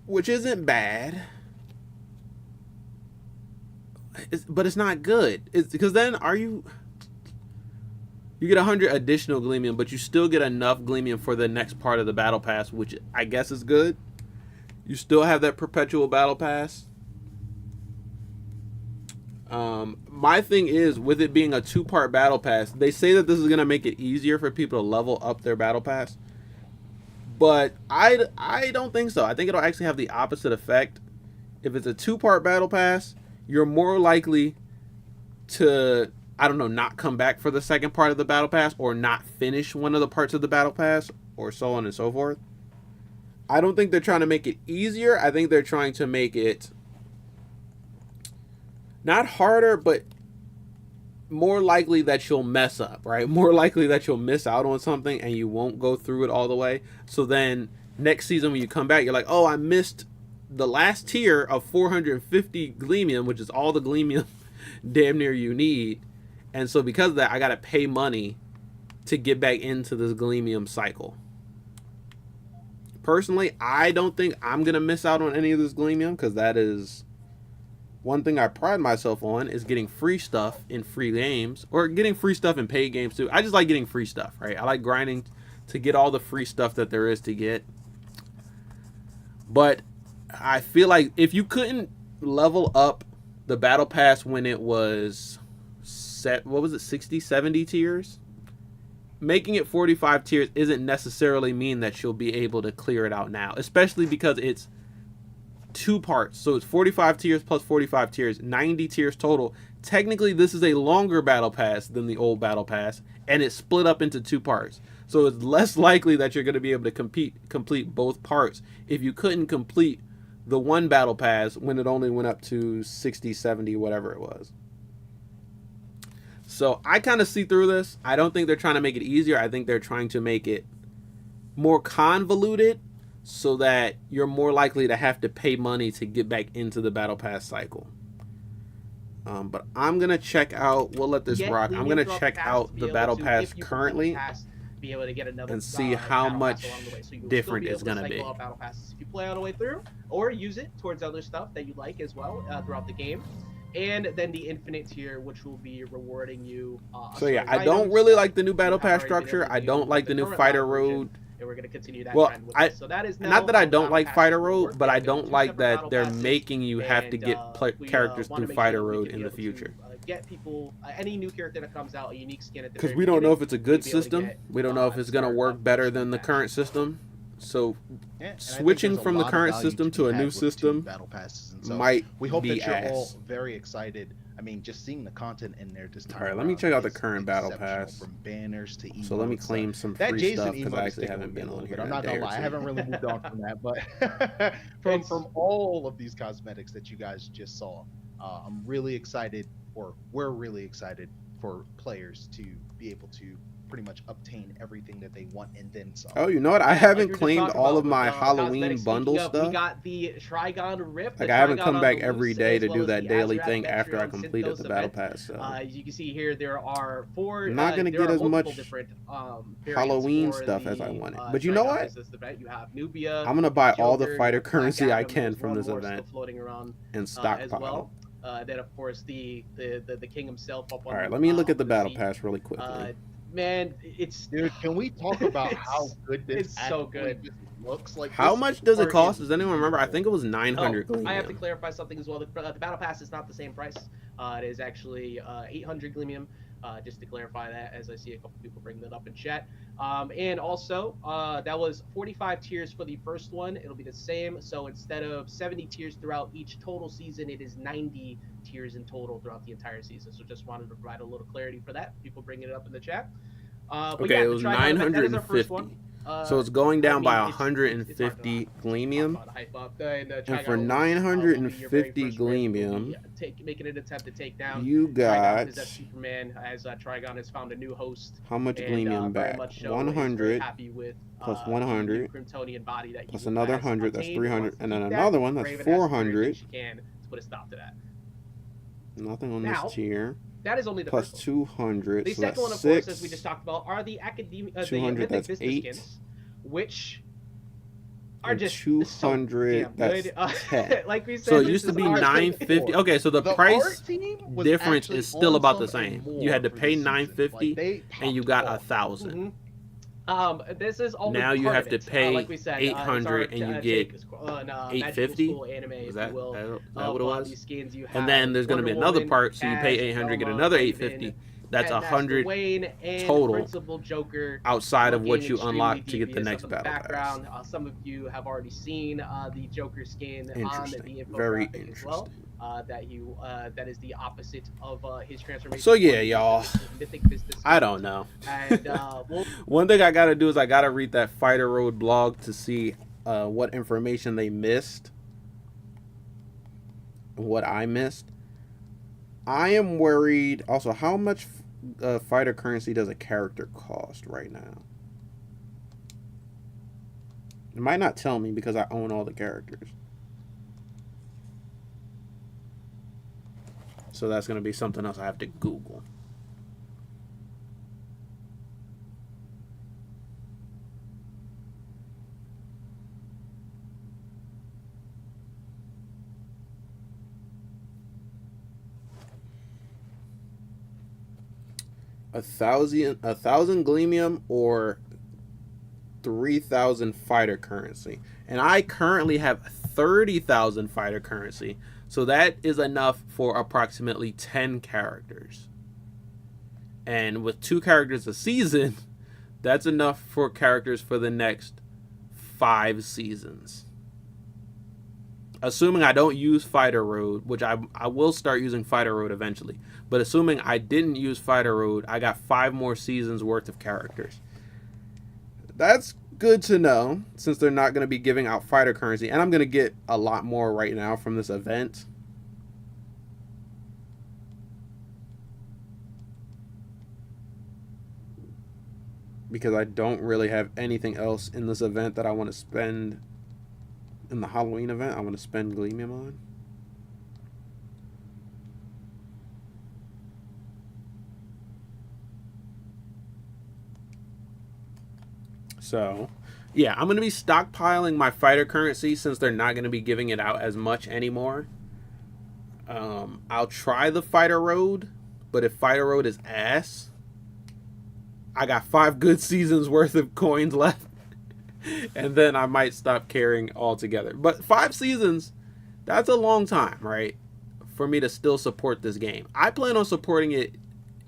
which isn't bad, but it's not good. It's because then you get 100 additional Gleamium, but you still get enough Gleamium for the next part of the battle pass, which I guess is good. You still have that perpetual battle pass. My thing is, with it being a 2-part battle pass, they say that this is gonna make it easier for people to level up their battle pass. But I don't think so. I think it'll actually have the opposite effect. If it's a 2-part battle pass, you're more likely to, I don't know, not come back for the second part of the battle pass, or not finish one of the parts of the battle pass, or so on and so forth. I don't think they're trying to make it easier. I think they're trying to make it not harder, but more likely that you'll mess up, right? More likely that you'll miss out on something and you won't go through it all the way. So then next season when you come back, you're like, oh, I missed the last tier of 450 Gleamium, which is all the Gleamium damn near you need. And so because of that, I got to pay money to get back into this Gleamium cycle. Personally, I don't think I'm going to miss out on any of this Gleamium, because that is one thing I pride myself on, is getting free stuff in free games, or getting free stuff in paid games too. I just like getting free stuff, right? I like grinding to get all the free stuff that there is to get. But I feel like if you couldn't level up the battle pass when it was set, what was it, 60, 70 tiers? Making it 45 tiers isn't necessarily mean that you'll be able to clear it out now, especially because it's 2 parts. So it's 45 tiers plus 45 tiers, 90 tiers total. Technically, this is a longer battle pass than the old battle pass, and it's split up into 2 parts. So it's less likely that you're going to be able to complete both parts if you couldn't complete the one battle pass when it only went up to 60, 70, whatever it was. So I kind of see through this. I don't think they're trying to make it easier. I think they're trying to make it more convoluted, so that you're more likely to have to pay money to get back into the battle pass cycle. But I'm gonna check out. We'll let this rock. I'm gonna check out the battle pass currently be able to get another and see how much different it's gonna be. Battle passes if you play all the way through, or use it towards other stuff that you like as well throughout the game. And then the infinite tier, which will be rewarding you. So yeah, I don't really like the new battle pass structure. I don't like the new fighter road. And we're going to continue that trend with this. So that is not that I don't like Fighter Road, but I don't like that they're making you have to get characters through Fighter Road in the future. Get people, any new character that comes out, a unique skin at the because we don't know if it's a good system. We don't know if it's going to work better than the current system. So switching from the current system to a new system battle passes, and so might we hope be that you're ass. all very excited. I mean, just seeing the content in there this time. All right, let me check out the current battle pass. From banners to emotes, so let me claim some free stuff because I actually haven't been on here. I'm not gonna lie, I haven't really moved on from that, but from all of these cosmetics that you guys just saw, I'm really excited, or we're really excited for players to be able to pretty much obtain everything that they want and then some. Oh, you know what? I Like haven't we were just claimed talking all about of with, my Halloween cosmetics. bundle Speaking of, we stuff. got the Trigon Rift. Like, the I haven't Trigon come on back the every loose, day as to well do as that the daily Azerath, thing after I Metrion, completed Zinthos the battle event. pass. So As you can see here, there are I'm not gonna there get are as multiple much different Halloween for stuff the as I wanted. But you know Trigon what? business event. You have Nubia, I'm gonna buy all the Joker, you fighter have Black currency I Adam, can there's from one this more event still floating around and as stockpile. well. Then of course the king himself up on. All right, let me look at the battle seat. pass really quickly. Man, it's Dude, can we talk about how good this it's so actually good. just looks? Like, How this much does it art cost? is Does anyone remember? I beautiful. think it was 900 Oh, I have to Gleamium. clarify something as well. The battle pass is not the same price. It is actually 800 Gleamium. Just to clarify that, as I see a couple people bring that up in chat. And also, that was 45 tiers for the first one. It'll be the same. So instead of 70 tiers throughout each total season, it is 90 tiers in total throughout the entire season. So just wanted to provide a little clarity for that. People bringing it up in the chat. But Okay, yeah, it the was Trigon event, that is our first 950. one. So it's going down by it's hard to 150 not Gleamium. talk about hype up. And And for Trigon will be your very 950 first rip. We'll be, Gleamium, making an attempt to take down you Trigon got possessed Superman, as Trigon has found a new host. how much And Gleamium very back? much so is very 100 happy with plus the new 100 Kryptonian body that plus he another has 100. That's obtained. 300, Wants to and then keep that. another one. That's Raven has to do 400. everything she can to put a stop to that. Nothing on Now, this tier. That is only the Plus first one. 200. The So second one, that's of course, 6. as we just talked about, are the academic, the 200, mythic that's business 8. skins, which are And just 200. so that's good. 10. Like we said, So it this used to is be our 950. Okay, so the art price team was difference actually is still about the awesome and same. more You had to for pay this season. 950 Like, they and you popped got off. Mhm. 1,000. This is only Now you part have of to it. pay Like we said, 800 and you get magical 850? school anime, Is if that, you will, is that what it was? these skins. You have And then there's going to be Wonder another Woman, part, so you pay Cass, 800, get Velma, another Raven, 850. That's Headmaster 100 Wayne, and total Principal Joker. outside of what looking you extremely unlock to get the devious next up in the battle pass. background. Some of you have already seen the Joker skin on Interesting. the infographic Very as interesting. well. That is the opposite of his transformation. So yeah, from the y'all. mythic business I skins. don't know. And we'll One thing I gotta do is I gotta read that Fighter Road blog to see what information they missed, what I missed. I am worried. Also, how much fighter currency does a character cost right now? It might not tell me because I own all the characters. So that's gonna be something else I have to Google. A thousand Gleamium or 3,000 fighter currency, and I currently have 30,000 fighter currency, so that is enough for approximately 10 characters. And with 2 characters a season, that's enough for characters for the next 5 seasons. Assuming I don't use Fighter Road, which I will start using Fighter Road eventually. But assuming I didn't use Fighter Road, I got 5 more seasons worth of characters. That's good to know, since they're not going to be giving out fighter currency. And I'm going to get a lot more right now from this event. Because I don't really have anything else in this event that I want to spend. In the Halloween event, I want to spend Gleamium on. So, yeah, I'm going to be stockpiling my fighter currency since they're not going to be giving it out as much anymore. I'll try the Fighter Road, but if Fighter Road is ass, I got 5 good seasons worth of coins left. And then I might stop caring altogether. But 5 seasons, that's a long time, right? For me to still support this game. I plan on supporting it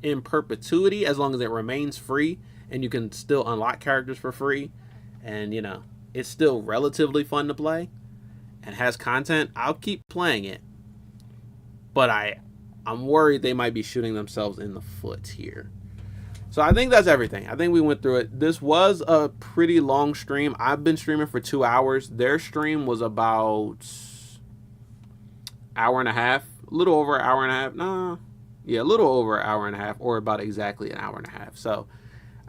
in perpetuity as long as it remains free and you can still unlock characters for free. And, you know, it's still relatively fun to play and has content. I'll keep playing it. But I'm worried they might be shooting themselves in the foot here. So I think that's everything. I think we went through it. This was a pretty long stream. I've been streaming for 2 hours. Their stream was about hour and a half. A little over an hour and a half. No. Yeah, a little over an hour and a half, or about exactly an hour and a half. So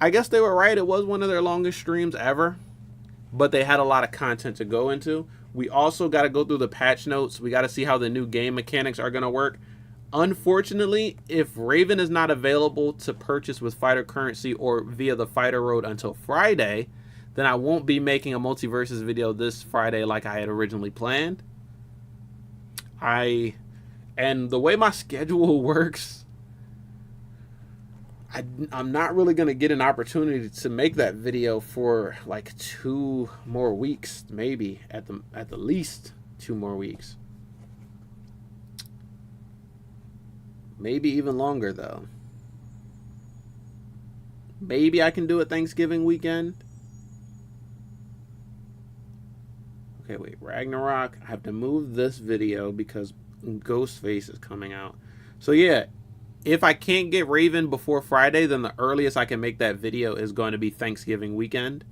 I guess they were right. It was one of their longest streams ever, but they had a lot of content to go into. We also got to go through the patch notes. We got to see how the new game mechanics are going to work. Unfortunately, if Raven is not available to purchase with fighter currency or via the fighter road until Friday, then I won't be making a Multiversus video this Friday like I had originally planned. And the way my schedule works, I'm not really going to get an opportunity to make that video for like 2 more weeks, maybe at the least 2 more weeks. Maybe even longer, though. Maybe I can do it Thanksgiving weekend. Okay, wait. Ragnarok. I have to move this video because Ghostface is coming out. So, yeah. If I can't get Raven before Friday, then the earliest I can make that video is going to be Thanksgiving weekend.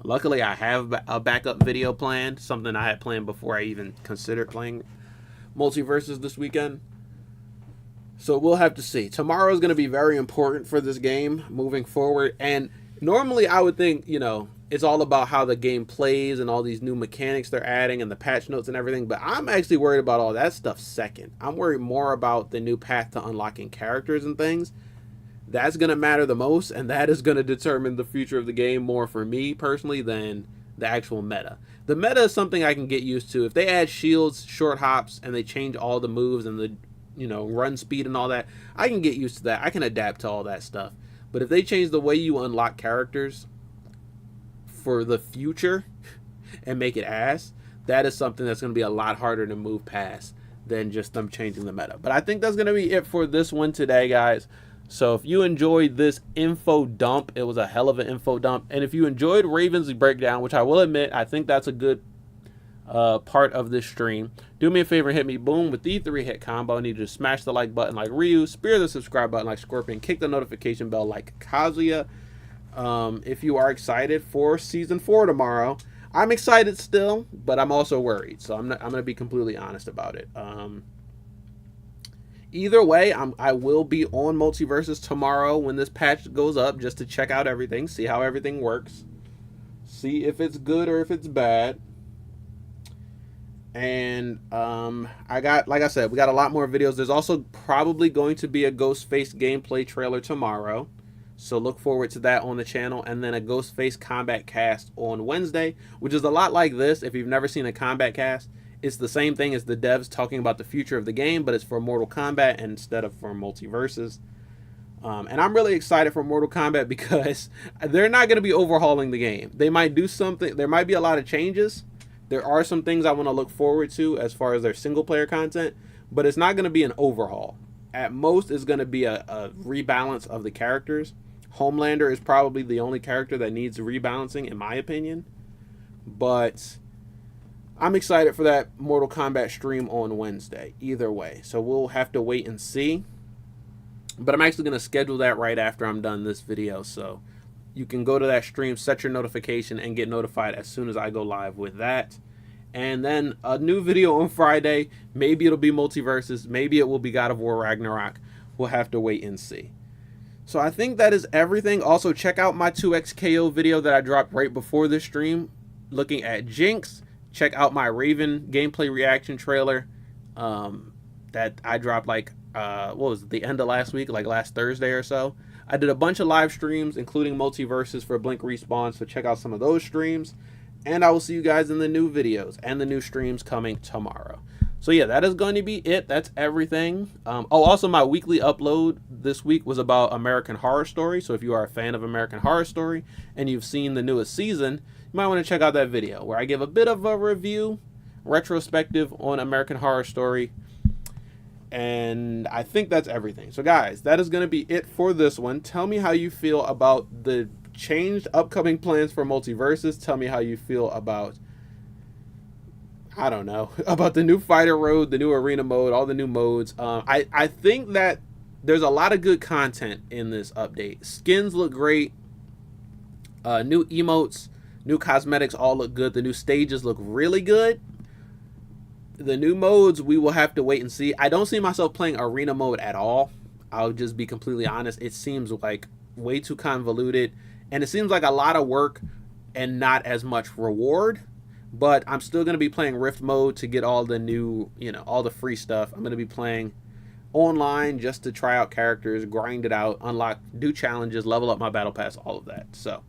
Luckily, I have a backup video planned. Something I had planned before I even considered playing Multiversus this weekend. So we'll have to see. Tomorrow is going to be very important for this game moving forward. And normally I would think, you know, it's all about how the game plays and all these new mechanics they're adding and the patch notes and everything. But I'm actually worried about all that stuff second. I'm worried more about the new path to unlocking characters and things. That's going to matter the most. And that is going to determine the future of the game more for me personally than the actual meta. The meta is something I can get used to. If they add shields, short hops, and they change all the moves and the, you know, run speed and all that, I can get used to that. I can adapt to all that stuff. But if they change the way you unlock characters for the future and make it ass, that is something that's going to be a lot harder to move past than just them changing the meta. But I think that's going to be it for this one today, guys. So if you enjoyed this info dump, it was a hell of an info dump. And if you enjoyed Raven's breakdown, which I will admit, I think that's a good part of this stream, do me a favor, hit me boom with the 3-hit combo. I need you to smash the like button like Ryu, spear the subscribe button like Scorpion, kick the notification bell like Kazuya. If you are excited for season 4 tomorrow, I'm excited still, but I'm also worried. So I'm going to be completely honest about it. Either way, I will be on Multiversus tomorrow when this patch goes up, just to check out everything, see how everything works, see if it's good or if it's bad. And like I said, we got a lot more videos. There's also probably going to be a Ghostface gameplay trailer tomorrow, so look forward to that on the channel. And then a Ghostface combat cast on Wednesday, which is a lot like this. If you've never seen a combat cast, it's the same thing as the devs talking about the future of the game, but it's for Mortal Kombat instead of for Multiversus. And I'm really excited for Mortal Kombat because they're not going to be overhauling the game. They might do something. There might be a lot of changes. There are some things I want to look forward to as far as their single player content, but it's not going to be an overhaul. At most, it's going to be a rebalance of the characters. Homelander is probably the only character that needs rebalancing, in my opinion. But I'm excited for that Mortal Kombat stream on Wednesday, either way. So we'll have to wait and see. But I'm actually going to schedule that right after I'm done this video. So you can go to that stream, set your notification, and get notified as soon as I go live with that. And then a new video on Friday. Maybe it'll be Multiversus. Maybe it will be God of War Ragnarok. We'll have to wait and see. So I think that is everything. Also, check out my 2x KO video that I dropped right before this stream, looking at Jinx. Check out my Raven gameplay reaction trailer that I dropped like, what was it, the end of last week, like last Thursday or so. I did a bunch of live streams, including Multiversus for Blink Respawn, so check out some of those streams. And I will see you guys in the new videos and the new streams coming tomorrow. So yeah, that is going to be it. That's everything. Oh, also my weekly upload this week was about American Horror Story. So if you are a fan of American Horror Story and you've seen the newest season, you might want to check out that video where I give a bit of a review, retrospective on American Horror Story. And I think that's everything. So guys, that is going to be it for this one. Tell me how you feel about the changed upcoming plans for Multiversus. Tell me how you feel about, I don't know, about the new fighter road, the new arena mode, all the new modes. I think that there's a lot of good content in this update. Skins look great. New emotes, new cosmetics all look good. The new stages look really good. The new modes, we will have to wait and see. I don't see myself playing arena mode at all. I'll just be completely honest. It seems like way too convoluted, and it seems like a lot of work and not as much reward. But I'm still going to be playing Rift mode to get all the new, all the free stuff. I'm going to be playing online just to try out characters, grind it out, unlock new challenges, level up my battle pass, all of that. So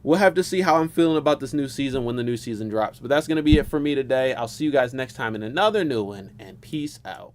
we'll have to see how I'm feeling about this new season when the new season drops. But that's going to be it for me today. I'll see you guys next time in another new one, and peace out.